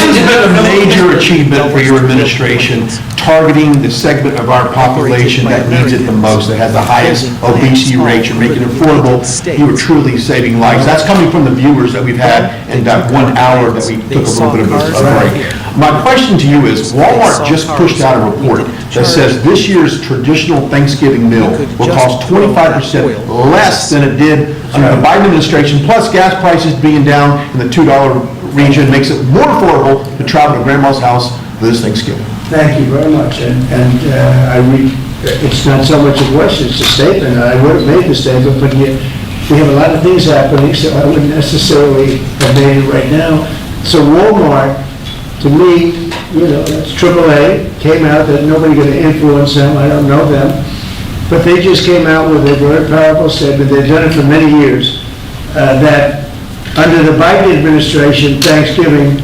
has been a major achievement for your administration, targeting the segment of our population that needs it the most, that has the highest obesity rates. You're making it affordable. You are truly saving lives. That's coming from the viewers that we've had in that 1 hour that we took a little bit of a break. My question to you is, Walmart just pushed out a report that says this year's traditional Thanksgiving meal will cost 25% less than it did under the Biden administration, plus gas prices being down in the $2 region makes it more affordable to travel to grandma's house for this Thanksgiving. Thank you very much. It's not so much a question, it's a statement. I would have made the statement, but we have a lot of things happening, so I wouldn't necessarily have made it right now. So Walmart, to me, you know, that's AAA, came out that nobody going to influence them. I don't know them. But they just came out with a very powerful statement. They've done it for many years, that under the Biden administration, Thanksgiving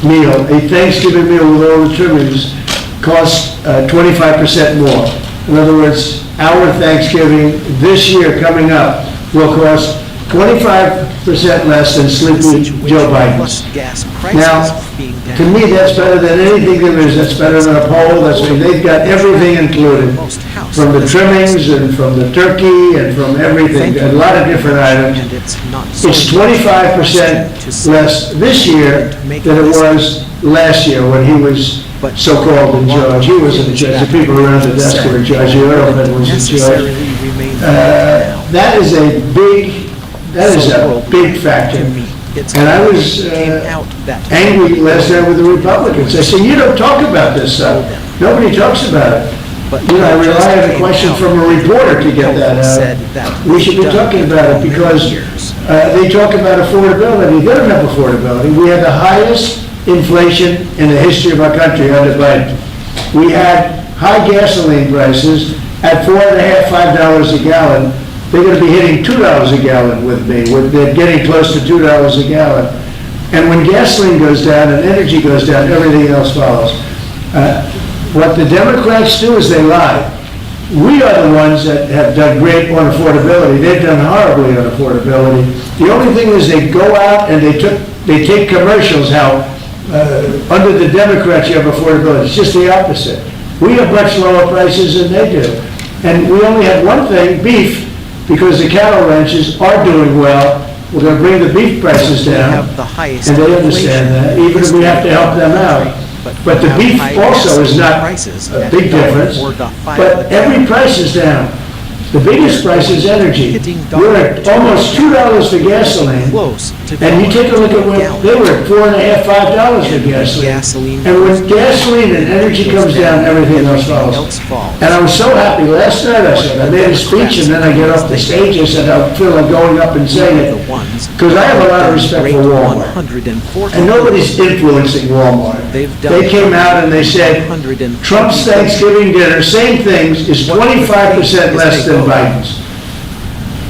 meal, a Thanksgiving meal with all the trimmings costs 25% more. In other words, our Thanksgiving this year coming up will cost 25% less than sleepy Joe Biden's. Now, to me, that's better than anything there is. That's better than a poll. They've got everything included, from the trimmings and from the turkey and from everything, a lot of different items. It's 25% less this year than it was last year when he was so-called in charge. He was in charge. The people around the desk were in charge. The oil man was in charge. That is a big factor. And I was angry last night with the Republicans. I said, you don't talk about this stuff. Nobody talks about it. You know, I rely on a question from a reporter to get that out. We should be talking about it because they talk about affordability. They don't have affordability. We had the highest inflation in the history of our country under Biden. We had high gasoline prices at $4.50, $5 a gallon. They're going to be hitting $2 a gallon with me. They're getting close to $2 a gallon. And when gasoline goes down and energy goes down, everything else follows. What the Democrats do is they lie. We are the ones that have done great on affordability. They've done horribly on affordability. The only thing is they go out and they take commercials how under the Democrats you have affordability. It's just the opposite. We have much lower prices than they do. And we only have one thing, beef, because the cattle ranches are doing well. We're going to bring the beef prices down, and they understand that, even if we have to help them out. But the beef also is not a big difference, but every price is down. The biggest price is energy. We're at almost $2 for gasoline, and you take a look at what they were at $4.50, $5 for gasoline. And when gasoline and energy comes down, everything else follows. And I was so happy. Last night I made a speech, and then I get off the stage. I said I feel like going up and saying it because I have a lot of respect for Walmart, and nobody's influencing Walmart. They came out and they said Trump's Thanksgiving dinner, same things, is 25% less than Biden's.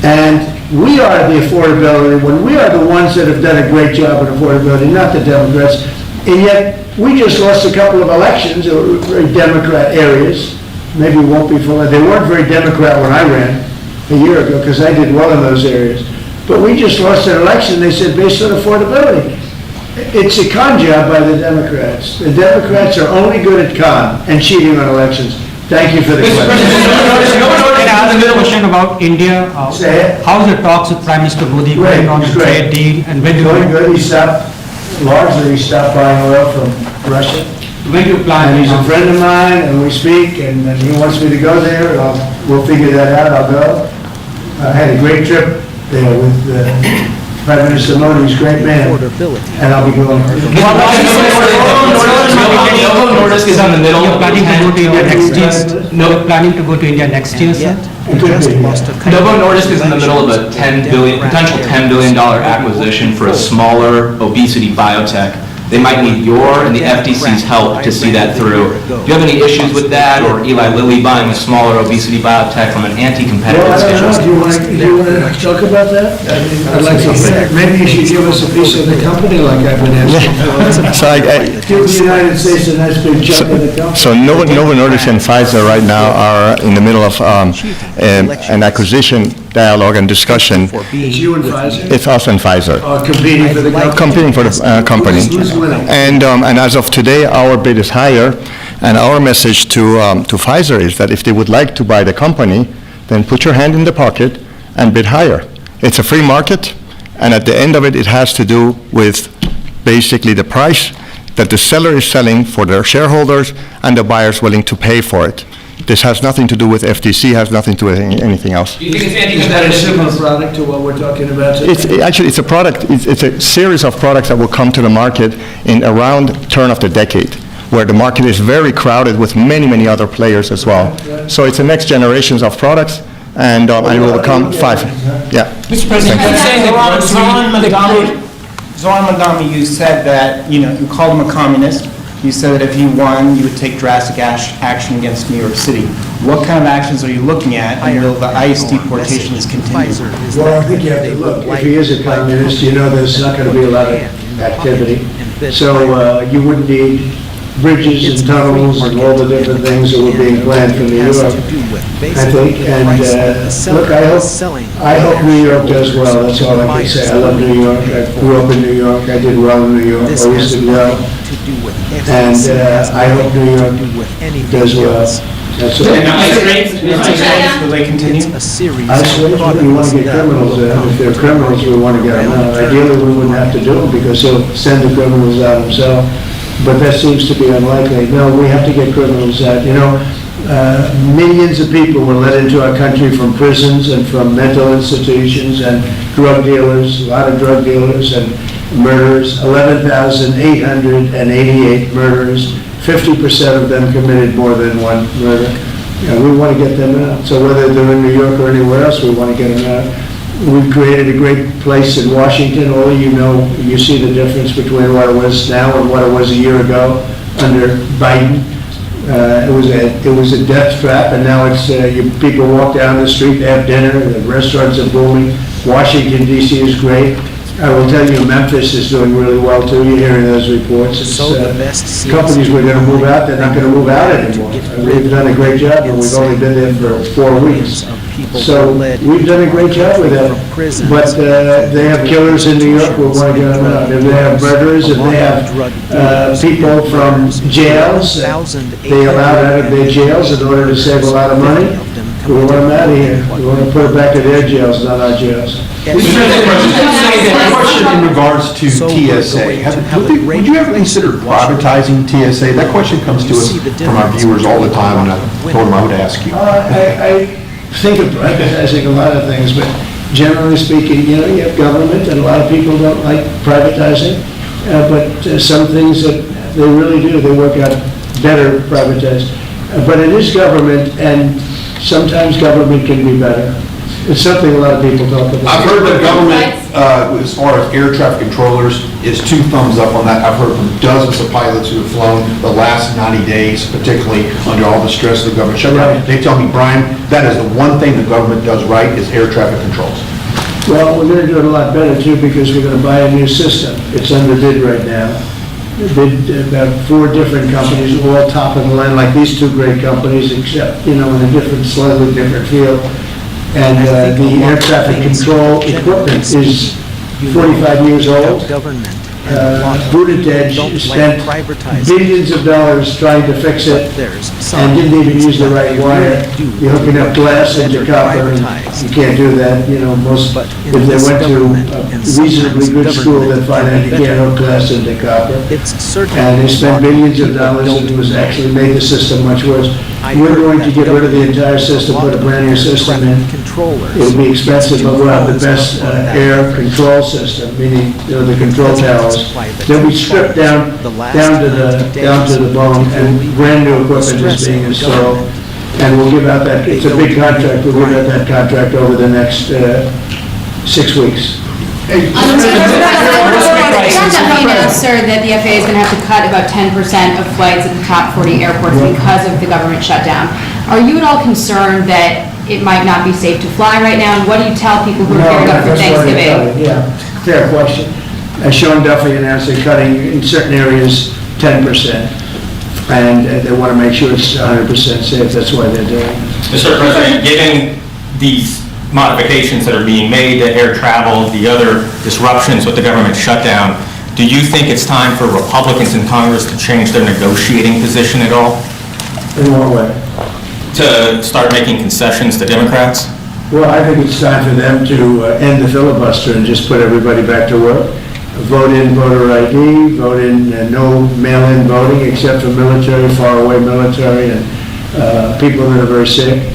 And we are the affordability when we are the ones that have done a great job in affordability, not the Democrats. And yet We just lost a couple of elections, very Democrat areas. Maybe won't be full. They weren't very Democrat when I ran a year ago because I did well in those areas. But we just lost an election, they said, based on affordability. It's a con job by the Democrats. The Democrats are only good at con and cheating on elections. Thank you for the question. Can I ask a question about India? How's the talks with Prime Minister Modi going on the trade deal? And when going good. He stopped buying oil from Russia. When do you plan? And he's a friend of mine, and we speak, and he wants me to go there. We'll figure that out. I'll go. I had a great trip there with Prime Minister Modi. He's a great man, and I'll be going. Novo Nordisk is on the middle. You're planning to go to India next year? No, planning to go to India next year, sir? Novo Nordisk is in the middle of a potential $10 billion acquisition for a smaller obesity biotech. They might need your and the FTC's help to see that through. Do you have any issues with that, or Eli Lilly buying a smaller obesity biotech from an anti-competitive situation? Do you want to talk about that? I'd like to hear. Maybe you should give us a piece of the company like I've been asking for. Give the United States a nice big chunk of the company. So Novo Nordisk and Pfizer right now are in the middle of an acquisition dialogue and discussion. It's you and Pfizer? It's us and Pfizer. Competing for the company? Competing for the company. And as of today, our bid is higher, and our message to Pfizer is that if they would like to buy the company, then put your hand in the pocket and bid higher. It's a free market, and at the end of it, it has to do with basically the price that the seller is selling for their shareholders and the buyers willing to pay for it. This has nothing to do with FTC, has nothing to do with anything else. Do you think it's anti-competitive? Is that a similar product to what we're talking about today? It's a product, it's a series of products that will come to the market in around turn of the decade, where the market is very crowded with many, many other players as well. So it's the next generations of products, and it will become five. Yeah. Mr. President, you're saying that Zoran Mandami, you said that, you called him a communist. You said that if you won, you would take drastic action against New York City. What kind of actions are you looking at, and will the ICE deportations continue? Well, I think you have to look. If he is a communist, there's not going to be a lot of activity. So you wouldn't need bridges and tunnels and all the different things that were being planned for New York, I think. And look, I hope New York does well. That's all I can say. I love New York. I grew up in New York. I did well in New York. Always did well. And I hope New York does well. That's all. Will they continue? I suppose we want to get criminals out. If they're criminals, we want to get them out. Ideally, we wouldn't have to do them because he'll send the criminals out himself. But that seems to be unlikely. No, we have to get criminals out. Millions of people were let into our country from prisons and from mental institutions and drug dealers, a lot of drug dealers and murderers, 11,888 murderers, 50% of them committed more than one murder. We want to get them out. So whether they're in New York or anywhere else, we want to get them out. We've created a great place in Washington. All of you see the difference between what it was now and what it was a year ago under Biden. It was a death trap, and now it's people walk down the street, they have dinner, the restaurants are booming. Washington, D.C. is great. I will tell you, Memphis is doing really well too. You're hearing those reports. Companies were going to move out, they're not going to move out anymore. We've done a great job, and we've only been there for 4 weeks. So we've done a great job with that. But they have killers in New York, we want to get them out. If they have murderers, if they have people from jails, they allow out of their jails in order to save a lot of money, we want them out of here. We want to put it back to their jails, not our jails. A question in regards to TSA. Would you ever consider privatizing TSA? That question comes to us from our viewers all the time, and I told them I would ask you. I think of privatizing a lot of things, but generally speaking, you have government, and a lot of people don't like privatizing, but some things that they really do, they work out better privatized. But it is government, and sometimes government can be better. It's something a lot of people talk about. I've heard that government, as far as air traffic controllers, is 2 thumbs up on that. I've heard from dozens of pilots who have flown the last 90 days, particularly under all the stress of the government shutdown. They tell me, Brian, that is the one thing the government does right is air traffic controls. Well, we're going to do it a lot better too because we're going to buy a new system. It's under bid right now. bid about 4 different companies, all top of the line, like these 2 great companies, except, in a different, slightly different field. And the air traffic control equipment is 45 years old. Buttigieg spent billions of dollars trying to fix it and didn't even use the right wire. You're hooking up glass into copper, and you can't do that. Most, if they went to a reasonably good school, they'd find out you can't hook glass into copper. And they spent billions of dollars, and it was actually made the system much worse. We're going to get rid of the entire system, put a brand new system in. It'll be expensive, but we'll have the best air control system, meaning the control towers. They'll be stripped down to the bone, and brand new equipment is being installed. And we'll give out that. It's a big contract. We'll give out that contract over the next 6 weeks. It sir, that the FAA is going to have to cut about 10% of flights at the top 40 airports because of the government shutdown. Are you at all concerned that it might not be safe to fly right now? And what do you tell people who are gearing up for Thanksgiving? Yeah, fair question. As Sean Duffy announced, they're cutting in certain areas 10%, and they want to make sure it's 100% safe. That's why they're doing it. Mr. President, given these modifications that are being made to air travel, the other disruptions with the government shutdown, do you think it's time for Republicans in Congress to change their negotiating position at all? In what way? To start making concessions to Democrats? Well, I think it's time for them to end the filibuster and just put everybody back to work. Vote in voter ID, vote in no mail-in voting except for military, faraway military, and people that are very sick.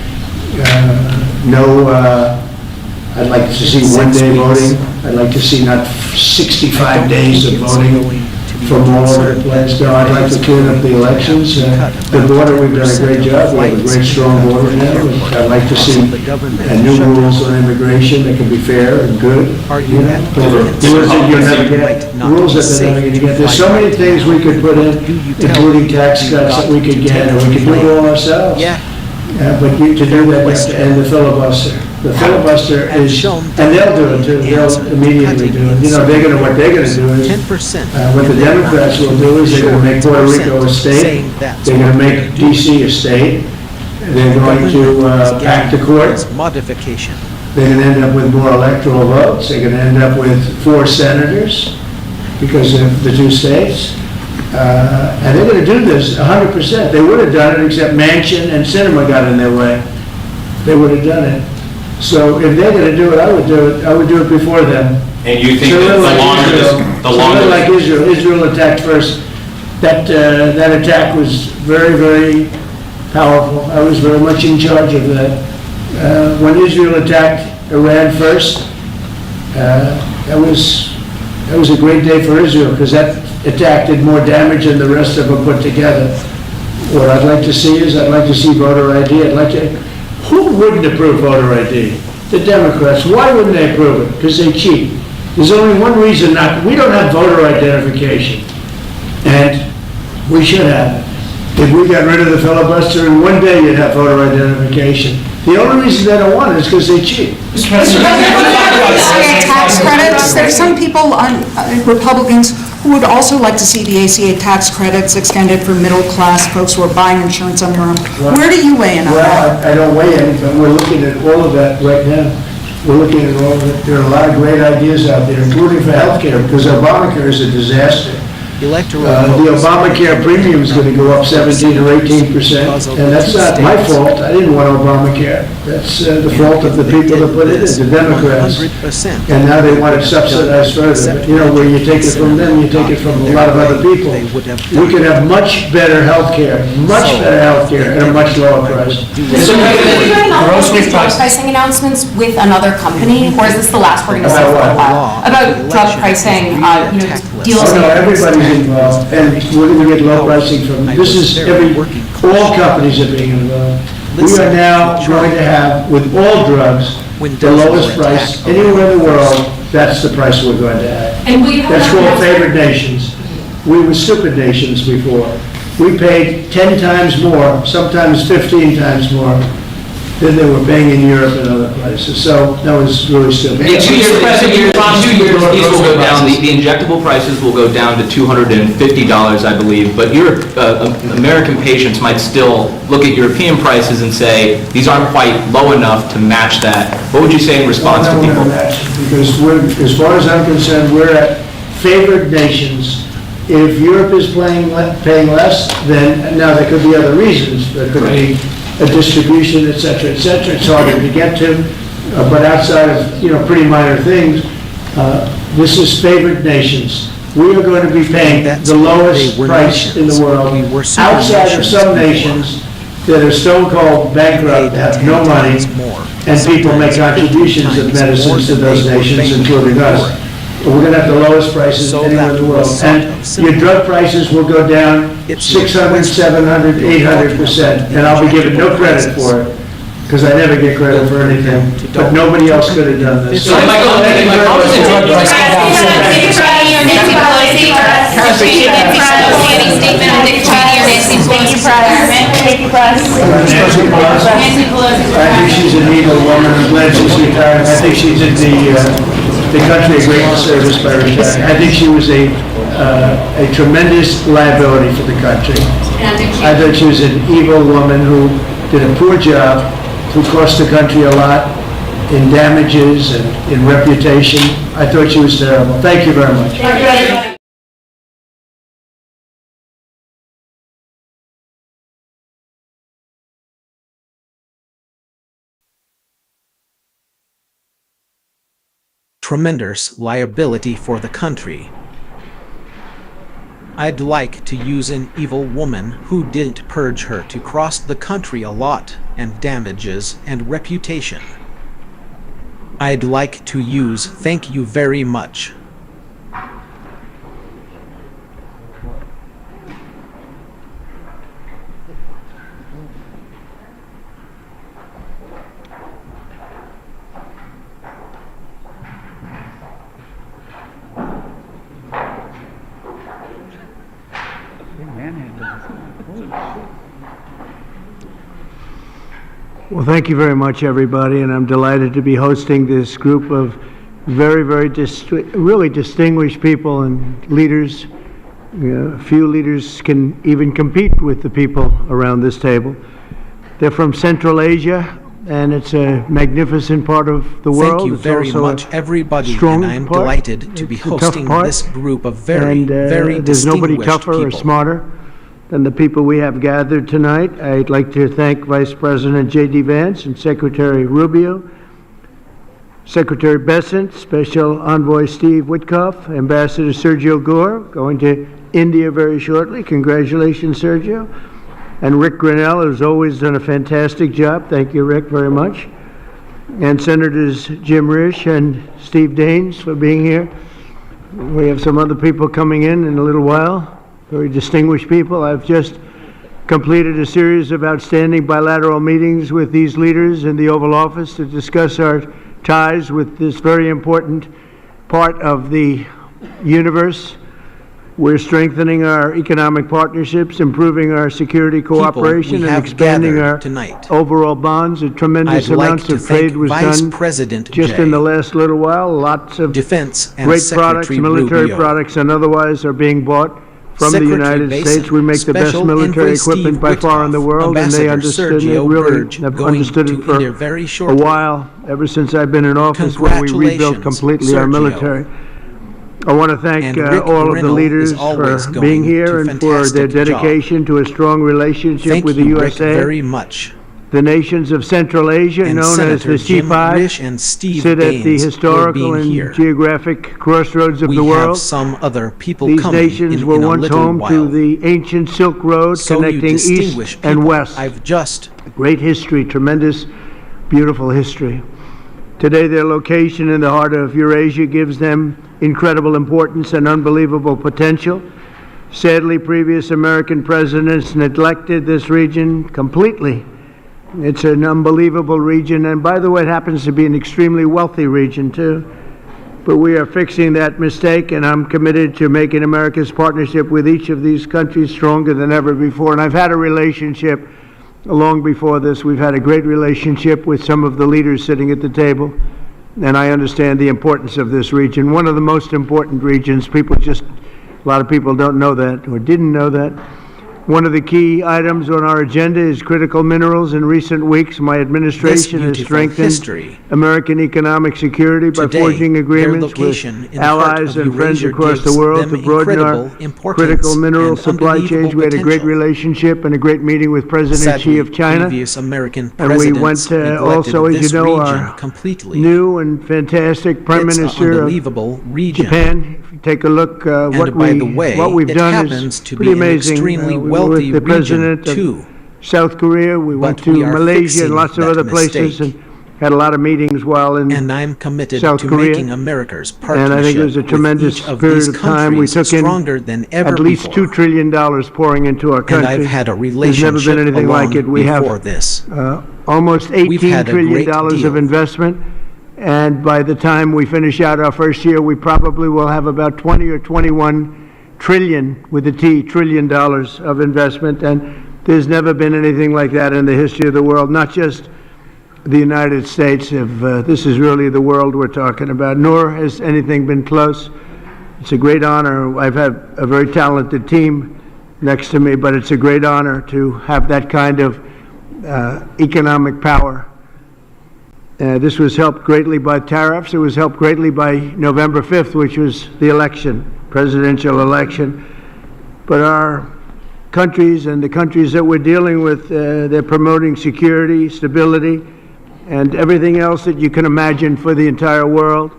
I'd like to see one-day voting. I'd like to see not 65 days of voting from all over the place. No, I'd like to clean up the elections. The border, we've done a great job. We have a great, strong border now. I'd like to see new rules on immigration that can be fair and good. Rules that you're never get. Rules that they're never going to get. There's so many things we could put in, including tax cuts that we could get, and we could do it all ourselves. But to do that, you have to end the filibuster. The filibuster is, and they'll do it too. They'll immediately do it. What they're going to do is, what the Democrats will do is they're going to make Puerto Rico a state. They're going to make D.C. a state. They're going to pack the court. They're going to end up with more electoral votes. They're going to end up with 4 senators because of the 2 states. And they're going to do this 100%. They would have done it except Manchin and Sinema got in their way. They would have done it. So if they're going to do it, I would do it. I would do it before them. And you think that the longer like Israel attacked first. That attack was very, very powerful. I was very much in charge of that. When Israel attacked Iran first, that was a great day for Israel because that attack did more damage than the rest of them put together. What I'd like to see is voter ID. Who wouldn't approve voter ID? The Democrats. Why wouldn't they approve it? Because they cheat. There's only one reason not. We don't have voter identification. And we should have it. If we got rid of the filibuster, in one day you'd have voter identification. The only reason they don't want it is because they cheat. Tax credits, there's some people, Republicans, who would also like to see the ACA tax credits extended for middle-class folks who are buying insurance on their own. Where do you weigh in on that? Well, I don't weigh in, but we're looking at all of that right now. We're looking at all of it. There are a lot of great ideas out there, including for health care, because Obamacare is a disaster. The Obamacare premium is going to go up 17 or 18%, and that's not my fault. I didn't want Obamacare. That's the fault of the people that put it in, the Democrats. And now they want it subsidized further. Where you take it from them, you take it from a lot of other people. We could have much better health care, at a much lower price. Are you doing drug pricing announcements with another company, or is this the last we're going to see for a while? About drug pricing, deals. Oh, no, everybody's involved, and we're going to get low pricing from, all companies are being involved. We are now going to have, with all drugs, the lowest price anywhere in the world. That's the price we're going to have. That's called favored nations. We were stupid nations before. We paid 10 times more, sometimes 15 times more. than they were paying in Europe and other places. So that was really stupid. In 2 years, these will go down, the injectable prices will go down to $250, I believe, but your American patients might still look at European prices and say, these aren't quite low enough to match that. What would you say in response to people? Because as far as I'm concerned, we're at favored nations. If Europe is paying less, then now there could be other reasons. There could be a distribution, et cetera, et cetera. It's harder to get to, but outside of pretty minor things, this is favored nations. We are going to be paying the lowest price in the world. Outside of some nations that are stone cold bankrupt, have no money, and people make contributions of medicines to those nations, including us. We're going to have the lowest prices anywhere in the world. And your drug prices will go down 600, 700, 800%. And I'll be given no credit for it, because I never get credit for anything. But nobody else could have done this. So, Michael, how does the drug price go down? I think she's an evil woman. I'm glad she's retired. I think she did the country a great service by retiring. I think she was a tremendous liability for the country. I thought she was an evil woman who did a poor job, who cost the country a lot in damages and in reputation. I thought she was terrible. Thank you very much. Tremendous liability for the country. I'd like to use an evil woman who didn't purge her to cost the country a lot, and damages and reputation. I'd like to use thank you very much. Well, thank you very much, everybody, and I'm delighted to be hosting this group of very, very really distinguished people and leaders. Few leaders can even compete with the people around this table. They're from Central Asia, and it's a magnificent part of the world. Thank you very much, everybody, and I'm delighted to be hosting this group of very there's distinguished nobody tougher people. or smarter than the people we have gathered tonight. I'd like to thank Vice President J.D. Vance and Secretary Rubio, Secretary Bessent, Special Envoy Steve Witkoff, Ambassador Sergio Gore, going to India very shortly. Congratulations, Sergio. And Rick Grinnell, who's always done a fantastic job. Thank you, Rick, very much. And Senators Jim Risch and Steve Daines for being here. We have some other people coming in a little while. Very distinguished people. I've just completed a series of outstanding bilateral meetings with these leaders in the Oval Office to discuss our ties with this very important part of the universe. We're strengthening our economic partnerships, improving our security cooperation, and expanding our overall bonds. A tremendous amount of trade was done just in the last little while. Lots of great products, military products, and otherwise are being bought from the United States. We make the best military equipment by far in the world, and they understood it, really have understood it for a while, ever since I've been in office, when we rebuilt completely our military. I want to thank all of the leaders for being here and for their dedication to a strong relationship with the USA. Thank you very much. The nations of Central Asia, known as the C5, sit at the historical and geographic crossroads of the world. Some other people These nations were once home to the ancient Silk Road connecting east and west. Great history, tremendous, beautiful history. Today, their location in the heart of Eurasia gives them incredible importance and unbelievable potential. Sadly, previous American presidents neglected this region completely. It's an unbelievable region, and by the way, it happens to be an extremely wealthy region, too. But we are fixing that mistake, and I'm committed to making America's partnership with each of these countries stronger than ever before. And I've had a relationship long before this. We've had a great relationship with some of the leaders sitting at the table, and I understand the importance of this region. One of the most important regions. A lot of people don't know that or didn't know that. One of the key items on our agenda is critical minerals. In recent weeks, my administration has strengthened American economic security by forging agreements with allies and friends across the world to broaden our critical mineral supply chains. We had a great relationship and a great meeting with President Xi of China. And we went also, as you know, our new and fantastic Prime Minister of Japan. If you take a look, what we've done is pretty amazing. With the president of South Korea, we went to Malaysia and lots of other places and had a lot of meetings while in I'm committed South to Korea. making America's And I think it was a tremendous period of time. We took in at least $2 trillion pouring into our country. And I've had a There's relationship never been anything like it. We have almost $18 trillion of investment. And by the time we finish out our first year, we probably will have about 20 or 21 trillion, with a T, trillion dollars of investment, and there's never been anything like that in the history of the world, not just the United States. This is really the world we're talking about, nor has anything been close. It's a great honor. I've had a very talented team next to me, but it's a great honor to have that kind of economic power. This was helped greatly by tariffs. It was helped greatly by November 5th, which was the election, presidential election. But our countries and the countries that we're dealing with, they're promoting security, stability, and everything else that you can imagine for the entire world.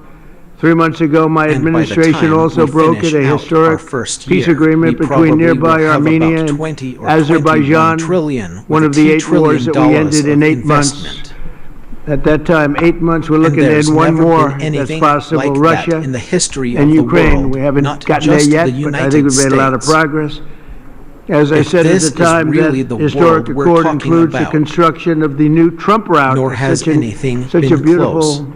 3 months ago, my administration also brokered a historic peace agreement between nearby Armenia and Azerbaijan, one of the 8 wars that we ended in 8 months. At that time, 8 months, we're looking at one more that's possible. Russia and Ukraine. We haven't gotten there yet, but I think we've made a lot of progress. As I said at the time, that historic accord includes the construction of the new Trump route. Nor has anything such a beautiful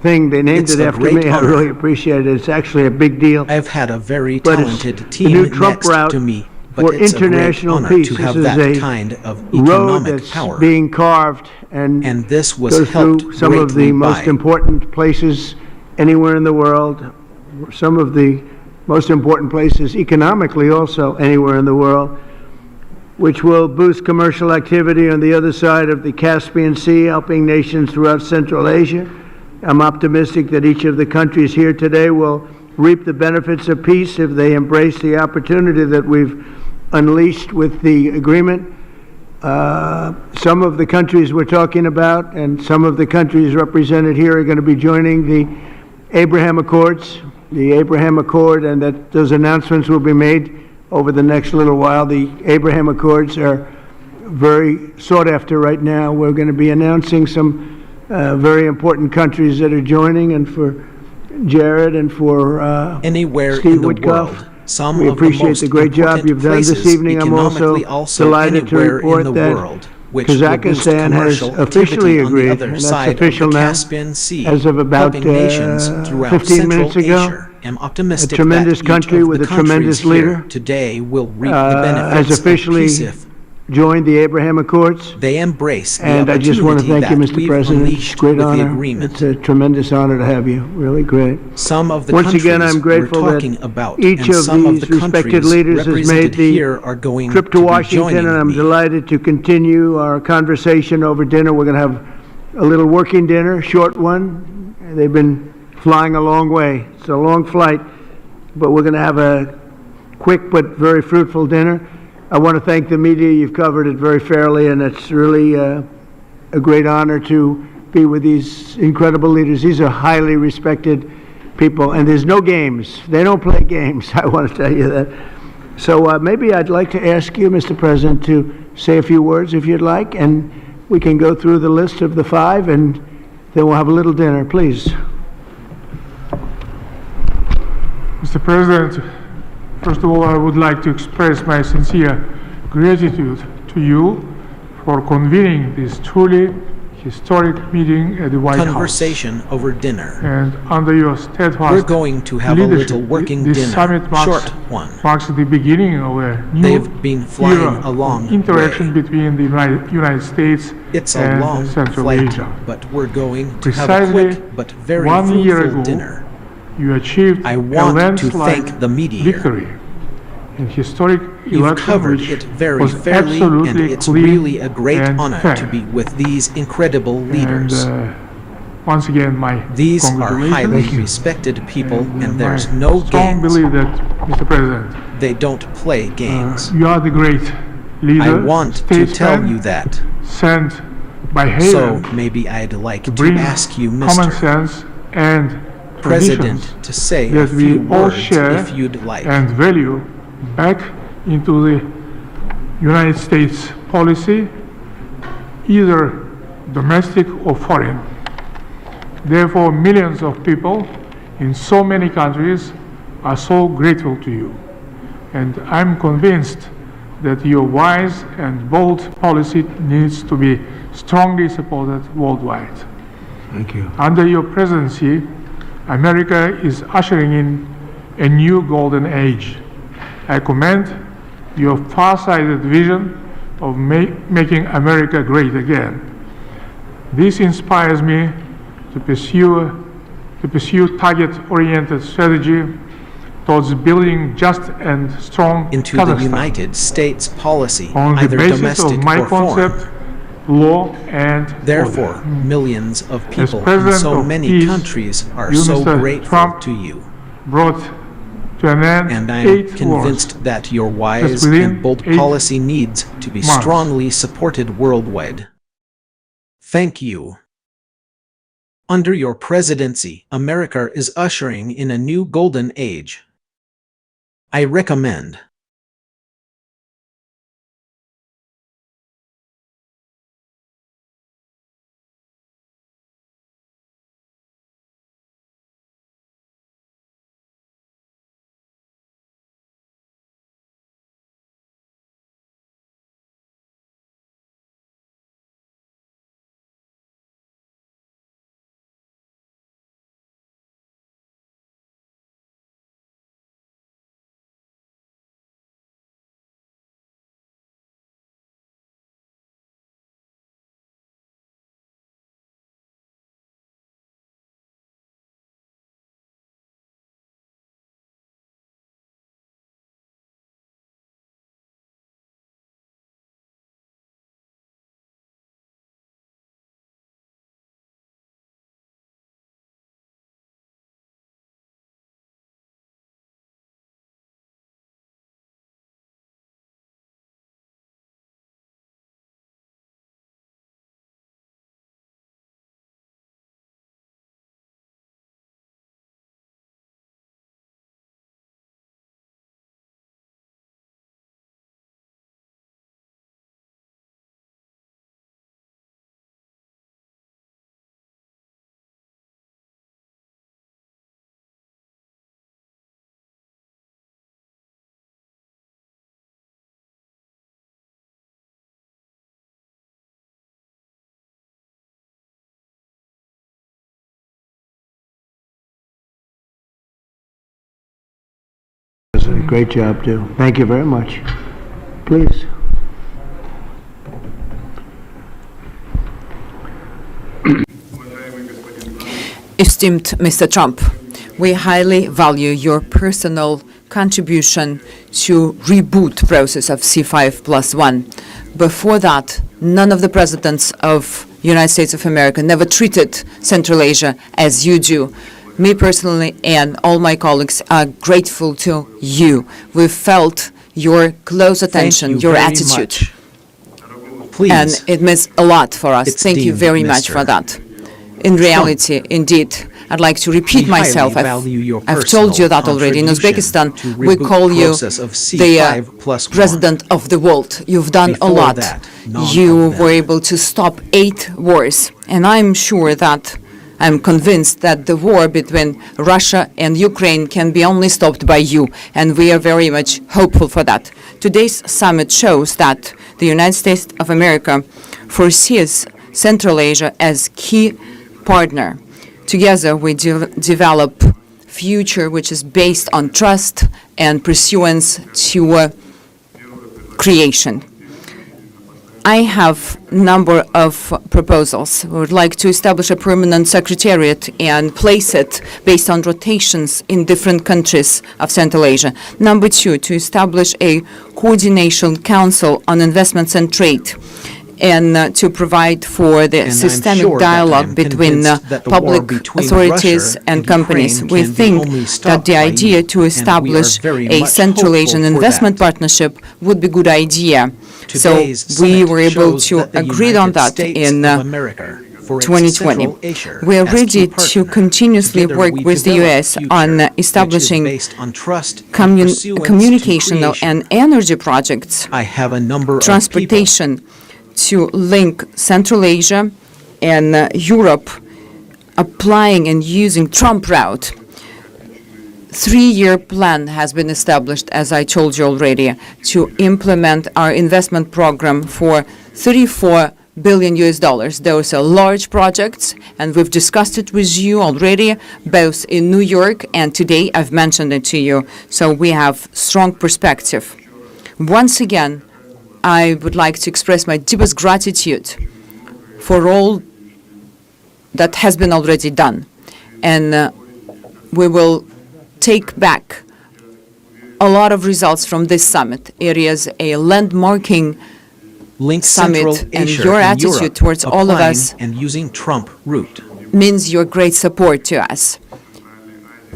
thing. They named it after me. I really appreciate it. It's actually a big deal. I've had a very talented team next to me. For international peace, this is a kind of road that's being carved and this was goes through some of the most important places anywhere in the world, some of the most important places economically also anywhere in the world, which will boost commercial activity on the other side of the Caspian Sea, helping nations throughout Central Asia. I'm optimistic that each of the countries here today will reap the benefits of peace if they embrace the opportunity that we've unleashed with the agreement. Some of the countries we're talking about and some of the countries represented here are going to be joining the Abraham Accords, and that those announcements will be made over the next little while. The Abraham Accords are very sought after right now. We're going to be announcing some very important countries that are joining, and for Jared and for anywhere Steve in the Woodcock. world. Some We of the appreciate most the great job you've done this evening. I'm also delighted to report that Kazakhstan has officially agreed, and that's official now, as of about 15 minutes ago. A tremendous country with a tremendous leader today will reap the benefits has officially joined the Abraham Accords. They embrace the and I just want to thank you, that Mr. we've President. It's unleashed a great with the honor. agreement. It's a tremendous honor to have you. Really great. Some of the Once countries again, I'm grateful we're that talking about, each and of some these of the respected countries leaders has made represented the here are going trip to be Washington, joining and I'm me. delighted to continue our conversation over dinner. We're going to have a little working dinner, short one. They've been flying a long way. It's a long flight, but we're going to have a quick but very fruitful dinner. I want to thank the media. You've covered it very fairly, and it's really a great honor to be with these incredible leaders. These are highly respected people, and there's no games. They don't play games, I want to tell you that. So maybe I'd like to ask you, Mr. President, to say a few words if you'd like, and we can go through the list of the 5, and then we'll have a little dinner, please. Mr. President, first of all, I would like to express my sincere gratitude to you for convening this truly historic meeting at the White Conversation House. over dinner. And under your steadfast We're going to have a little working this dinner, summit short one. marks the beginning of a new They've been flying era a long of interaction way. between the United States It's a and long Central flight, Asia. but we're going to have a Precisely quick but very 1 year fruitful ago, dinner. you achieved I a want to landslide thank the media. victory in historic You've election covered which it very was fairly, and absolutely it's clean really a great and honor fair. to be with these incredible leaders. And, once again, my These are highly congratulations. respected people, and my there's no strong games. belief that, Mr. President, They don't play games. you are the great I leader, want to tell statesman, you that. sent by So heaven maybe I'd like to to bring ask you, common Mr. sense and President, traditions to say a that few we all words share if you'd like. and value back into the United States policy, either domestic or foreign. Therefore, millions of people in so many countries are so grateful to you. And I'm convinced that your wise and bold policy needs to be strongly supported worldwide. Thank you. Under your presidency, America is ushering in a new golden age. I commend your far-sighted vision of making America great again. This inspires me to pursue target-oriented strategy towards building just and strong Into the Kazakhstan United States policy, on the either basis domestic of my or foreign. concept, law, and Therefore, order. millions of people in President so of many peace, countries are you, so Mr. grateful Trump, to you. brought to an end And I'm 8 convinced wars. that your Just wise within and bold 8 policy needs to be months. strongly supported worldwide. Thank you. Under your presidency, America is ushering in a new golden age. I recommend Great job, too. Thank you very much. Please. Esteemed Mr. Trump, we highly value your personal contribution to reboot process of C5+1. Before that, none of the presidents of United States of America never treated Central Asia as you do. Me personally and all my colleagues are grateful to you. We felt your close attention, your attitude. Please. And it means a lot for us. Thank you very much Mr. for that. In reality, indeed, I'd like to repeat We myself. highly value your I've told you that already. In personal Uzbekistan, contribution we to call you process of the C5+1. president of the world. You've done a Before lot. that, none You of them. were able to stop 8 wars. And I'm convinced that the war between Russia and Ukraine can be only stopped by you. And we are very much hopeful for that. Today's summit shows that the United States of America foresees Central Asia as key partner. Together, we develop future which is based on trust and pursuance to creation. I have a number of proposals. We would like to establish a permanent secretariat and place it based on rotations in different countries of Central Asia. Number two, to establish a coordination council on investments and trade, and to provide for the systemic dialogue between public authorities and companies. We think that the idea to establish a Central Asian investment partnership would be a good idea. So we were able to agree on that in 2020. We are ready to continuously work with the U.S. on establishing communicational and energy projects, transportation, to link Central Asia and Europe, applying and using Trump route. 3-year plan has been established, as I told you already, to implement our investment program for $34 billion. Those are large projects, and we've discussed it with you already, both in New York and today I've mentioned it to you. So we have strong perspective. Once again, I would like to express my deepest gratitude for all that has been already done. And we will take back a lot of results from this summit. It is a landmarking summit, and your attitude towards all of us and using Trump route means your great support to us,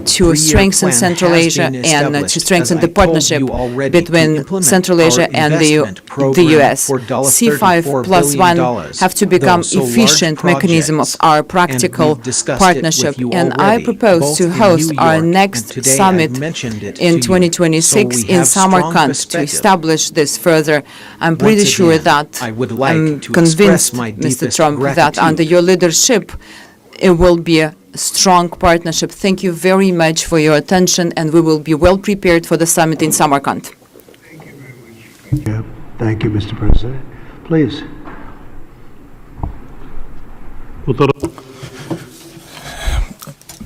to strengthen Central Asia and to strengthen the partnership between Central Asia and the U.S. C5+1 have to become efficient mechanism of our practical partnership. And I propose to host our next summit in 2026 in Samarkand to establish this further. I'm pretty sure that I'm convinced, Mr. Trump, that under your leadership, it will be a strong partnership. Thank you very much for your attention, and we will be well prepared for the summit in Samarkand. Thank you very much. Yeah. Thank you, Mr. President. Please.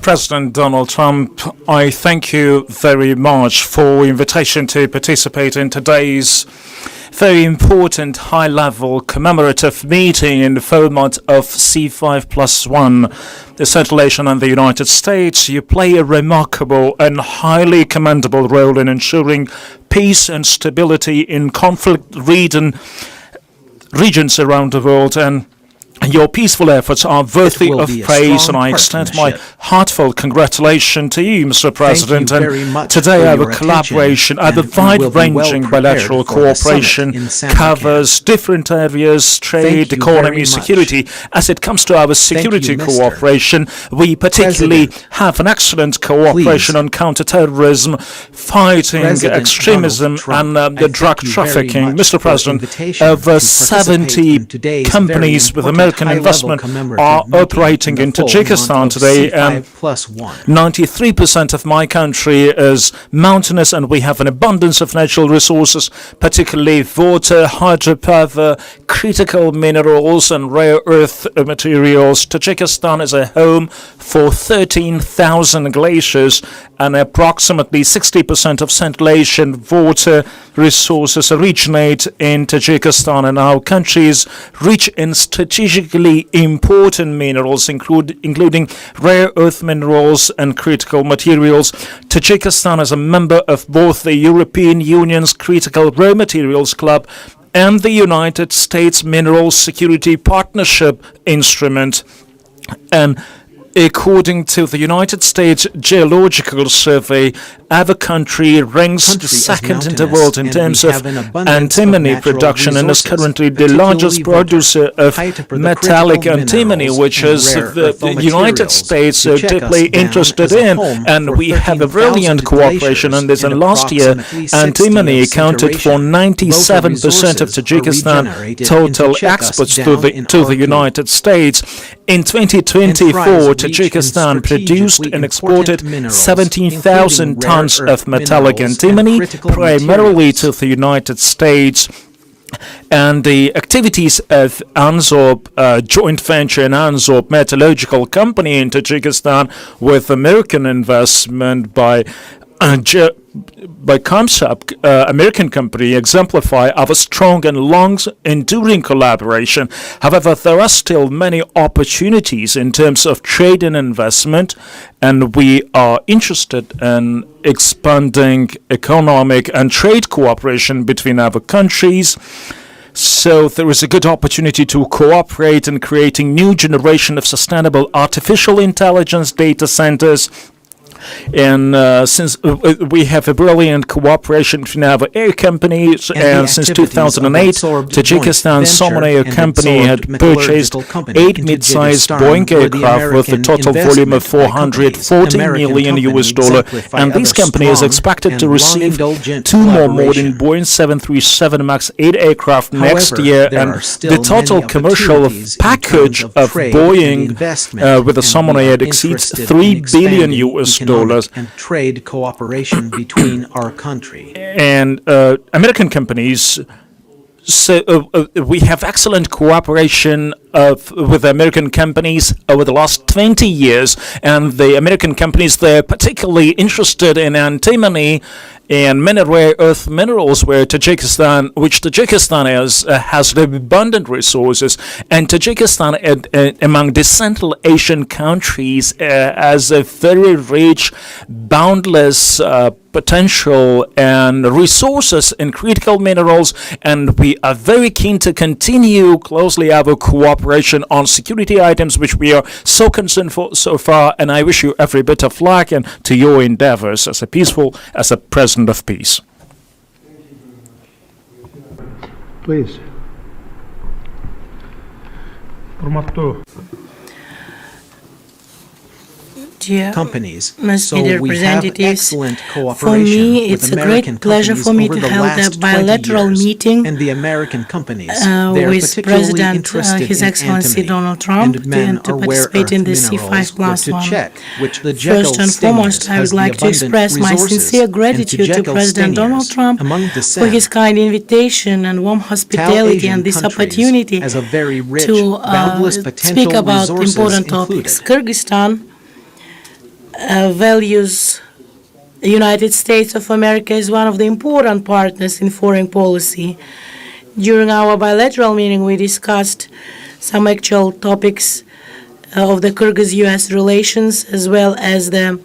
President Donald Trump, I thank you very much for the invitation to participate in today's very important high-level commemorative meeting in the format of C5+1. The Central Asia and the United States, you play a remarkable and highly commendable role in ensuring peace and stability in conflict regions around the world, and your peaceful efforts are worthy of praise, and I extend my heartfelt congratulations to you, Mr. President. And today our collaboration, our wide-ranging bilateral cooperation covers different areas, trade, economy, security. As it comes to our security cooperation, we particularly have an excellent cooperation on counterterrorism, fighting extremism and the drug trafficking. Mr. President, over 70 companies with American investment are operating in Tajikistan today, and 93% of my country is mountainous, and we have an abundance of natural resources, particularly water, hydropower, critical minerals and rare earth materials. Tajikistan is a home for 13,000 glaciers, and approximately 60% of Central Asian water resources originate in Tajikistan, and our country is rich in strategically important minerals, including rare earth minerals and critical materials. Tajikistan is a member of both the European Union's Critical Raw Materials Club and the United States Minerals Security Partnership Instrument. And according to the United States Geological Survey, our country ranks second in the world in terms of antimony production, and is currently the largest producer of metallic antimony, which is the United States deeply interested in. And we have a brilliant cooperation on this. And last year, antimony accounted for 97% of Tajikistan total exports to the United States. In 2024, Tajikistan produced and exported 17,000 tons of metallic antimony, primarily to the United States. and the activities of ANZOB, joint venture in ANZOB Metallurgical Company in Tajikistan with American investment by COMSAP, American company, exemplify our strong and long-enduring collaboration. However, there are still many opportunities in terms of trade and investment, and we are interested in expanding economic and trade cooperation between our countries. So there is a good opportunity to cooperate in creating new generation of sustainable artificial intelligence data centers. And since we have a brilliant cooperation between our air companies, and since 2008, Tajikistan Somonaya company had purchased 8 mid-sized Boeing aircraft with a total volume of $440 million, and this company is expected to receive 2 more modern Boeing 737 MAX 8 aircraft next year, and the total commercial package of Boeing with the Somonaya exceeds $3 billion. And trade cooperation between our country. And American companies, so we have excellent cooperation with American companies over the last 20 years, and the American companies, they're particularly interested in antimony and many rare earth minerals, which Tajikistan has abundant resources, and Tajikistan, among the Central Asian countries, has a very rich, boundless potential and resources in critical minerals, and we are very keen to continue closely our cooperation on security items, which we are so concerned for so far, and I wish you every bit of luck and to your endeavors as a president of peace. Please. Companies. So we have excellent cooperation. For me, it's a great pleasure for me to hold a bilateral meeting and the American companies with President His Excellency Donald Trump to participate in the C5+1. First and foremost, I would like to express my sincere gratitude to President Donald Trump for his kind invitation and warm hospitality and this opportunity to speak about important topics. Kyrgyzstan values the United States of America is one of the important partners in foreign policy. During our bilateral meeting, we discussed some actual topics of the Kyrgyz-US relations, as well as the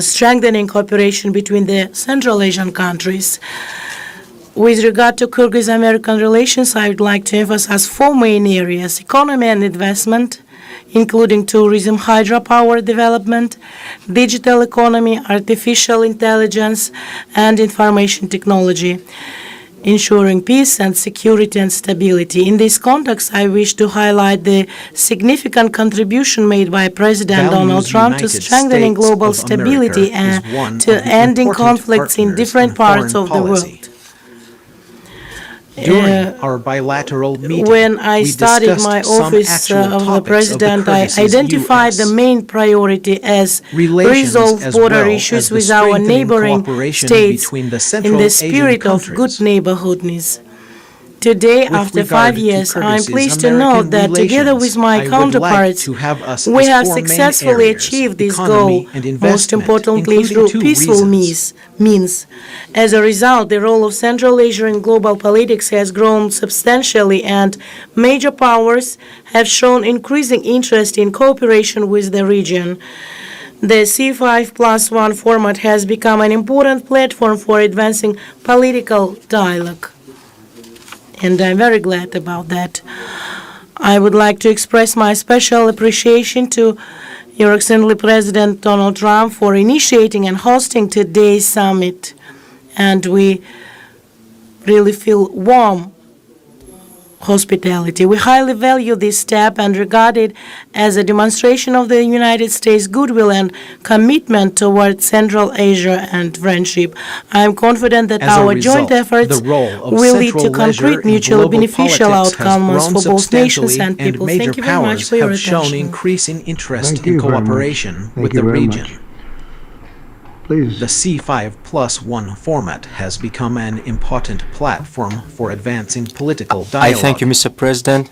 strengthening cooperation between the Central Asian countries. With regard to Kyrgyz-American relations, I would like to emphasize 4 main areas: economy and investment, including tourism, hydropower development, digital economy, artificial intelligence, and information technology, ensuring peace and security and stability. In this context, I wish to highlight the significant contribution made by President Donald Trump to strengthening global stability and to ending conflicts in different parts of the world. During our bilateral meeting, when I started my office of the President, I identified the main priority as resolve border issues with our neighboring states in the spirit of good neighborhoodness. Today, after 5 years, I am pleased to note that together with my counterparts, we have successfully achieved this goal, most importantly through peaceful means. As a result, the role of Central Asia in global politics has grown substantially, and major powers have shown increasing interest in cooperation with the region. The C5+1 format has become an important platform for advancing political dialogue, and I'm very glad about that. I would like to express my special appreciation to Your Excellency President Donald Trump for initiating and hosting today's summit, and we really feel warm hospitality. We highly value this step and regard it as a demonstration of the United States' goodwill and commitment towards Central Asia and friendship. I am confident that our joint efforts will lead to concrete, mutually beneficial outcomes for both nations and people. Thank you very much for your attention. Shown increasing interest in cooperation with the region. please. The C5+1 format has become an important platform for advancing political dialogue. I thank you, Mr. President.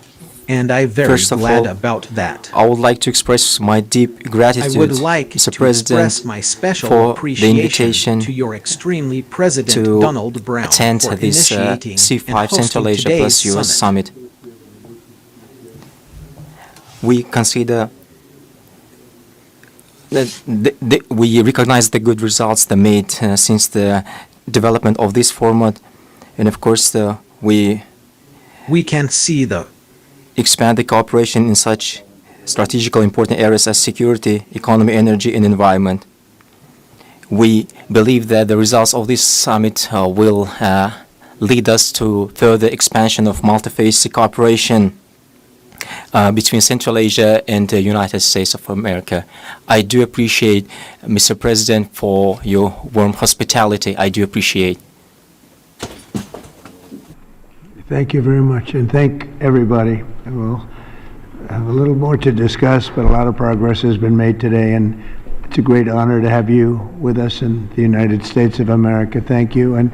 And I'm very First of glad all, about that. I would like to express my deep gratitude, I would like Mr. to President, express my special for the appreciation invitation to your extremely President to Donald Brown attend for this initiating and C5 hosting Central Asia today's plus US summit. summit. We consider that we recognize the good results that made since the development of this format, and of course we can see the expand the cooperation in such strategically important areas as security, economy, energy, and environment. We believe that the results of this summit will lead us to further expansion of multi-phase cooperation between Central Asia and the United States of America. I do appreciate, Mr. President, for your warm hospitality. I do appreciate. Thank you very much, and thank everybody. We'll have a little more to discuss, but a lot of progress has been made today, and it's a great honor to have you with us in the United States of America. Thank you. And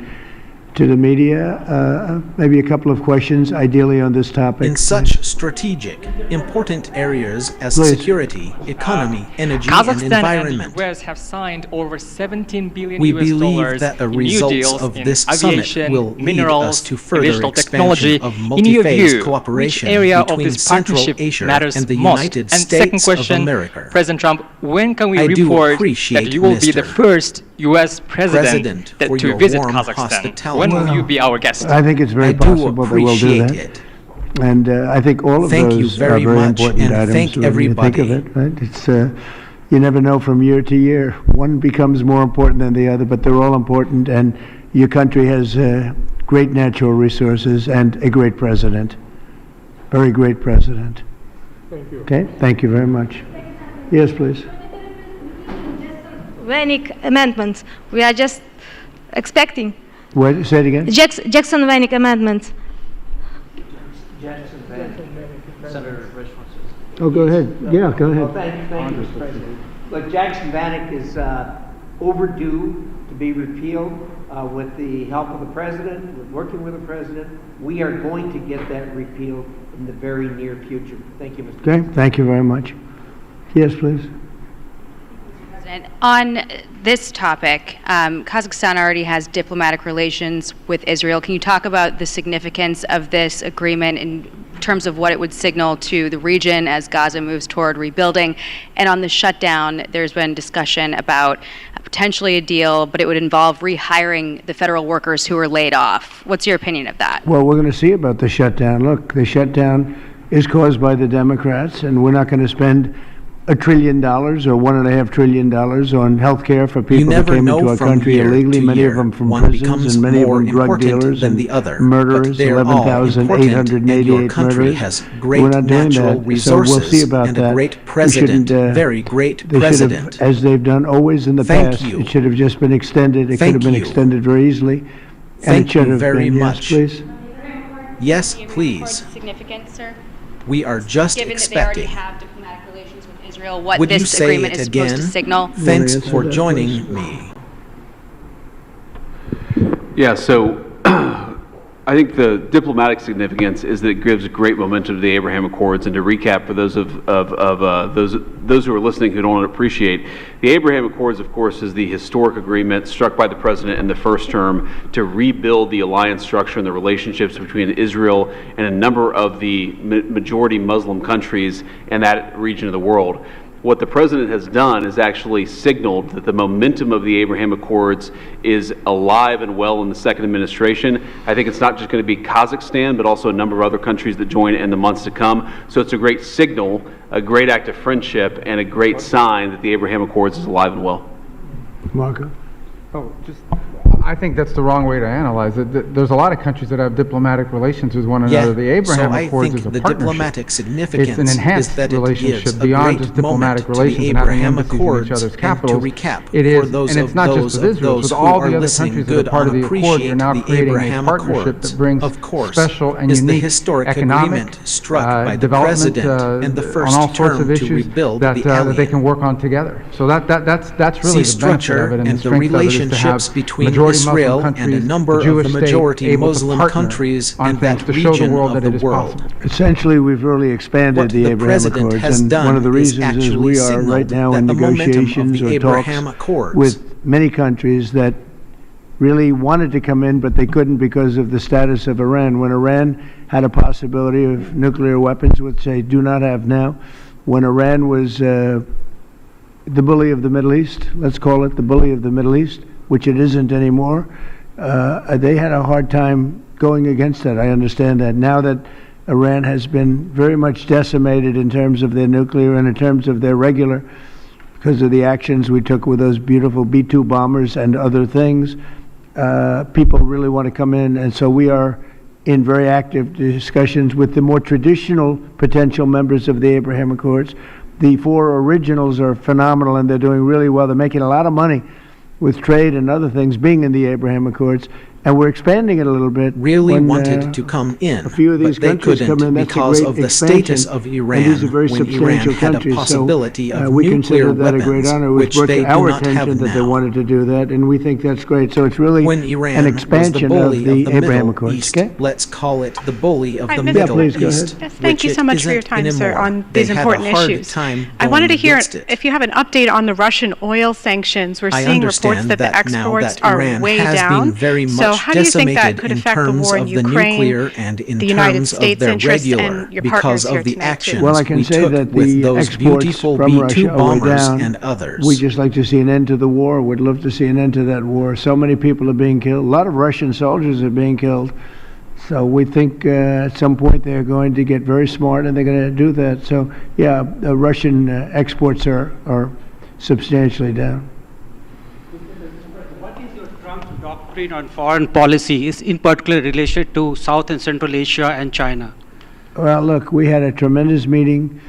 to the media, maybe a couple of questions, ideally on this topic. In such strategic, important areas as security, economy, energy, and environment. And the US have signed over $17 billion We US believe dollars that the in new results deals of in this summit aviation, will lead minerals, us to further digital expansion technology. of In your multi-phase view, cooperation which area of between this Central partnership Asia matters and the most? United And States second question, of America. President Trump, when can we I do report appreciate, that you will be the Mr. first US president for to your visit warm Kazakhstan? hospitality. When will you be our guest? I think it's very I do possible that we'll do appreciate that. it. And I think all of Thank you those very are very much, important and items thank when you think of everybody. it, right? It's, you never know from year to year. One becomes more important than the other, but they're all important, and your country has great natural resources and a great president. Very great president. Thank you. Okay, thank you very much. Yes, please. Vanik amendments. We are just expecting. What, say it again? Jackson-Vanik amendments. Oh, go ahead. Yeah, go ahead. Well, thank you, Mr. President. Look, Jackson-Vanik is overdue to be repealed with the help of the President, with working with the President. We are going to get that repealed in the very near future. Thank you, Mr. Okay, President. thank you very much. Yes, please. On this topic, Kazakhstan already has diplomatic relations with Israel. Can you talk about the significance of this agreement in terms of what it would signal to the region as Gaza moves toward rebuilding? And on the shutdown, there's been discussion about potentially a deal, but it would involve rehiring the federal workers who were laid off. What's your opinion of that? Well, we're going to see about the shutdown. Look, the shutdown is caused by the Democrats, and we're not going to spend $1 trillion or $1.5 trillion on health care for people who came into our country illegally, many of them from prisons and many of them drug dealers and murderers, 11,888 murderers. We're not doing that, so we'll see about that. We shouldn't, very great they should president. have, as they've done always in the past, it should have just been extended. It could have been extended very easily. And it should have very been. much. Yes, please. Yes, please. Significant, sir? We are just Given expecting. that they already have diplomatic relations with Israel, what Would you this say agreement it is supposed to again? signal? Thanks for joining me. Yeah, so I think the diplomatic significance is that it gives great momentum to the Abraham Accords. And to recap for those those who are listening who don't appreciate, the Abraham Accords, of course, is the historic agreement struck by the president in the first term to rebuild the alliance structure and the relationships between Israel and a number of the majority Muslim countries in that region of the world. What the president has done is actually signaled that the momentum of the Abraham Accords is alive and well in the second administration. I think it's not just going to be Kazakhstan, but also a number of other countries that join in the months to come. So it's a great signal, a great act of friendship, and a great sign that the Abraham Accords is alive and well. Marco? Oh, just, I think that's the wrong way to analyze it. There's a lot of countries that have diplomatic relations with one another. The Abraham Accords is a partnership. Diplomatic significance it's an enhanced is that relationship beyond just diplomatic relations and having embassies in each other's capitals. It is, and it's not just with Israel. With all the other countries that are part of the Accord, you're now creating a partnership that brings special and unique economic development on all sorts of issues that they can work on together. So that's really the benefit of it, and the strength of it is to have between Israel and a number of the majority Muslim countries and that region of the world. Essentially, we've really expanded the Abraham Accords, and one of the reasons is we are right now in negotiations or talks with many countries that really wanted to come in, but they couldn't because of the status of Iran. When Iran had a possibility of nuclear weapons, which they do not have now, when Iran was the bully of the Middle East, let's call it the bully of the Middle East, which it isn't anymore, they had a hard time going against that. I understand that. Now that Iran has been very much decimated in terms of their nuclear and in terms of their regular, because of the actions we took with those beautiful B-2 bombers and other things, people really want to come in, and so we are in very active discussions with the more traditional potential members of the Abraham Accords. The four originals are phenomenal, and they're doing really well. They're making a lot of money with trade and other things being in the Abraham Accords, and we're expanding it a little bit. Really wanted to come in, a few of these but they countries come in. couldn't because of the status of Iran. And these are very when substantial Iran had countries, a possibility so, of we nuclear consider that a great honor. It was which brought they to our do not have attention that now. they wanted to do that, and we think that's great. So it's really When Iran an expansion was of the bully the Abraham Middle Accords. East, Okay? let's call it the bully of Hi, the Mr. Middle please, go East. ahead. Yes, thank you so much for your time, sir, on these important issues. I wanted to hear if you have an update on the Russian oil sanctions. We're seeing reports that the exports are way down. So how do you think that could affect the war in Ukraine, and in the United terms States' of their interest, regular and your because partners here of the tonight, too? actions Well, I can we say took that with the those exports beautiful from Russia B-2 are way bombers down. and others. We just like to see an end to the war. Would love to see an end to that war. So many people are being killed. A lot of Russian soldiers are being killed. So we think at some point they're going to get very smart and they're going to do that. So yeah, the Russian exports are substantially down. What is your Trump's doctrine on foreign policy, is in particular related to South and Central Asia and China? Well, look, we had a tremendous meeting,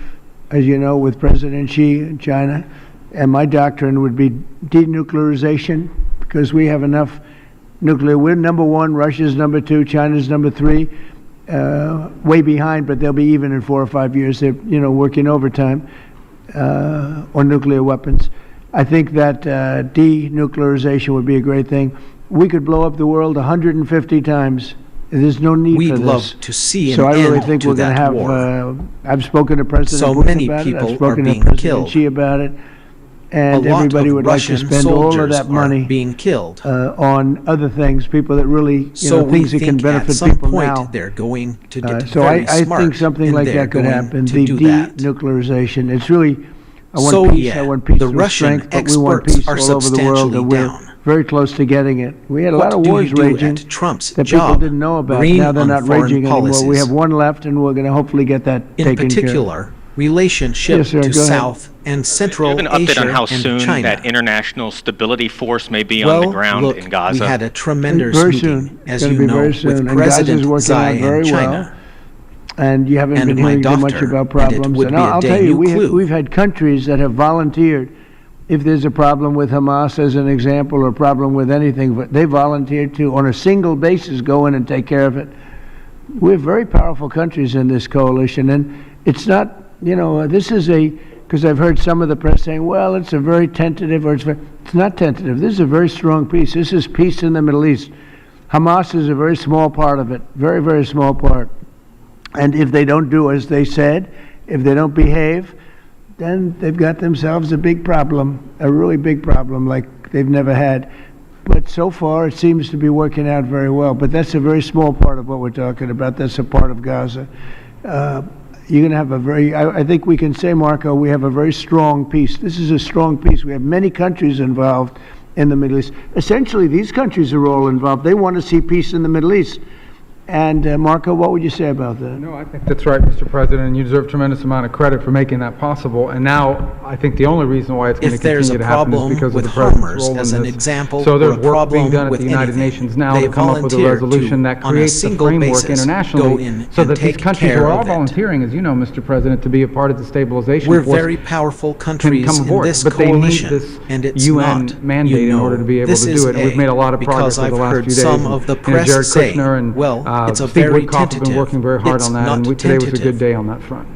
as you know, with President Xi in China, and my doctrine would be denuclearization, because we have enough nuclear. We're number one, Russia's number two, China's number three, way behind, but they'll be even in 4 or 5 years. They're, working overtime on nuclear weapons. I think that denuclearization would be a great thing. We could blow up the world 150 times. There's no need for this. We'd love to see an So I really end think to we're going to that have. war. I've spoken to President So Putin many about it. people I've spoken are to being President killed. Xi about it, and A lot everybody of would like to Russian spend all of soldiers that are money being killed. on other things. People that really, So we things that can think at benefit some people point now. they're going to get So very I smart, think something and like they're that could going happen. to The do that. denuclearization. It's really. I want So, peace. yeah, I want peace the through Russian strength, but we want exports peace are all over the world, substantially and we're down. very close to getting it. We had a What lot of do wars you do raging at Trump's that people job? didn't know about. Green Now they're on not foreign raging anymore. We policies. have one left, and we're going to hopefully get that In taken care of. particular, relationship Yes, sir, to go ahead. South and Central Do you have an update Asia on how and soon China. that international stability force may be on the ground look, in Gaza? we had a tremendous Very meeting, soon. as It's you gonna be know, very soon. with And President Gaza's working Tsai out very in China. well. And you haven't and been my hearing too much doctor, about and it problems. would And be a I'll tell you, clue. we've had countries that have volunteered. If there's a problem with Hamas, as an example, or a problem with anything, but they volunteered to, on a single basis, go in and take care of it. We're very powerful countries in this coalition, and it's not, this is because I've heard some of the press saying, well, it's a very tentative, or it's not tentative. This is a very strong peace. This is peace in the Middle East. Hamas is a very small part of it, very, very small part. And if they don't do as they said, if they don't behave, then they've got themselves a big problem, a really big problem like they've never had. But so far, it seems to be working out very well. But that's a very small part of what we're talking about. That's a part of Gaza. You're going to have I think we can say, Marco, we have a very strong peace. This is a strong peace. We have many countries involved in the Middle East. Essentially, these countries are all involved. They want to see peace in the Middle East. And Marco, what would you say about that? No, I think that's right, Mr. President, and you deserve a tremendous amount of credit for making that possible. And now, I think the only reason why it's going to continue to happen is because of the President's role in this. So there's work being done at the United Nations now to come up with a resolution that creates the framework internationally so that these countries who are all volunteering, as you know, Mr. President, to be a part of the stabilization force. We're very powerful countries come aboard, in this but coalition, they need this and it's UN not, mandate in order to be able to do it. And we've made a lot of progress over the last few days. Because I've heard some of the press Jared say, Kushner and well, it's a Steve very Witkoff have been working very hard It's on that, not and today was a tentative. good day on that front.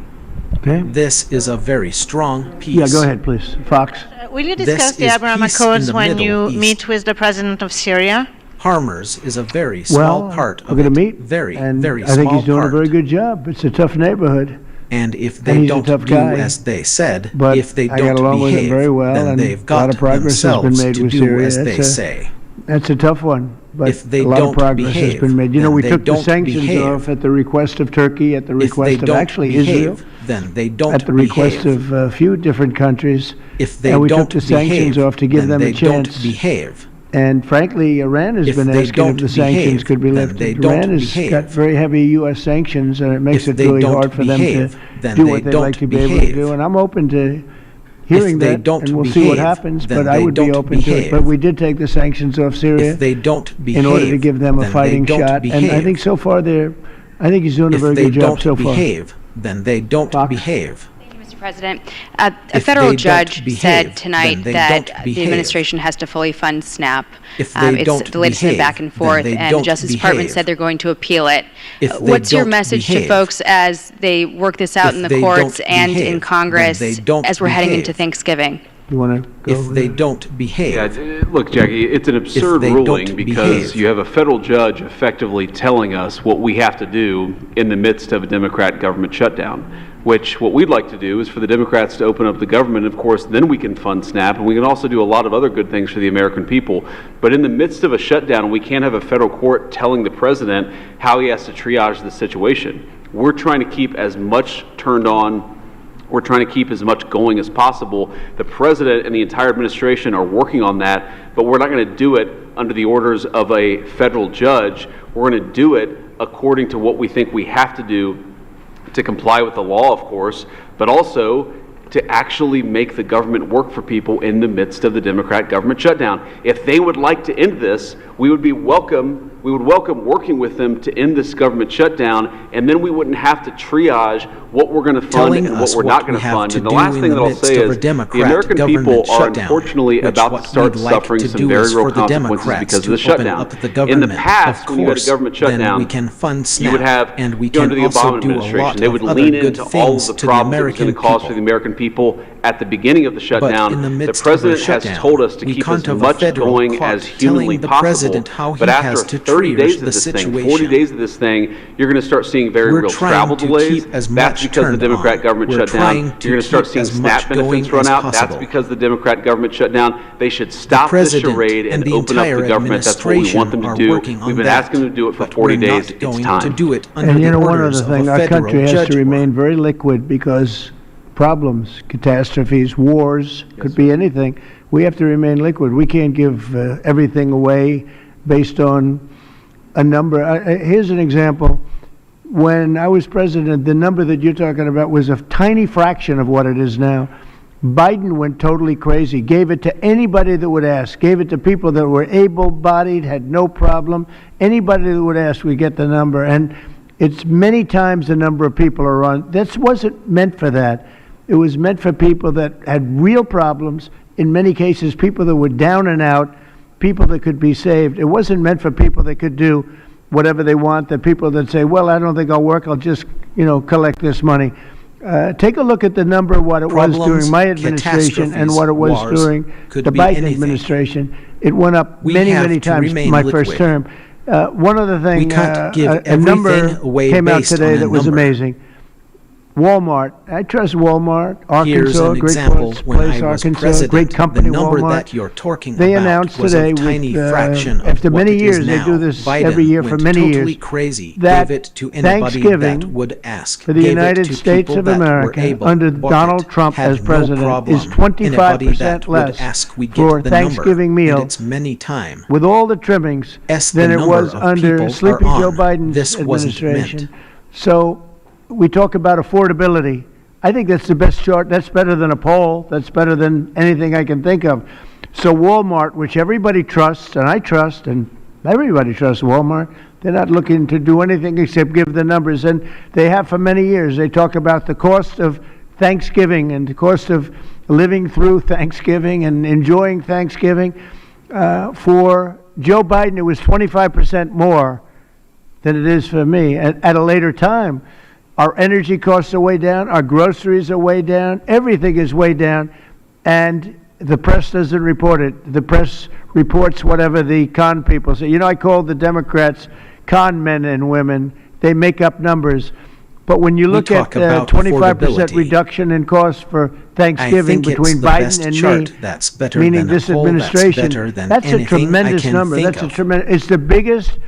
Okay. This is a very strong piece. Yeah, go ahead, please. Fox. Will you This discuss the is Abraham peace Accords in the when Middle you East. meet with the president of Syria? Harmers is a very small part we're of going to it. meet, Very, and very I think small he's doing part. a very good job. It's a tough neighborhood. And if And they he's a don't tough do guy, as they said, but if they I don't got along with him behave, very well, then and they've a got lot of progress has been themselves made to with do Syria. as they say. That's a tough one, but If they a lot don't of progress has behave, been made. You know, then we they took the don't sanctions behave. off at the request of Turkey, at the If they request of don't actually behave, Israel, then they don't at the request behave. of a few different countries. If they and we don't took the sanctions behave, off to give then them a they don't chance. behave. And frankly, Iran has If been they asking if don't the sanctions behave, could be then lifted. they don't Iran has behave. got very heavy U.S. sanctions, and it makes If it they really don't hard for them behave, to then do they what they don't like to be able to behave. do. And I'm open to hearing If they that, don't and we'll see what behave, happens. then But I they would be don't open to it. behave. But we did take the sanctions off Syria If they don't behave, in order to give them a then fighting they don't shot. behave. And I think so far I think he's doing a If very they good job don't so far. behave, then they don't behave. Mr. President, a If federal they don't judge behave, said tonight then they that don't the behave. administration has to fully fund SNAP. If they It's don't the latest in the behave, back and then forth, they and the don't Justice Department behave. said they're going to appeal it. If they What's your don't message to behave, folks as they work this out if in the they courts don't and behave, in then Congress they don't as we're heading into behave. Thanksgiving? You want to go? If they don't behave, Yeah, look, Jackie, it's an absurd they ruling don't because behave. you have a federal judge effectively telling us what we have to do in the midst of a Democrat government shutdown, which what we'd like to do is for the Democrats to open up the government. Of course, then we can fund SNAP, and we can also do a lot of other good things for the American people. But in the midst of a shutdown, we can't have a federal court telling the president how he has to triage the situation. We're trying to keep as much turned on. We're trying to keep as much going as possible. The president and the entire administration are working on that, but we're not going to do it under the orders of a federal judge. We're going to do it according to what we think we have to do to comply with the law, of course, but also to actually make the government work for people in the midst of the Democrat government shutdown. If they would like to end this, we would welcome working with them to end this government shutdown, and then we wouldn't have to triage what we're going to fund telling and us what we're not going we to have fund. to And the do last in thing the that I'll midst say of a is the Democrat American people government are shutdown, unfortunately which about what to start we'd like suffering to some do very is real for the consequences Democrats because of to the open shutdown. up the In government. the past, Of when you had a course, government then shutdown, we can fund you would SNAP, have, and we under can the also Obama do a administration, lot they would of other lean good into all things of the to the problems it was American going to cause for people. the American people at the beginning of the shutdown. in the The midst of a president has shutdown, told us to we keep can't as have a much federal going court as humanly telling the possible. president how he But has after to 30 triage days of the this thing, 40 situation. days of this thing, you're going to start seeing very We're real trying travel to delays. keep as That's much because the turned Democrat on. government We're shut down. trying to You're going to start keep seeing as SNAP much benefits going run as out. That's possible. because the Democrat government shut down. They should stop this President charade and and the open up entire the government. That's what we want them to administration do. are working on We've been that, asking them to do it for but 40 we're days. not It's going time. to do it under And you the know, one orders other of thing, a our federal country has judge. to remain very liquid because problems, catastrophes, wars, could be anything. We have to remain liquid. We can't give everything away based on a number. Here's an example. When I was president, the number that you're talking about was a tiny fraction of what it is now. Biden went totally crazy, gave it to anybody that would ask, gave it to people that were able-bodied, had no problem. Anybody that would ask, we get the number. And it's many times the number of people are on. That wasn't meant for that. It was meant for people that had real problems, in many cases people that were down and out, people that could be saved. It wasn't meant for people that could do whatever they want, the people that say, well, I don't think I'll work, I'll just, collect this money. Take a look at the number of what it was during my administration and what it was during the Biden administration. It went up many times my first term. One other thing, a number came out today that was amazing. Walmart. I trust Walmart. Here's Arkansas, an great example when place, I was Arkansas, president. great company, The number Walmart. that you're talking They about announced was today a tiny with, fraction of after what many it years, is they now. do this Biden every year for went many totally years, crazy, that gave it to anybody Thanksgiving that would ask. for the Gave it United to States people of that were America able, under booked Donald it, Trump had as no president problem. is Anybody 25% that would less ask, we get for the Thanksgiving number, meal and it's many time. with all the trimmings than it was under Sleepy Joe Biden's This wasn't administration. meant. So we talk about affordability. I think that's the best chart. That's better than a poll. That's better than anything I can think of. So Walmart, which everybody trusts, and I trust, and everybody trusts Walmart, they're not looking to do anything except give the numbers. And they have for many years. They talk about the cost of Thanksgiving and the cost of living through Thanksgiving and enjoying Thanksgiving. For Joe Biden, it was 25% more than it is for me at a later time. Our energy costs are way down. Our groceries are way down. Everything is way down. And the press doesn't report it. The press reports whatever the con people say. You know, I call the Democrats con men and women. They make up numbers. But when you look at 25% reduction in costs for Thanksgiving between Biden and me, that's better meaning than this a poll, administration, that's a tremendous number. That's a tremendous. It's the biggest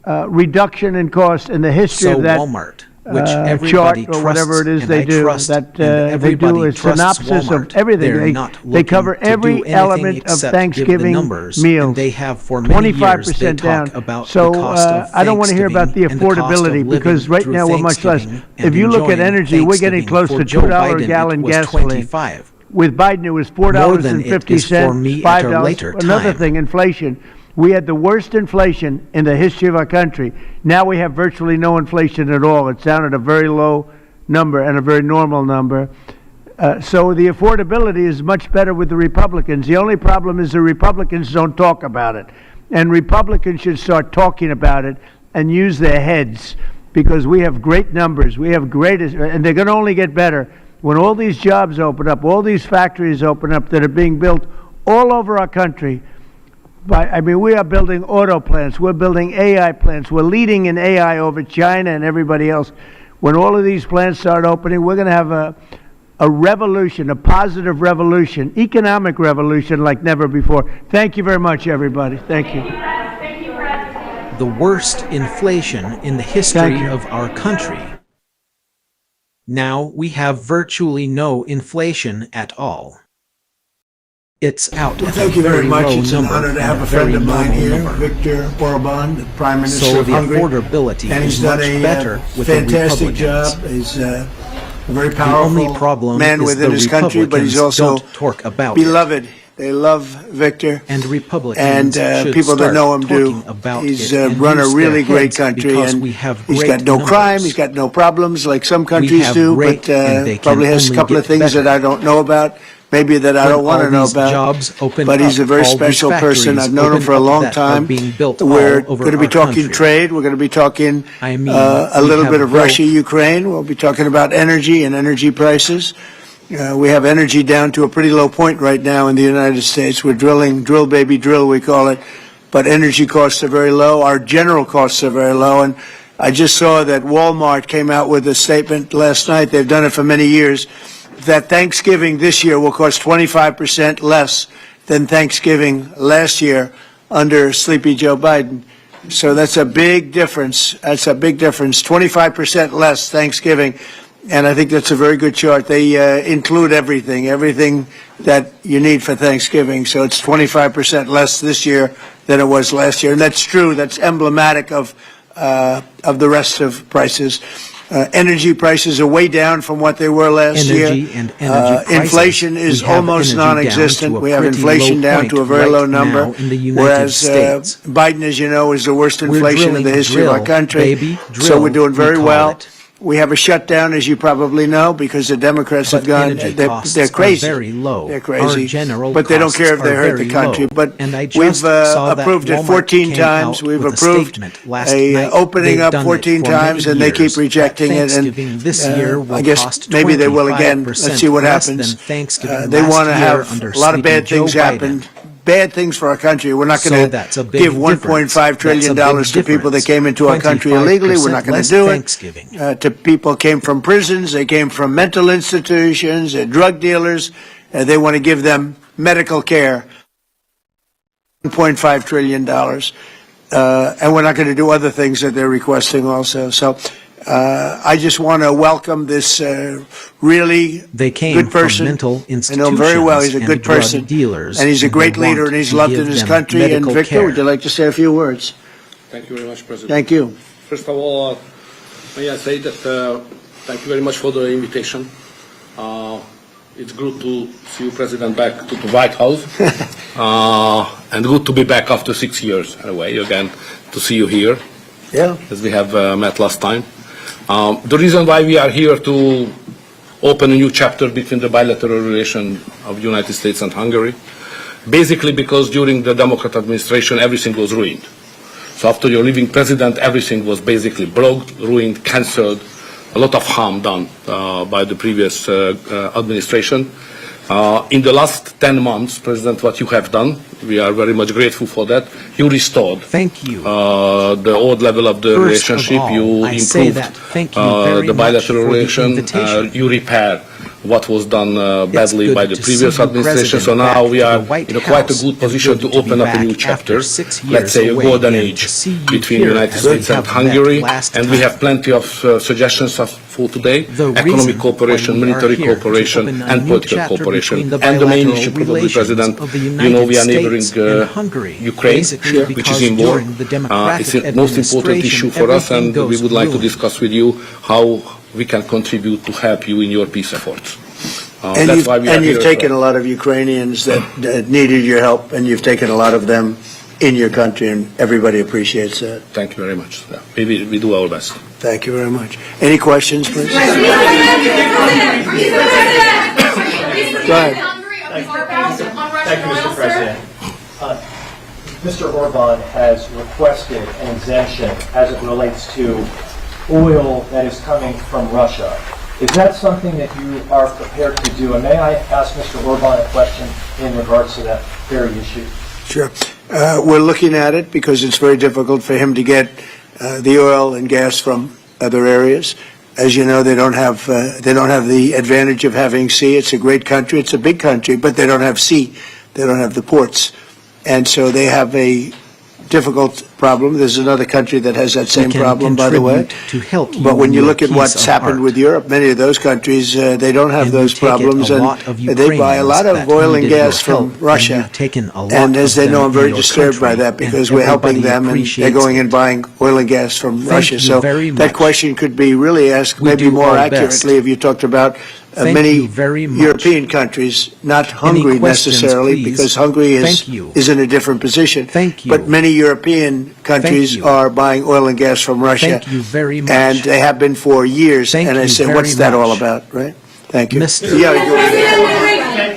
reduction in cost in the history of that Walmart, which everybody chart or trusts, whatever it is and they I do. trust, That and they do a everybody trusts synopsis Walmart. of everything. They're They, not they looking cover to do every anything element of except give the Thanksgiving numbers, meals. and they have for many years. They 25% down. talk about So the cost of I don't want to hear about the Thanksgiving and the cost of affordability living because right through now we're much less. Thanksgiving If and you look at enjoying energy, we're getting Thanksgiving. close For to Joe $2 Biden, a gallon it was gasoline. 25. With Biden, it was More than it is for $4.50, me at a $5. later Another time. thing, inflation. We had the worst inflation in the history of our country. Now we have virtually no inflation at all. It's down at a very low number and a very normal number. So the affordability is much better with the Republicans. The only problem is the Republicans don't talk about it. And Republicans should start talking about it and use their heads because we have great numbers. We have greatest, and they're going to only get better when all these jobs open up, all these factories open up that are being built all over our country. I mean, we are building auto plants. We're building AI plants. We're leading in AI over China and everybody else. When all of these plants start opening, we're going to have a revolution, a positive revolution, economic revolution like never before. Thank you very much, everybody. Thank you. The worst inflation in the history of our country. Now we have virtually no inflation at all. It's out at Thank a you very very much. low It's an number honor to and have a a friend very of mine normal here, number. Victor Orban, the Prime Minister So of the Hungary. affordability And he's is done much a better with the fantastic Republicans. job. He's a very The powerful only problem man is within the his country, but he's Republicans also don't talk about beloved. They love Victor. And Republicans And should people that start know him do. talking about He's it and run a use really their great heads country, because and we have he's great got no numbers. crime, he's got no problems like some countries have do, great, but and they can probably has a only couple of get things better. that I don't know about, maybe that I When don't want to all know these about. jobs open But he's up, a very all these special person. factories I've known him open for a up long that are time. being built We're all over going to be our talking country. trade. We're going to be talking I mean, a we little have bit of built- Russia, Ukraine. We'll be talking about energy and energy prices. We have energy down to a pretty low point right now in the United States. We're drilling, drill baby drill, we call it. But energy costs are very low. Our general costs are very low. And I just saw that Walmart came out with a statement last night. They've done it for many years, that Thanksgiving this year will cost 25% less than Thanksgiving last year under Sleepy Joe Biden. So that's a big difference. That's a big difference. 25% less Thanksgiving. And I think that's a very good chart. They include everything that you need for Thanksgiving. So it's 25% less this year than it was last year. And that's true. That's emblematic of the rest of prices. Energy prices are way down from what they were last year. And energy prices. Inflation is We have almost energy down non-existent. to a We have pretty inflation low down point to a very right low number. now in the United Whereas States. Biden, as you know, is the worst We're inflation in the drilling history of our drill, country. baby, So drill, we're doing very we call well. it. We have a shutdown, as you probably know, because the Democrats have gone. Energy They're costs crazy. are very low. They're crazy. Our general but they don't care if costs they are hurt the very country. low. But And I just we've saw that approved it Walmart 14 came times. out We've with a approved statement last night. opening They've up done it 14 for many times, and they keep years. rejecting it. And Thanksgiving this year will I guess cost maybe they will again. 25% Let's see what less happens. than Thanksgiving They last want to year have under a lot of Sleepy bad Joe things Biden. happen. bad things for our country. We're not going to give $1.5 trillion to people that came into our country illegally. We're not going to do it. To people came from prisons, they came from mental institutions, drug dealers. They want to give them medical care. $1.5 trillion. And we're not going to do other things that they're requesting also. So I just want to welcome this really good person. I know him very well. He's a good person. And he's a great leader, and he's loved in his country. And Victor, would you like to say a few words? Thank you very much, President. Thank you. First of all, may I say that thank you very much for the invitation. It's good to see you, President, back to the White House. And good to be back after 6 years, anyway, again, to see you here. Yeah. As we have met last time. The reason why we are here to open a new chapter between the bilateral relation of the United States and Hungary, basically because during the Democrat administration, everything was ruined. So after your leaving president, everything was basically broke, ruined, cancelled. A lot of harm done by the previous administration. In the last 10 months, President, what you have done, we are very much grateful for that. You restored the old level of the relationship. You improved the bilateral relation. You repair what was done badly by the previous administration. So now we are in quite a good position to open up a new chapter, let's say a golden age between the United States and Hungary. And we have plenty of suggestions for today: economic cooperation, military cooperation, and political cooperation. And the main issue, probably, President, you know, we are neighboring Ukraine, which is in war. It's the most important issue for us, and we would like to discuss with you how we can contribute to help you in your peace efforts. And you've taken a lot of Ukrainians that needed your help, and you've taken a lot of them in your country, and everybody appreciates that. Thank you very much. Yeah, we do our best. Thank you very much. Any questions, please? Go ahead. Thank you, Mr. President. Mr. Orban has requested an exemption as it relates to oil that is coming from Russia. Is that something that you are prepared to do? And may I ask Mr. Orban a question in regards to that very issue? Sure. We're looking at it because it's very difficult for him to get the oil and gas from other areas. As you know, they don't have the advantage of having sea. It's a great country. It's a big country, but they don't have sea. They don't have the ports. And so they have a difficult problem. There's another country that has that same problem, by the way. But when you look at what's happened with Europe, many of those countries, they don't have those problems, and they buy a lot of oil and gas from Russia. And as they know, I'm very disturbed by that because we're helping them, and they're going and buying oil and gas from Russia. So that question could be really asked maybe more accurately if you talked about many European countries, not Hungary necessarily, because Hungary is in a different position. But many European countries are buying oil and gas from Russia. Thank you very much. And they have been for years. And I say, what's that all about, right? Thank you.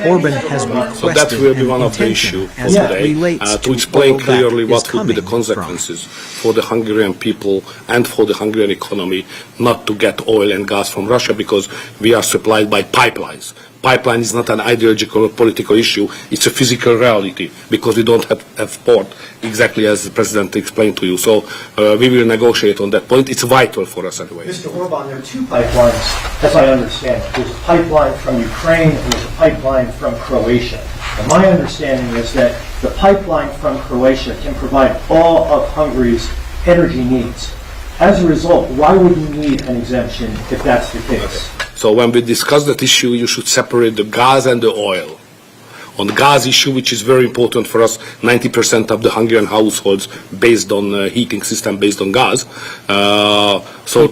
Orban has requested so that will be one of the issues for today, to explain clearly what would be the consequences for the Hungarian people and for the Hungarian economy not to get oil and gas from Russia, because we are supplied by pipelines. Pipeline is not an ideological or political issue, it's a physical reality, because we don't have port, exactly as the President explained to you. So we will negotiate on that point. It's vital for us anyway. Mr. Orban, there are two pipelines, as I understand it. There's a pipeline from Ukraine and there's a pipeline from Croatia. And my understanding is that the pipeline from Croatia can provide all of Hungary's energy needs. As a result, why would you need an exemption if that's the case? So when we discuss that issue, you should separate the gas and the oil. On the gas issue, which is very important for us, 90% of the Hungarian households based on heating system based on gas. So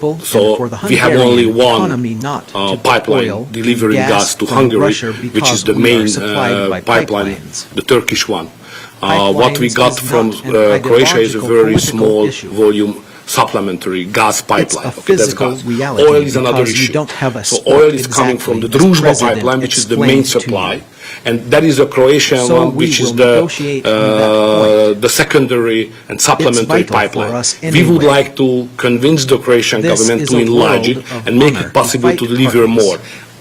we have only one pipeline delivering gas to Hungary, which is the main pipeline, the Turkish one. What we got from Croatia is a very small volume supplementary gas pipeline. Okay, that's gas. Oil is another issue. So oil is coming from the Druzhba pipeline, which is the main supply, and that is a Croatian one, which is the secondary and supplementary pipeline. We would like to convince the Croatian government to enlarge it and make it possible to deliver more.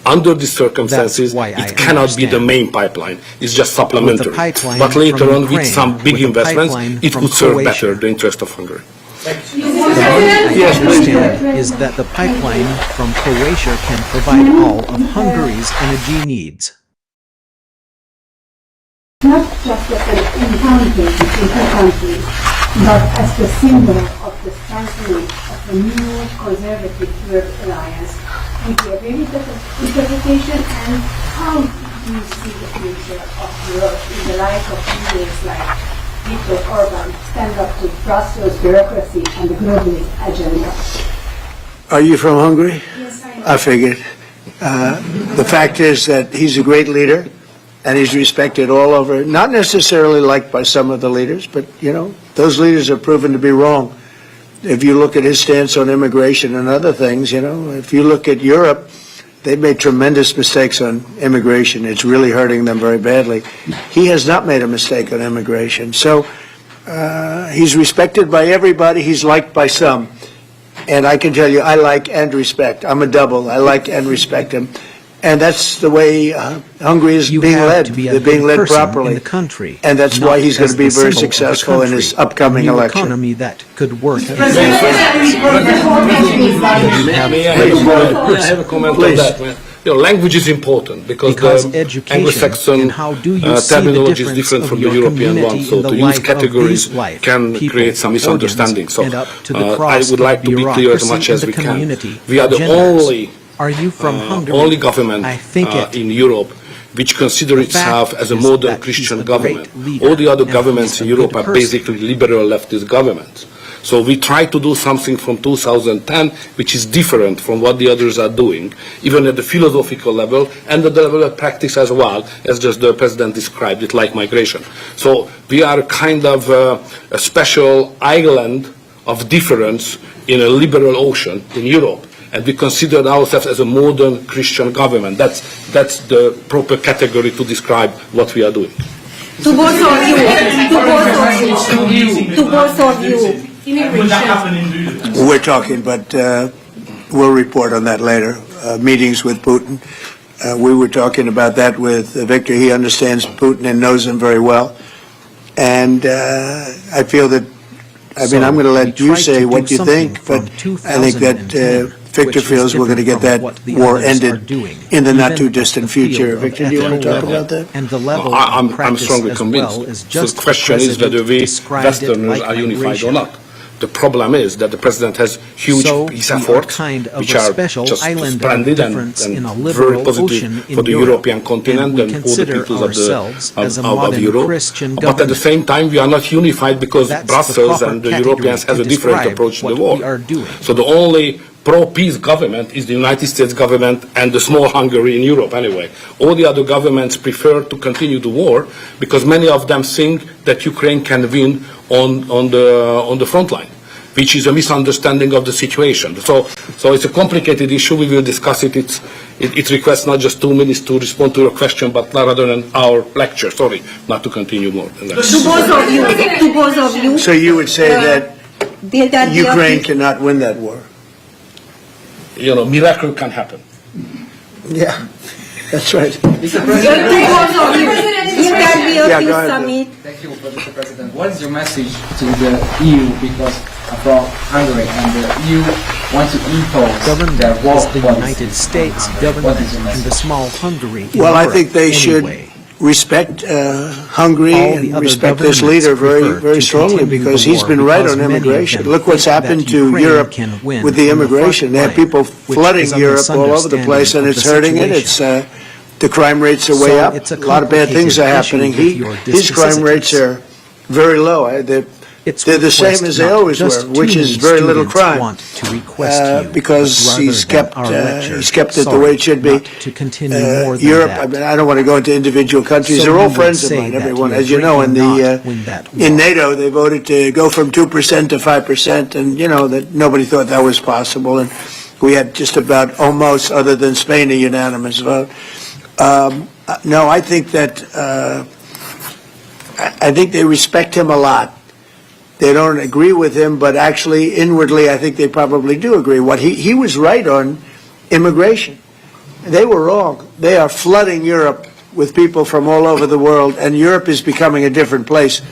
Under these circumstances, it cannot be the main pipeline. It's just supplementary. But later on, with some big investments, it could serve better the interest of Hungary. The one I understand is that the pipeline from Croatia can provide all of Hungary's energy needs. Not just as an encounter between two countries, but as the symbol of the strengthening of a new conservative Europe alliance. Would you agree with that interpretation, and how do you see the future of Europe in the light of leaders like Viktor Orban stand up to Brussels bureaucracy and the globalist agenda? Are you from Hungary? Yes, I am. I figured. The fact is that he's a great leader, and he's respected all over, not necessarily liked by some of the leaders, but, you know, those leaders have proven to be wrong. If you look at his stance on immigration and other things, you know, if you look at Europe, they've made tremendous mistakes on immigration. It's really hurting them very badly. He has not made a mistake on immigration. So he's respected by everybody. He's liked by some. And I can tell you, I like and respect. I'm a double. I like and respect him. And that's the way Hungary is being led. They're being led properly. In the country, and that's why he's going to be very successful in his upcoming election. Economy that could work. May I have a comment on that? You know, language is important because the Anglo-Saxon terminology is different from the European one, so to use categories can create some misunderstanding. So I would like to be clear as much as we can. We are the only government in Europe which consider itself as a modern Christian government. All the other governments in Europe are basically liberal leftist governments. So we try to do something from 2010 which is different from what the others are doing, even at the philosophical level and at the level of practice as well, as just the President described it, like migration. So we are kind of a special island of difference in a liberal ocean in Europe. And we consider ourselves as a modern Christian government. That's the proper category to describe what we are doing. To both of you. We're talking, but we'll report on that later. Meetings with Putin. We were talking about that with Victor. He understands Putin and knows him very well. And I feel that, I mean, I'm going to let you say what you think, but I think that Victor feels we're going to get that war ended in the not-too-distant future. Victor, do you want to talk about that? I'm strongly convinced. So the question is whether we Westerners are unified or not. The problem is that the President has huge peace efforts, which are just splendid and very positive for the European continent and all the people of Europe. But at the same time, we are not unified because Brussels and the Europeans have a different approach to the war. So the only pro-peace government is the United States government and the small Hungary in Europe anyway. All the other governments prefer to continue the war because many of them think that Ukraine can win on the front line, which is a misunderstanding of the situation. So it's a complicated issue. We will discuss it. It requests not just 2 minutes to respond to your question, but rather than our lecture. Sorry, not to continue more than that. To both of you. So you would say that Ukraine cannot win that war? You know, miracle can happen. Yeah, that's right. Mr. President, Thank you, Mr. President. What is your message to the EU? Because from Hungary and the EU wants to impose their war policy. The United States government and the small Hungary. Well, I think they should respect Hungary and respect this leader very, very strongly because he's been right on immigration. Look what's happened to Europe with the immigration. They have people flooding Europe all over the place, and it's hurting it. It's the crime rates are way up. A lot of bad things are happening. His crime rates are very low. They're the same as they always were, which is very little crime, because he's kept it the way it should be. Europe, I mean, I don't want to go into individual countries. They're all friends of mine, everyone. As you know, in NATO, they voted to go from 2% to 5%, and you know that nobody thought that was possible. And we had just about almost, other than Spain, a unanimous vote. No, I think that I think they respect him a lot. They don't agree with him, but actually, inwardly, I think they probably do agree. He was right on immigration. they were wrong. They are flooding Europe with people from all over the world, and Europe is becoming a different place.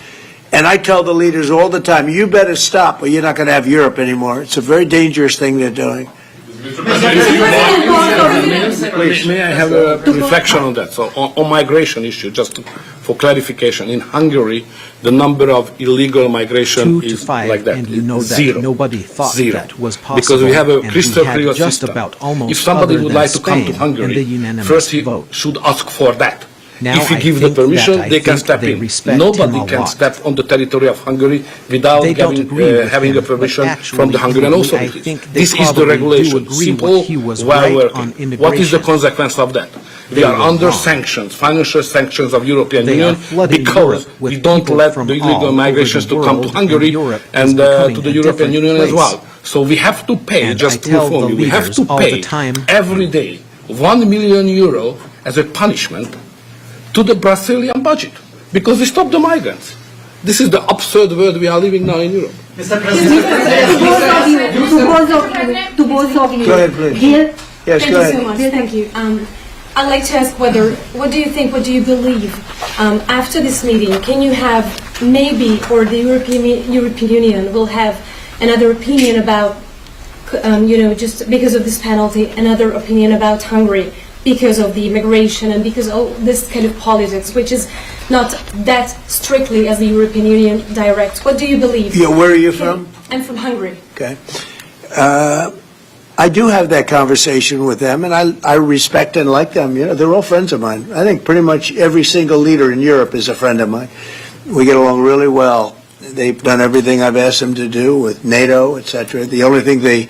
And I tell the leaders all the time, you better stop or you're not going to have Europe anymore. It's a very dangerous thing they're doing. May I have a reflection on that? So on migration issue, just for clarification, in Hungary, the number of illegal migration is like that. And you know that zero. Nobody thought that was possible. Because we have a crystal clear just system. about almost if somebody would like to come to Spain Hungary, first he should ask for that. Now, if you give the permission, they can step in. Nobody can step on the territory of Hungary without having a permission from the Hungarian authorities. This is the regulation. Simple, well working. What is the consequence of that? We are under sanctions, financial sanctions of European Union, because we don't let the illegal migrations to come to Hungary and to the European Union as well. So we have to pay, just to inform you, we have to pay every day €1 million as a punishment to the Brazilian budget, because we stopped the migrants. This is the absurd world we are living now in Europe. Mr. President, to both of you. Go ahead, please. Yes, thank go you ahead. so much. Thank you. I'd like to ask what do you think, what do you believe, after this meeting, can you have maybe, or the European Union will have another opinion about, just because of this penalty, another opinion about Hungary, because of the immigration and because of this kind of politics, which is not that strictly as the European Union directs. What do you believe? Yeah, where are you from? I'm from Hungary. Okay. I do have that conversation with them, and I respect and like them. They're all friends of mine. I think pretty much every single leader in Europe is a friend of mine. We get along really well. They've done everything I've asked them to do with NATO, etc. The only thing they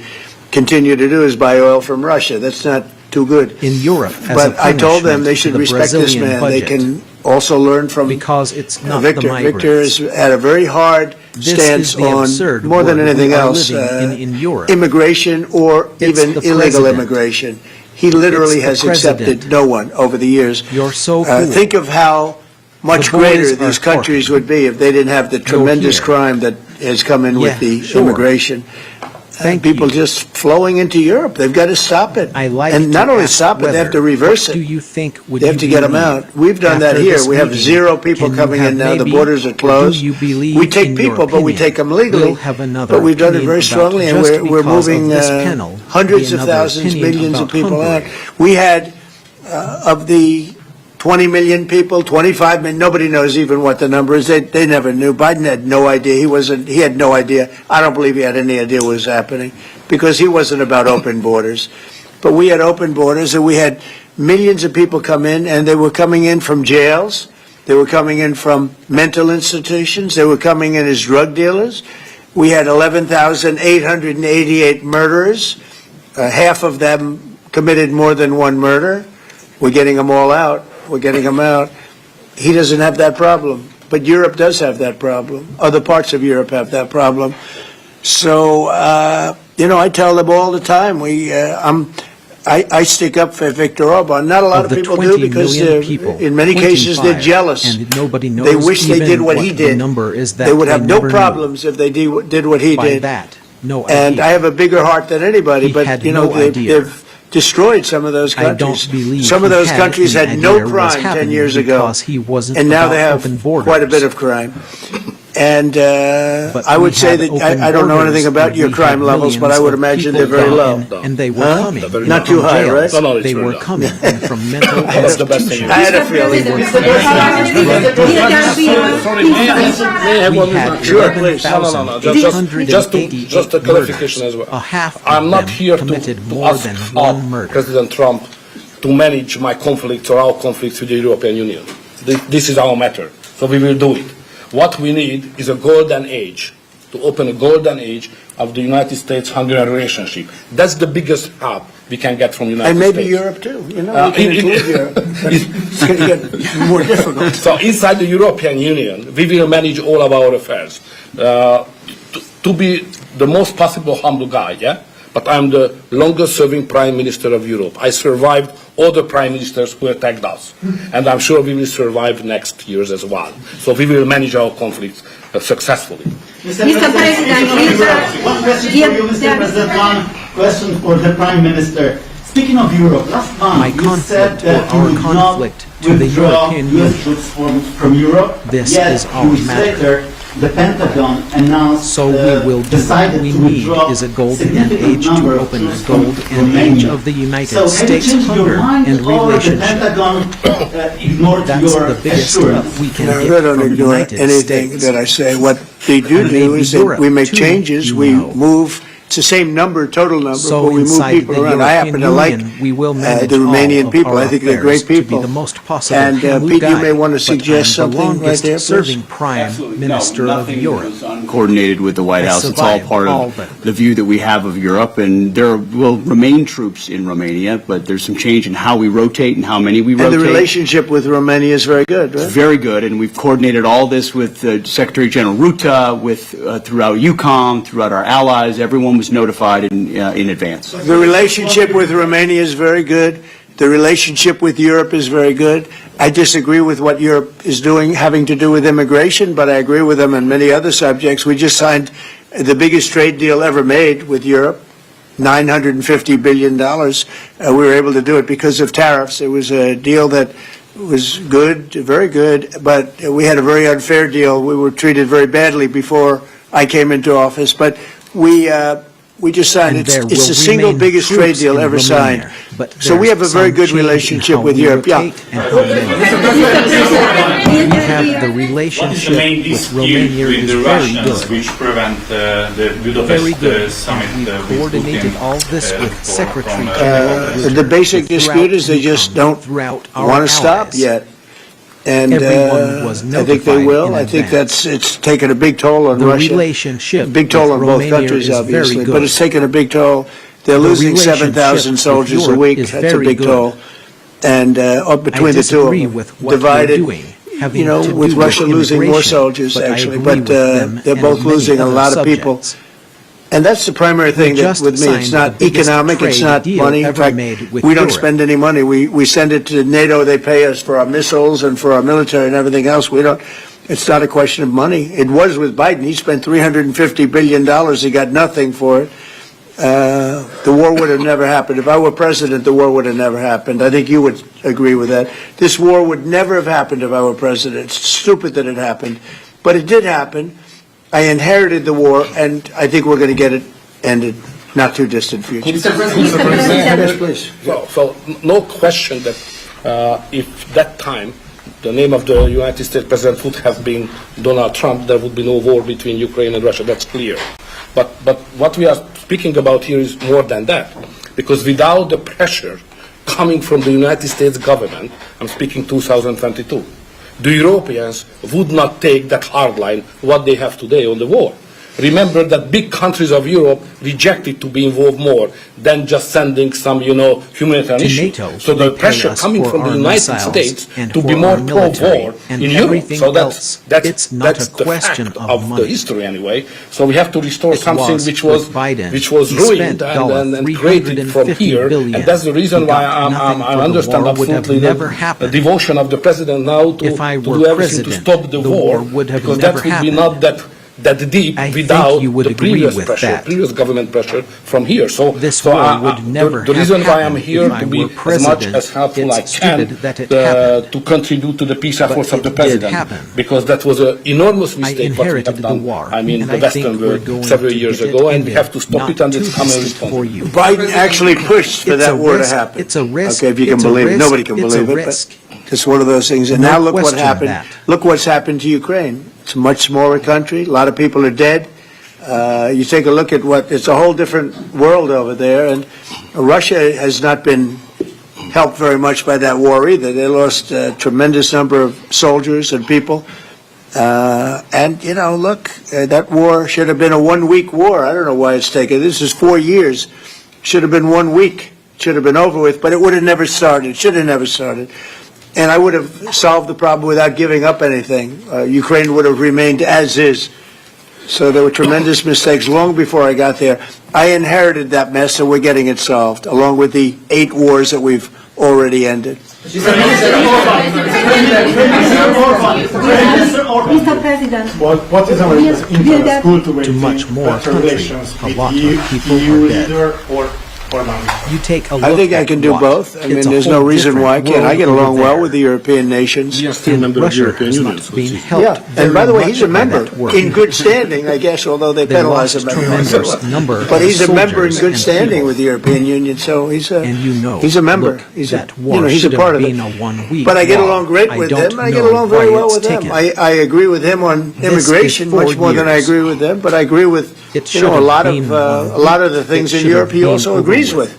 continue to do is buy oil from Russia. That's not too good. In Europe, but I told them they should respect this man. They can also learn from because it's not Victor. The migrants. Victor has had a very hard stance on, more than anything else, in Europe. immigration or even illegal immigration. He literally has accepted no one over the years. You're so cool. Think of how much greater these countries would be if they didn't have the tremendous crime that has come in with the immigration. People just flowing into Europe. They've got to stop it. And not only stop it, they have to reverse it. Do you think they have to get them out? We've done that here. We have 0 people coming in now. The borders are closed. We take people, but we take them legally. But we've done it very strongly, and we're moving hundreds of thousands, millions of people out. We had, of the 20 million people, 25 million, nobody knows even what the number is. They never knew. Biden had no idea. He had no idea. I don't believe he had any idea what was happening, because he wasn't about open borders. But we had open borders, and we had millions of people come in, and they were coming in from jails. They were coming in from mental institutions. They were coming in as drug dealers. We had 11,888 murderers. Half of them committed more than one murder. We're getting them all out. We're getting them out. He doesn't have that problem, but Europe does have that problem. Other parts of Europe have that problem. So, I tell them all the time, I stick up for Viktor Orban. Not a lot of people do, because in many cases they're jealous. And nobody knows they wish they did what he did. They would have no problems if they did what he did. And I have a bigger heart than anybody, but they've destroyed some of those countries. Some of those countries had no crime 10 years ago, and now they have quite a bit of crime. And I would say that I don't know anything about your crime levels, but I would imagine they're very low. And they were coming. Not too high, right? They were coming from mental institutions. I had a feeling. Sure, please. Just a clarification as well. I'm not here to ask President Trump to manage my conflicts or our conflicts with the European Union. This is our matter, so we will do it. What we need is a golden age, to open a golden age of the United States-Hungarian relationship. That's the biggest help we can get from the United States. And maybe Europe too. We can include Europe. It's going to get more difficult. So inside the European Union, we will manage all of our affairs. To be the most possible humble guy, yeah? But I'm the longest-serving Prime Minister of Europe. I survived all the Prime Ministers who attacked us. And I'm sure we will survive next years as well. So we will manage our conflicts successfully. Mr. President, one question for you, Mr. President. One question for the Prime Minister. Speaking of Europe, last month you said that you would not withdraw U.S. troops from Europe. This yet is our 2 weeks matter. later, the Pentagon announced So we will do what we need is a golden age to open a golden age of the United States hunger and relationship. That's the biggest we can No, get they don't from the ignore United anything States. that I say. What they do And do maybe is that Europe we make too, changes, you we know. move. It's the same number, total number, So but we move inside people the around. I happen to like European Union, we will manage the all Romanian of people. our I think they're affairs great people. to be the most possible And Hamu Pete, you guy, may want to but I'm suggest the something right longest there, please. serving Prime Minister of Europe. Coordinated with the White I House. It's all survived part all of of it. the view that we have of Europe, and there will remain troops in Romania, but there's some change in how we rotate and how many we And rotate. the relationship with Romania is very good, right? It's very good, and we've coordinated all this with Secretary General Ruta, with throughout EUCOM, throughout our allies. Everyone was notified in advance. The relationship with Romania is very good. The relationship with Europe is very good. I disagree with what Europe is doing having to do with immigration, but I agree with them on many other subjects. We just signed the biggest trade deal ever made with Europe, $950 billion. We were able to do it because of tariffs. It was a deal that was good, very good, but we had a very unfair deal. We were treated very badly before I came into office, but we just signed it. It's the single biggest trade deal ever signed. So we have a very good relationship with Europe. Yeah. We have the relationship with Romania is very good. Which prevent the Very Budapest good. summit. We coordinated all this with Secretary General. The basic dispute is they just don't want to stop yet. And Everyone was I think they notified will. in I think advance. it's taken a big toll on The Russia. relationship Big toll with on both Romania countries, is obviously, very but good. it's taken a big toll. They're The losing relationship 7,000 with soldiers a Europe week. is That's a very big good. toll. And up between the two of disagree them, with what you're divided, doing, having you know, to with do Russia with losing more immigration, soldiers, but I actually. agree But with them they're and both many losing a other lot of people. subjects. And that's the primary thing just with me. It's signed the not biggest economic, it's trade not deal money. In ever fact, made with we don't Europe. spend any money. We send it to NATO, they pay us for our missiles and for our military and everything else. We don't, it's not a question of money. It was with Biden. He spent $350 billion. He got nothing for it. The war would have never happened. If I were president, the war would have never happened. I think you would agree with that. This war would never have happened if I were president. It's stupid that it happened. But it did happen. I inherited the war, and I think we're going to get it ended. Not too distant future. Mr. President, Yes, please. so no question that if that time the name of the United States President would have been Donald Trump, there would be no war between Ukraine and Russia. That's clear. But what we are speaking about here is more than that, because without the pressure coming from the United States government, I'm speaking 2022, the Europeans would not take that hard line what they have today on the war. Remember that big countries of Europe rejected to be involved more than just sending some, humanitarian To issue. NATO, So the they pay pressure us coming for from the our United missiles States and to for be more our military pro-war and in Europe. everything So else. It's not that's a the question fact of the money. history anyway. So we have to restore It something was which was with Biden. ruined He spent and created from $350 here. billion. And that's the reason He why got nothing I for the understand war, would have absolutely never the happened. devotion of the president now to If I do were everything to president, stop the war, would have because never that would be happened. not that deep I think without you would the agree previous with pressure, that. previous government pressure from here. So This so war would never the reason have why I'm happened here if I to be were as much president. as helpful It's I can stupid that it happened. to contribute to the peace efforts of it the did president, happen. because that was an enormous mistake what we inherited have done. the war, I mean, and the I Western think we're world going several to years get it ago, and we ended have to stop not it, and too it's coming distant for you. Biden actually pushed for It's that a war risk. to happen. It's a risk. Okay, if you can It's a believe it. risk. Nobody can It's a believe it. risk. But it's one of those things. And No now look what question of happened. that. Look what's happened to Ukraine. It's a much smaller country. A lot of people are dead. You take a look at it's a whole different world over there. And Russia has not been helped very much by that war either. They lost a tremendous number of soldiers and people. And, look, that war should have been a 1 week war. I don't know why it's taken. This is 4 years. Should have been 1 week. Should have been over with, but it would have never started. Should have never started. And I would have solved the problem without giving up anything. Ukraine would have remained as is. So there were tremendous mistakes long before I got there. I inherited that mess, and we're getting it solved, along with the 8 wars that we've already ended. Mr. President, What is our interest? Good to To much more better country. relations A with lot EU of people are dead. leader or You take a look I think I can do both. I mean, there's no reason why I can't. I get along well with the European nations. Russia has not been helped. Yeah, and by the way, he's a member in good standing, I guess, although they penalize him. But he's a member in good standing with the European Union, so he's a member. He's a part of it. But I get along great with him. I get along very well with him. I agree with him on immigration much more than I agree with them. But I agree with a lot of the things in Europe he also agrees with.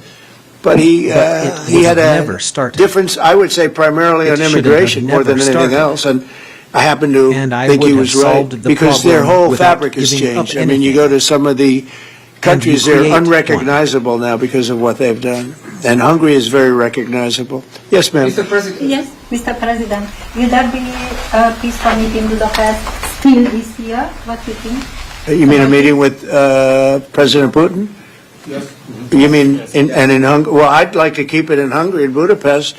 But he had a difference, I would say, primarily on immigration more than anything else. And I happen to think he was right because their whole fabric has changed. I mean, you go to some of the countries, they're unrecognizable now because of what they've done. And Hungary is very recognizable. Yes, ma'am. Mr. President. Yes, Mr. President. Will there be a peaceful meeting in Budapest still this year? What do you think? You mean a meeting with President Putin? Yes. You mean in Hungary? Well, I'd like to keep it in Hungary, in Budapest.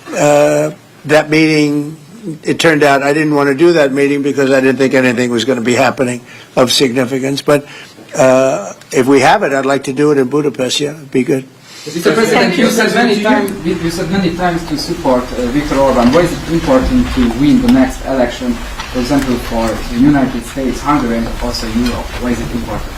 That meeting, it turned out I didn't want to do that meeting because I didn't think anything was going to be happening of significance. But if we have it, I'd like to do it in Budapest. Yeah, it'd be good. Mr. President, you said many times to support Viktor Orban. Why is it important to win the next election, for example, for the United States, Hungary, and also Europe? Why is it important?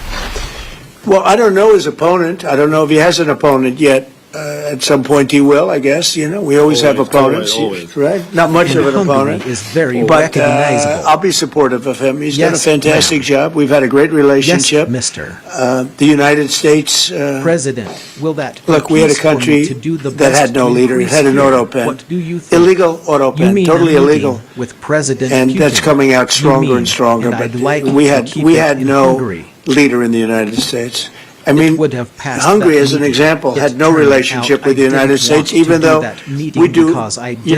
Well, I don't know his opponent. I don't know if he has an opponent yet. At some point he will, I guess. You know, we always have opponents, right? Not much of an opponent. Is very but recognizable. I'll be supportive of him. He's done a fantastic job. We've had a great relationship. Yes, Mr. The United States President, will that look? We had a country that had no leader. It had an auto pen. What do you think? Illegal auto pen, totally illegal. With President and Putin, that's coming out stronger and stronger. But we had no leader in the United States. I mean, Hungary, as an example, had no relationship with the United States, even though we do,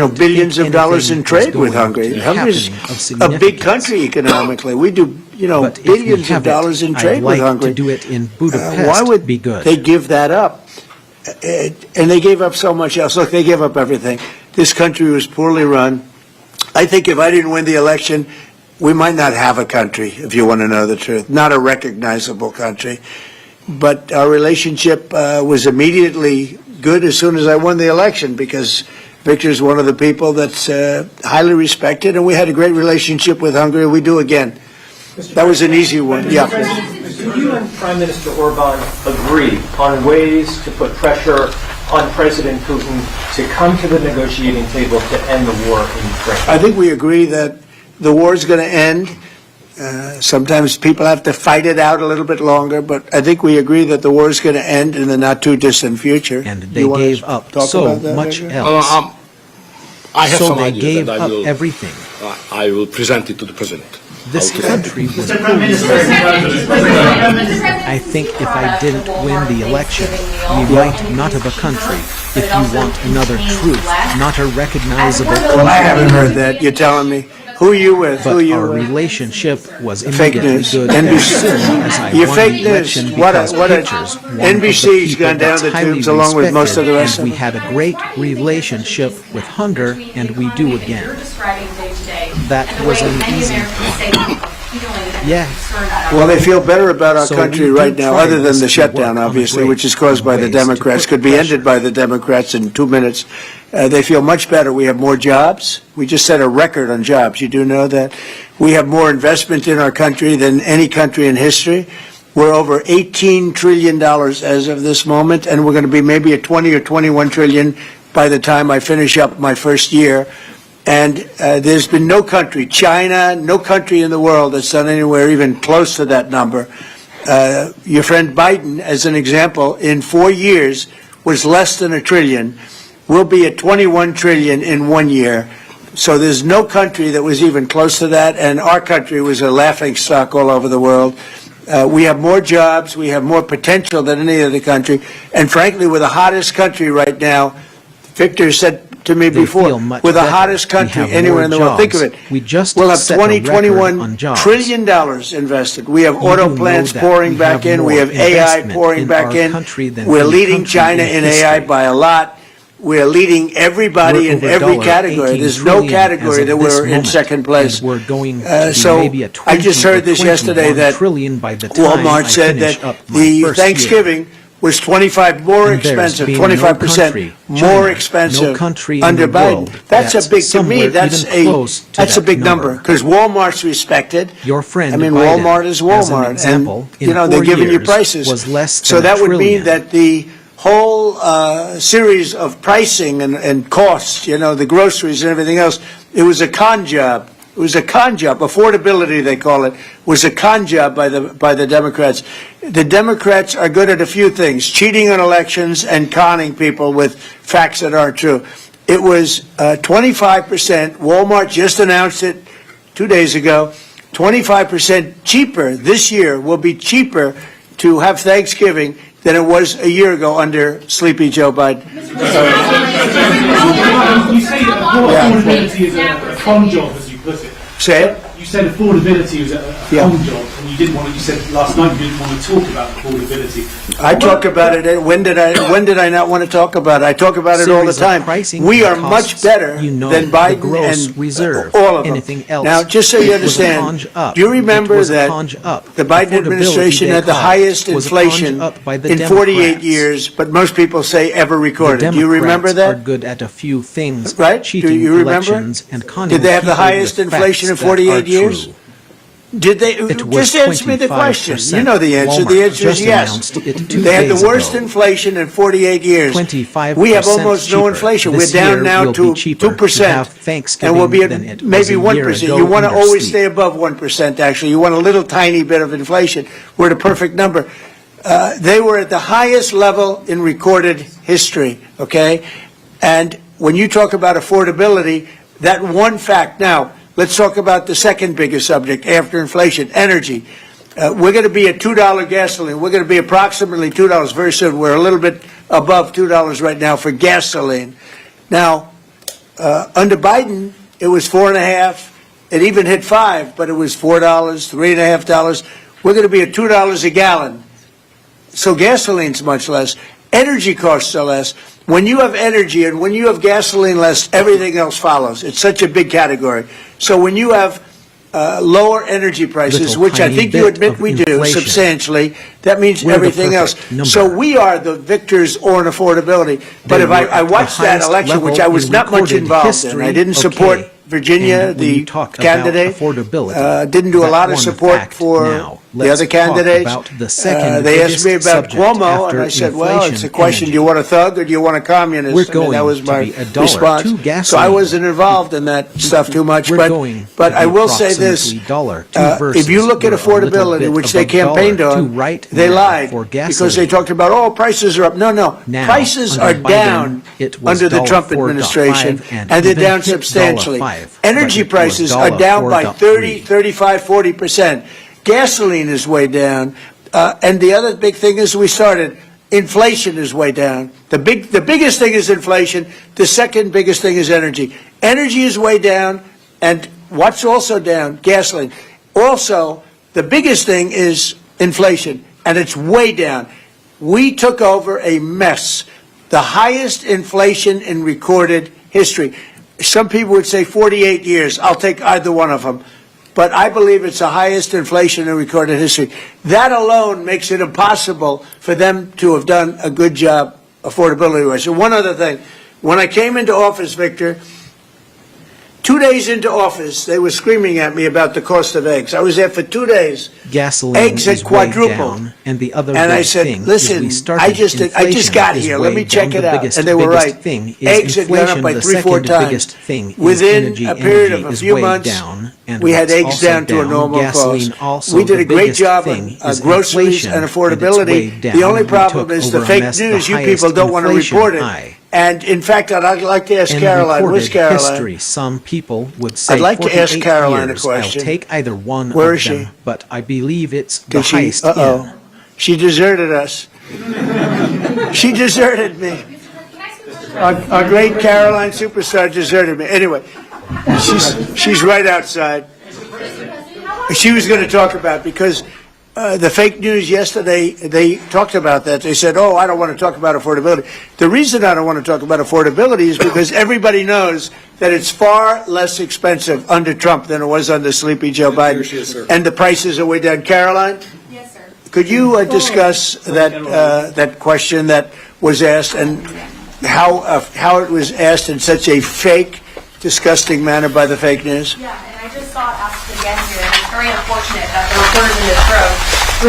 billions of dollars in trade with Hungary. Hungary's a big country economically. We do, billions of dollars in trade with Hungary. Why would they give that up? And they gave up so much else. Look, they gave up everything. This country was poorly run. I think if I didn't win the election, we might not have a country, if you want to know the truth. Not a recognizable country. But our relationship was immediately good as soon as I won the election because Victor's one of the people that's highly respected, and we had a great relationship with Hungary. We do again. That was an easy one. Yeah. Do you and Prime Minister Orban agree on ways to put pressure on President Putin to come to the negotiating table to end the war in Ukraine? I think we agree that the war is going to end. Sometimes people have to fight it out a little bit longer, but I think we agree that the war is going to end in the not-too-distant future. And they gave up so much else. I have some they ideas gave that up everything. I will present it to the President. This country was I think if I didn't win the election, we might not have a country. If you want another truth, not a recognizable country. Well, I haven't heard that. You're telling me. Who are you with? But our relationship was immediately good as soon as I won the election because pictures, NBC's gone down the tubes along with most of the rest of them. We had a great relationship with Hungary, and we do again. That was an easy one. Yeah. Well, they feel better about our country right now, other than the shutdown, obviously, which is caused by the Democrats, could be ended by the Democrats in 2 minutes. They feel much better. We have more jobs. We just set a record on jobs. You do know that. We have more investment in our country than any country in history. We're over $18 trillion as of this moment, and we're going to be maybe at 20 or 21 trillion by the time I finish up my first year. And there's been no country, China, no country in the world that's done anywhere even close to that number. Your friend Biden, as an example, in 4 years was less than $1 trillion. We'll be at 21 trillion in 1 year. So there's no country that was even close to that, and our country was a laughing stock all over the world. We have more jobs, we have more potential than any other country, and frankly, we're the hottest country right now. Victor said to me before, we're the hottest country anywhere in the world. Think of it. We'll have $21 trillion invested. We have auto plants pouring back in. We have AI pouring back in. We're leading China in AI by a lot. We're leading everybody in every category. There's no category that we're in second place. So I just heard this yesterday that Walmart said that the Thanksgiving was 25 more expensive, 25% more expensive under Biden. That's a big, to me, that's a big number, because Walmart's respected. Your friend I mean, Biden, Walmart is Walmart, as an example, and, you know, they're giving you prices. Was less so than that a would mean trillion. that the whole series of pricing and costs, you know, the groceries and everything else, it was a con job. It was a con job. Affordability, they call it, was a con job by the Democrats. The Democrats are good at a few things: cheating on elections and conning people with facts that aren't true. It was 25%. Walmart just announced it 2 days ago. 25% cheaper this year will be cheaper to have Thanksgiving than it was a year ago under Sleepy Joe Biden. You say affordability is a fun job, as you put it. Say it. You said affordability was a fun job, and you didn't want to. You said last night you didn't want to talk about affordability. I talk about it. When did I not want to talk about it? I talk about it all the time. We are much better than Biden and all of them. Now, just so you understand, do you remember that the Biden administration had the highest inflation in 48 years, but most people say ever recorded? Do you remember that? Are good at a few things, right? Cheating Do you remember? elections and conning Did they have the people highest with inflation in facts that 48 are years? true. Did they? Just answer me the question. You know the answer. The answer is yes. They had the worst inflation in 48 years. 25% we have almost no inflation. We're down now to 2%, and we'll be at maybe 1%. You want to always stay above 1%. Actually, you want a little tiny bit of inflation. We're at a perfect number. They were at the highest level in recorded history. Okay, and when you talk about affordability, that one fact now. Let's talk about the second biggest subject after inflation, energy. We're going to be at $2 gasoline. We're going to be approximately $2 very soon. We're a little bit above $2 right now for gasoline. Now, under Biden, it was $4.50. It even hit $5, but it was $4, $3.50. We're going to be at $2 a gallon. So gasoline's much less. Energy costs are less. When you have energy and when you have gasoline less, everything else follows. It's such a big category. So when you have lower energy prices, which I think you admit we do substantially, that means everything else. So we are the victors on affordability. But if I watched that election, which I was not much involved in, I didn't support Virginia, the candidate, didn't do a lot of support for the other candidates. They asked me about Cuomo, and I said, well, it's a question, do you want a thug or do you want a communist? I mean, that was my response. So I wasn't involved in that stuff too much. But I will say this, if you look at affordability, which they campaigned on, they lied because they talked about, oh, prices are up. No, prices are down under the Trump administration, and they're down substantially. Energy prices are down by 30, 35, 40%. Gasoline is way down. And the other big thing is inflation is way down. The biggest thing is inflation. The second biggest thing is energy. Energy is way down. And what's also down? Gasoline. Also, the biggest thing is inflation. And it's way down. We took over a mess. The highest inflation in recorded history. Some people would say 48 years. I'll take either one of them. But I believe it's the highest inflation in recorded history. That alone makes it impossible for them to have done a good job affordability-wise. So one other thing. When I came into office, Victor, 2 days into office, they were screaming at me about the cost of eggs. I was there for 2 days. Gasoline eggs had quadrupled. Down, and the other and I said, listen, I just got here. Let me check it out. And they were right. Eggs had gone up by 3-4 times. Within a period of a few months, we had eggs down to a normal cost. We did a great job on groceries and affordability. The only problem is the fake news. You people don't want to report it. And in fact, I'd like to ask Caroline. Where's Caroline? History, some people would say I'd like to ask Caroline a question. I'll take either one Where of is them, she? but I believe it's the highest. She deserted us. She deserted me. Our great Caroline superstar deserted me. Anyway, she's right outside. She was going to talk about because the fake news yesterday, they talked about that. They said, oh, I don't want to talk about affordability. The reason I don't want to talk about affordability is because everybody knows that it's far less expensive under Trump than it was under Sleepy Joe Biden. And the prices are way down. Caroline? Yes, sir. could you discuss that question that was asked and how it was asked in such a fake, disgusting manner by the fake news? Yeah, and I just saw it asked again here, and it's very unfortunate that the reporters in this room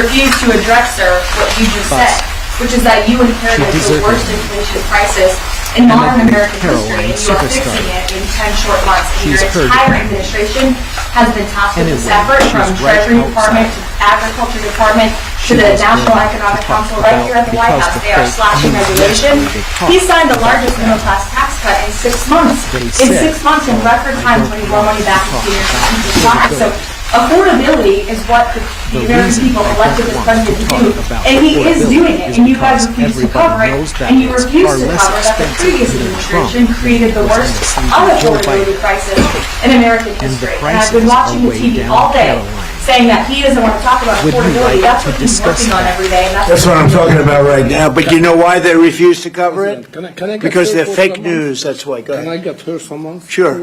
refused to address, sir, what you just said, which is that you inherited the worst inflation crisis in modern American history, and you are fixing it in 10 short months. And your entire administration has been tasked with this effort, from Treasury Department to Agriculture Department to the National Economic Council right here at the White House. They are slashing regulation. He signed the largest middle class tax cut in 6 months. In 6 months, in record time, putting more money back into your people's lives. So affordability is what the American people elected this president to do, and he is doing it, and you guys refuse to cover it, and you refuse to cover that the previous administration created the worst unaffordability crisis in American history. And I've been watching the TV all day, saying that he doesn't want to talk about affordability. That's what he's working on every day. And that's what I'm talking about right now. But you know why they refuse to cover it? Can I get Because they're her for fake someone? news. That's why. Go ahead. Can I get her someone? Sure.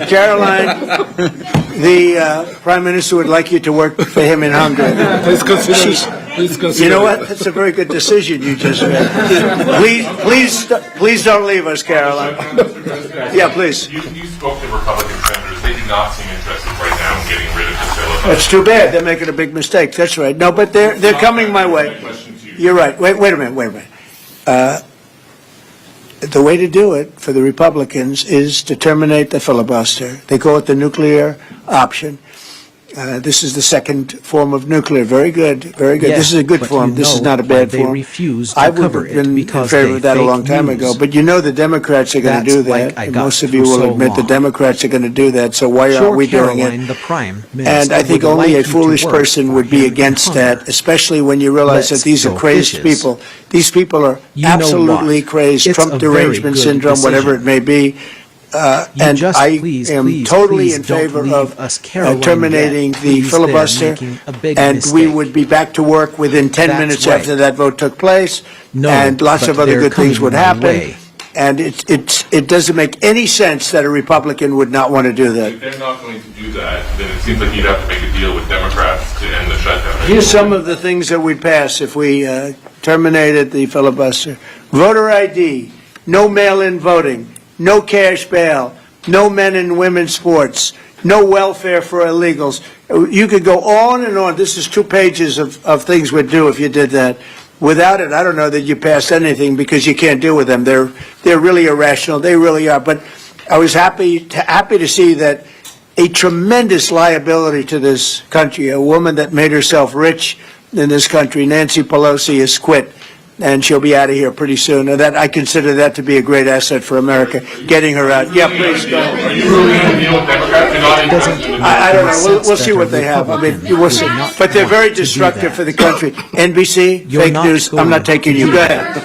Caroline, the Prime Minister would like you to work for him in Hungary. Please consider. You know what? That's a very good decision you just made. Please don't leave us, Caroline. Yeah, please. You spoke to Republican senators. They do not seem interested right now in getting rid of this filibuster. That's too bad. They're making a big mistake. That's right. No, but they're coming my way. You're right. Wait a minute. The way to do it for the Republicans is to terminate the filibuster. They call it the nuclear option. This is the second form of nuclear. Very good, very good. Yeah, this is a good form. This is not a bad form. I would have been in favor of that a long time ago. But you know the Democrats are going to do that. And most of you will admit the Democrats are going to do that. So why aren't we doing it? And I think only a foolish person would be against that, especially when you realize that these are crazed people. These people are absolutely crazed. Trump derangement syndrome, whatever it may be. And I am totally in favor of terminating the filibuster, and we would be back to work within 10 minutes after that vote took place, and lots of other good things would happen. And it doesn't make any sense that a Republican would not want to do that. If they're not going to do that, then it seems like you'd have to make a deal with Democrats to end the shutdown. Here's some of the things that we'd pass if we terminated the filibuster. Voter ID, no mail-in voting, no cash bail, no men and women's sports, no welfare for illegals. You could go on and on. This is 2 pages of things we'd do if you did that. Without it, I don't know that you passed anything because you can't deal with them. They're really irrational. They really are. But I was happy to see that a tremendous liability to this country, a woman that made herself rich in this country, Nancy Pelosi, has quit. And she'll be out of here pretty soon. And that I consider that to be a great asset for America, getting her out. Yeah, please go. Are you really going to deal with Democrats? I don't know. We'll see what they have. I mean, we'll see. But they're very destructive for the country. NBC, fake news. I'm not taking you. Go ahead.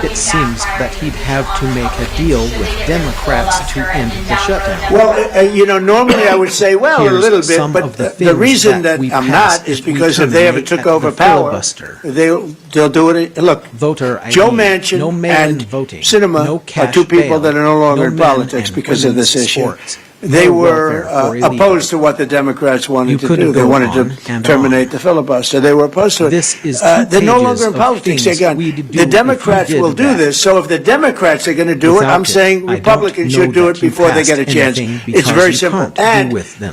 It seems that he'd have to make a deal with Democrats to end the shutdown. Well, normally I would say, well, a little bit, but the reason that I'm not is because if they ever took over power, they'll do it. Look, Joe Manchin and Sinema are 2 people that are no longer in politics because of this issue. They were opposed to what the Democrats wanted to do. They wanted to terminate the filibuster. They were opposed to it. They're no longer in politics. Again, the Democrats will do this. So if the Democrats are going to do it, I'm saying Republicans should do it before they get a chance. It's very simple. And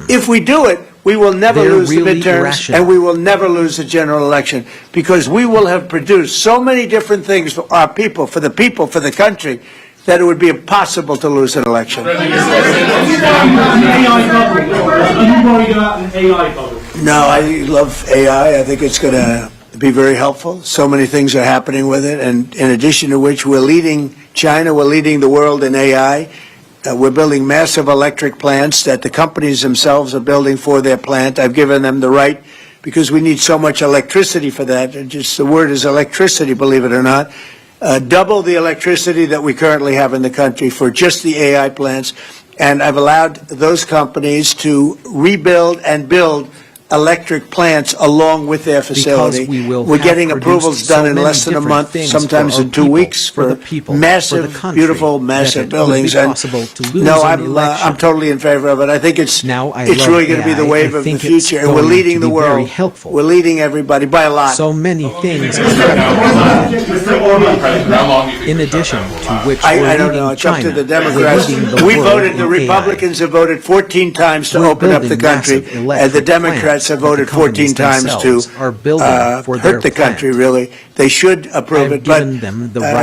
if we do it, we will never lose the midterms, and we will never lose the general election, because we will have produced so many different things for our people, for the country, that it would be impossible to lose an election. No, I love AI. I think it's going to be very helpful. So many things are happening with it, and in addition to which, we're leading China, we're leading the world in AI. We're building massive electric plants that the companies themselves are building for their plant. I've given them the right, because we need so much electricity for that. And just the word is electricity, believe it or not. Double the electricity that we currently have in the country for just the AI plants. And I've allowed those companies to rebuild and build electric plants along with their facility. We're getting approvals done in less than a month, sometimes in 2 weeks, for massive, beautiful, massive buildings. And no, I'm totally in favor of it. I think it's really going to be the wave of the future, and we're leading the world. We're leading everybody by a lot. So many things. In addition to which, I don't know. It's up to the Democrats. The Republicans have voted 14 times to open up the country, and the Democrats have voted 14 times to hurt the country, really. They should approve it, but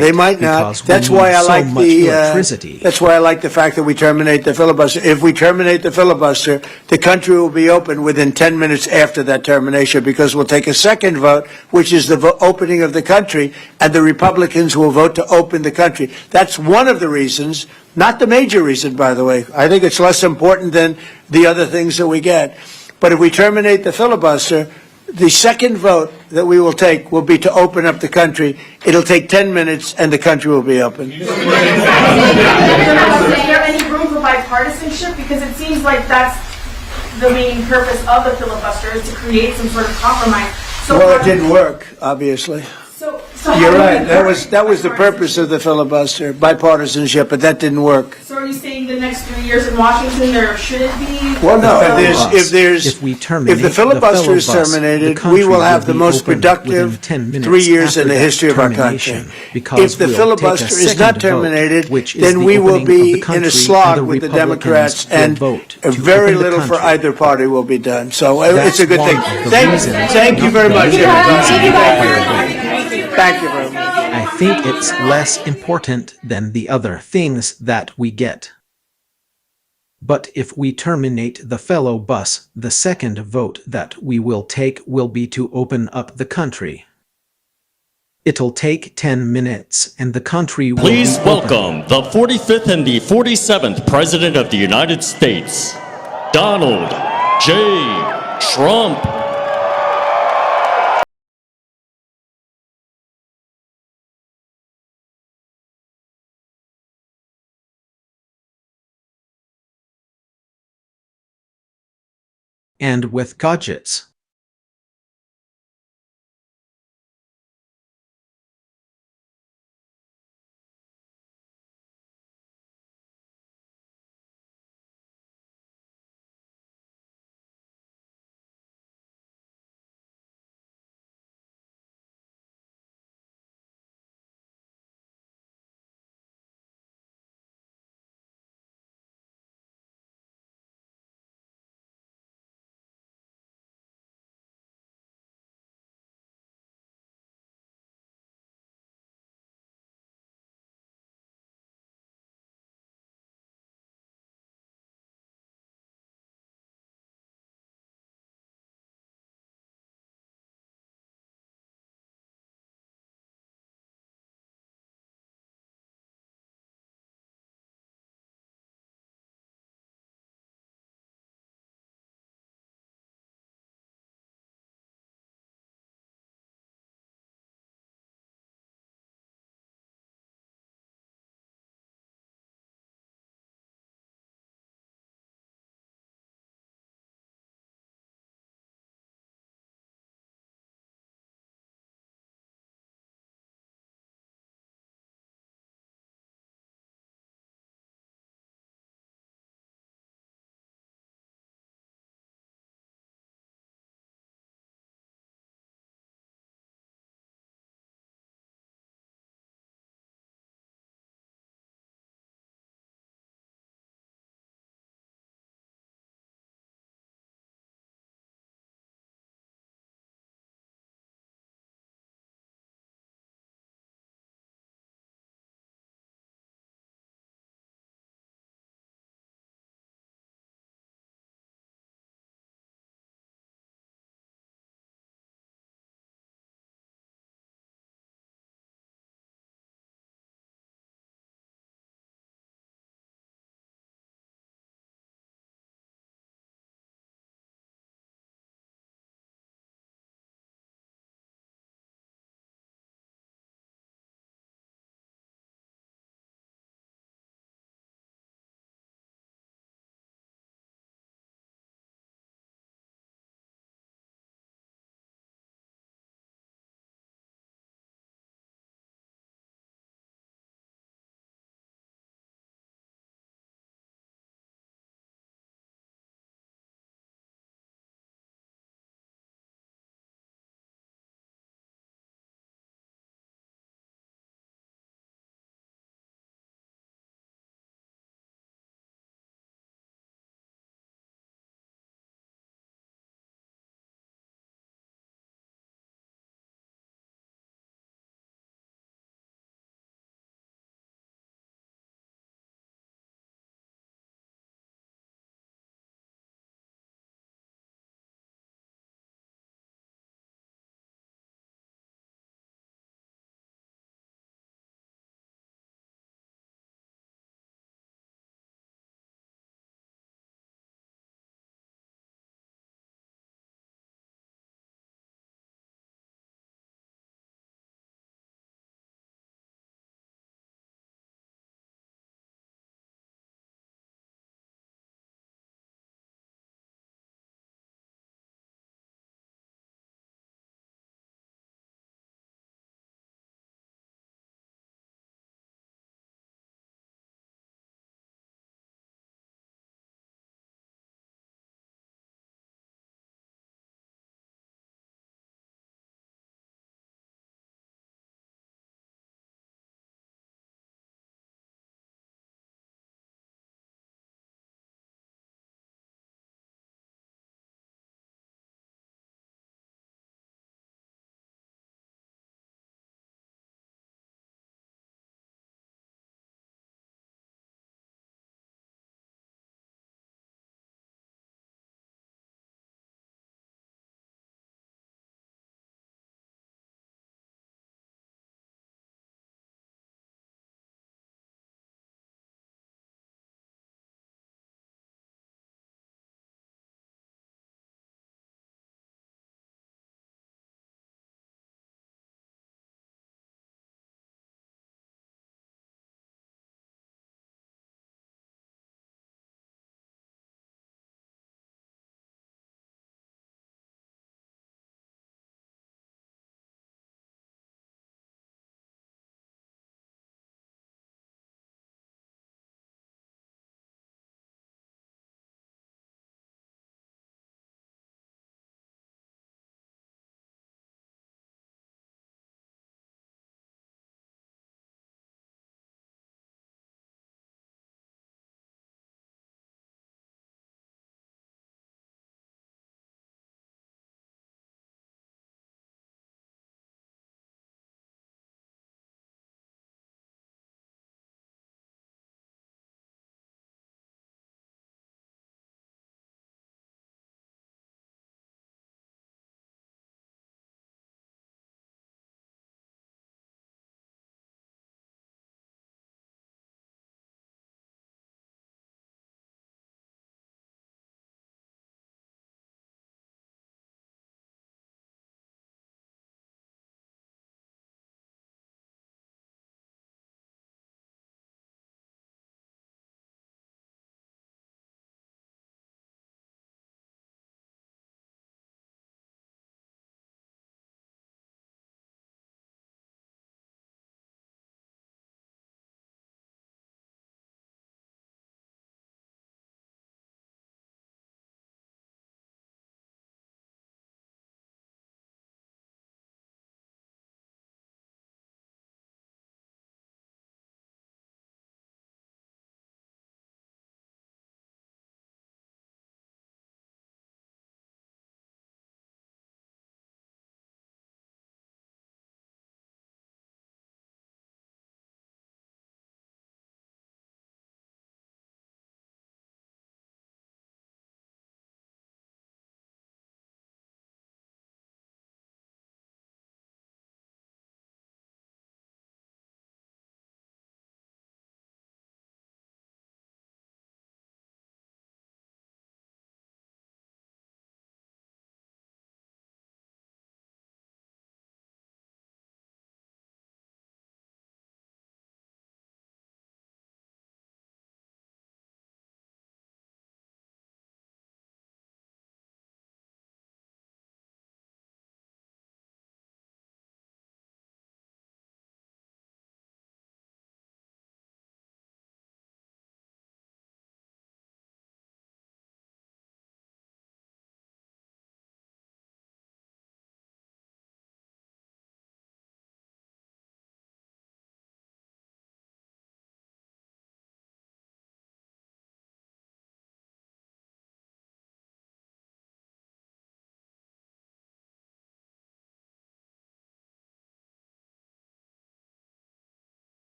they might not. That's why I like the fact that we terminate the filibuster. If we terminate the filibuster, the country will be open within 10 minutes after that termination, because we'll take a second vote, which is the opening of the country, and the Republicans will vote to open the country. That's one of the reasons, not the major reason, by the way. I think it's less important than the other things that we get. But if we terminate the filibuster, the second vote that we will take will be to open up the country. It'll take 10 minutes, and the country will be open. Is there any room for bipartisanship? Because it seems like that's the main purpose of the filibuster, is to create some sort of compromise. Well, it didn't work, obviously. So you're right. That was the purpose of the filibuster, bipartisanship, but that didn't work. So are you saying the next 3 years in Washington there shouldn't be? Well, no. If the filibuster is terminated, we will have the most productive 3 years in the history of our country. If the filibuster is not terminated, then we will be in a slog with the Democrats, and very little for either party will be done. So it's a good thing. Thank you very much. Thank you very much. I think it's less important than the other things that we get. But if we terminate the filibus, the second vote that we will take will be to open up the country. It'll take 10 minutes, and the country will Please be welcome the 45th and the 47th President of the United States, Donald J. Trump. And with gadgets.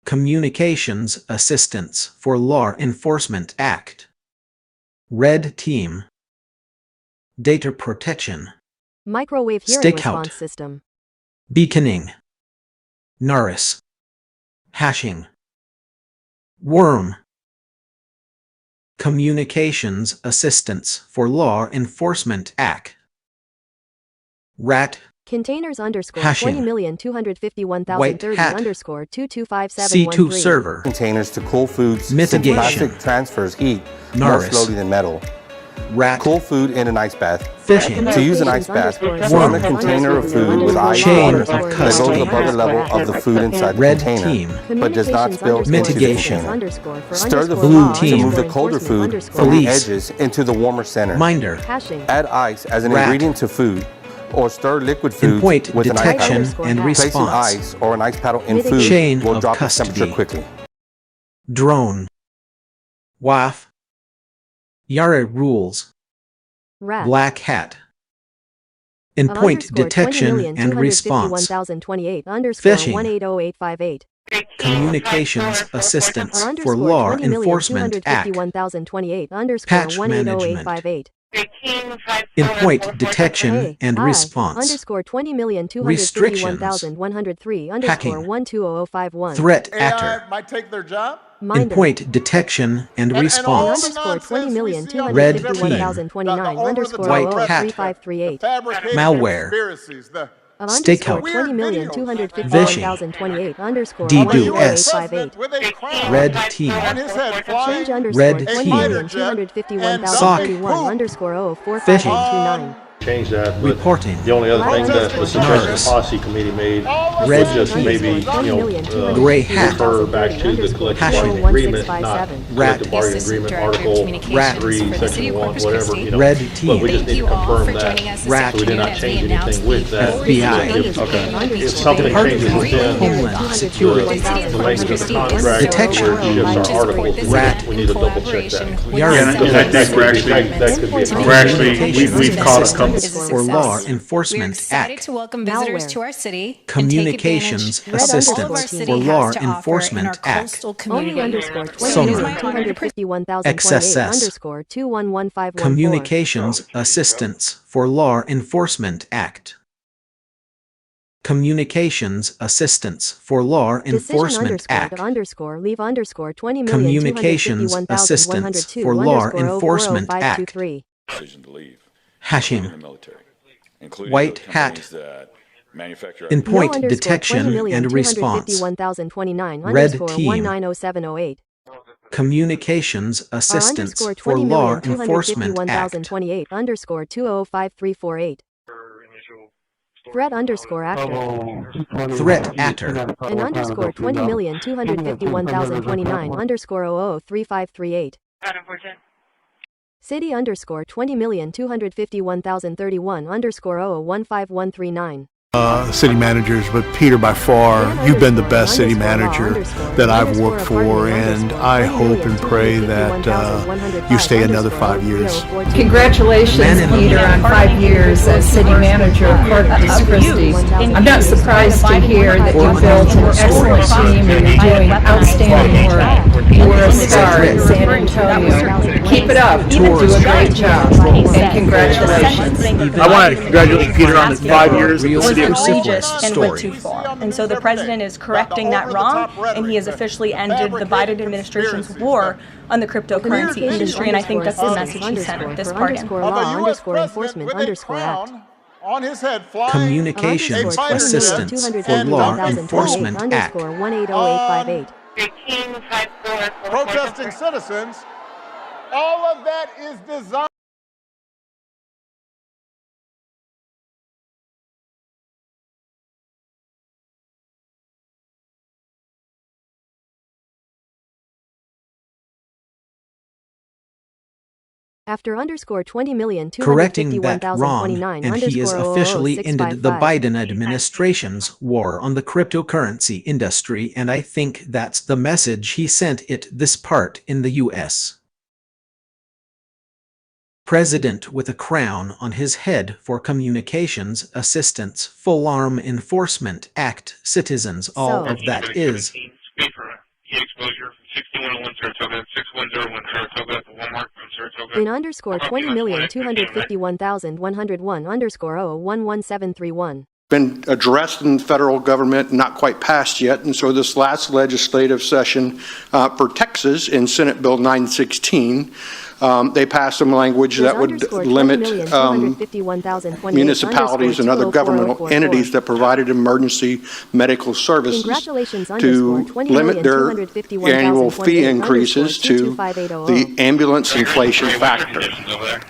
Communications Assistance for Law Enforcement Act. Red Team. Data Protection. Microwave hearing response system. Beaconing. Nueces. Hashing. Worm. Communications Assistance for Law Enforcement Act. Rat. Containers underscore Hashing. 20,251,030 underscore 225,713. C2 server. Containers to cool foods. Mitigation. Plastic transfers heat more Nueces. slowly than metal. Rat. Cool food in an ice bath. Fishing. To use an ice bath, form a container of food with ice Chain water of that goes custody. above the level of the food inside the Red container, team. but does not spill into the Mitigation. container. Stir the Blue food to team. move the colder food from the edges into the warmer center. Minder. Add ice as an Rat. ingredient to food, or stir liquid food In-point with an ice detection paddle. and Placing response. ice or an ice paddle in food Chain will of drop the custody. temperature quickly. Drone. WAF. Yara rules. Rat. Black hat. In-point detection and response. Fishing. 180,858. Communications Assistance for Law Enforcement Act. Patch management. In-point detection and response. Underscore 20,250,103 underscore Hacking. 120051. Threat AI actor. might take their job. In-point detection and response. Underscore 20,251,029 Red underscore White hat. 3538. Malware. Underscore Stakeout. 20,251,028 underscore DDoS. 10858. Red team. Change underscore Red team. 20,251,031 underscore 04529. Change that, but Reporting. the only other thing that the Succession Nueces. Policy Committee made Red was just team. maybe, Gray hat. refer back to the collective bargaining agreement, not Rat. collective bargaining agreement, Article Rat. 3, Section 1, whatever, you know. Red But team. we just need to confirm that, Rat. so we did not change anything with that. FBI. If something changes within Homeland Security. the length of the contract, Detection. or shifts our articles, Rat. we need to double check that. Yara. Because I think we're actually, we've caught a couple. For Law Enforcement excited Act. to welcome visitors to our city. Communications and take advantage of all of our Assistance city for has Law to offer in our Enforcement Act. coastal Only community. underscore Summary. 20,251,028 underscore 21151. Communications Assistance for Law Enforcement Act. Communications Assistance for Law Enforcement Act. Underscore leave underscore 20,251,102 Communications Assistance for Law Enforcement Act. Decision to leave. Hashing. The military, including White those hat. companies that manufacture In-point detection and response. 20,251,029 Red underscore team. 190708. Communications Assistance Underscore for Law Enforcement Act. 20,251,028 underscore 205348. Threat underscore actor. Threat actor. And underscore 20,251,029 underscore 003538. City underscore 20,251,031 underscore 0015139. City managers, but Peter, by far, you've been the best city manager that I've worked for, and I hope and pray that you stay another 5 years. Congratulations, Peter, on 5 years as city manager of Corpus Christi. I'm not surprised to hear that you built an excellent team and you're doing outstanding work. You were a star in San Antonio. Keep it up. You do a great job, and congratulations. I want to congratulate Peter on his 5 years in the city of egregious and went too far. And so the president is correcting that wrong, and he has officially ended the Biden administration's war on the cryptocurrency industry, and I think that's the message he sent at this pardon. Underscore enforcement underscore act. On his head flying Communications Assistance for Law Enforcement Act. Underscore 180,858. protesting citizens. All of that is designed. After underscore 20,251,029 Correcting that wrong, and he is officially ended the 00655. Biden administration's war on the cryptocurrency industry, and I think that's the message he sent it this part in the U.S. President with a crown on his head for Communications Assistance Full Arm Enforcement Act citizens, all of that is in underscore 20,251,101 underscore 0011731. Been addressed in the federal government, not quite passed yet, and so this last legislative session for Texas in Senate Bill 916, they passed some language that would limit municipalities and other governmental entities that provided emergency medical services to limit their annual fee increases to the ambulance inflation factor.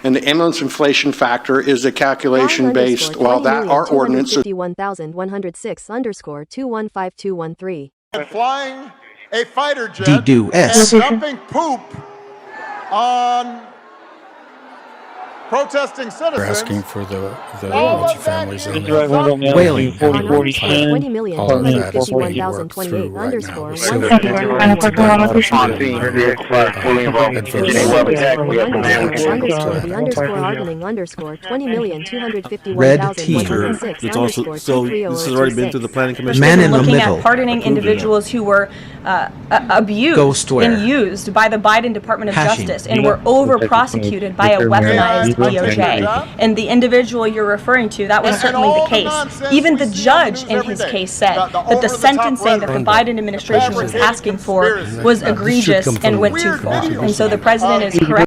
And the ambulance inflation factor is a calculation based, while that our ordinance is 51,106 underscore 215213. Flying a fighter jet and dumping poop on protesting citizens. We're asking for the multifamilies in Whaling. 20,251,028 underscore 20,251,106 It's also, so this has already been through the planning commission. Man in the looking middle. at pardoning individuals who were abused and used by the Biden Department of Justice and were over-prosecuted by a weaponized DOJ. And the individual you're referring to, that was certainly the case. Even the judge in his case said that the sentencing that the Biden administration was asking for was egregious and went too far. And so the president is correcting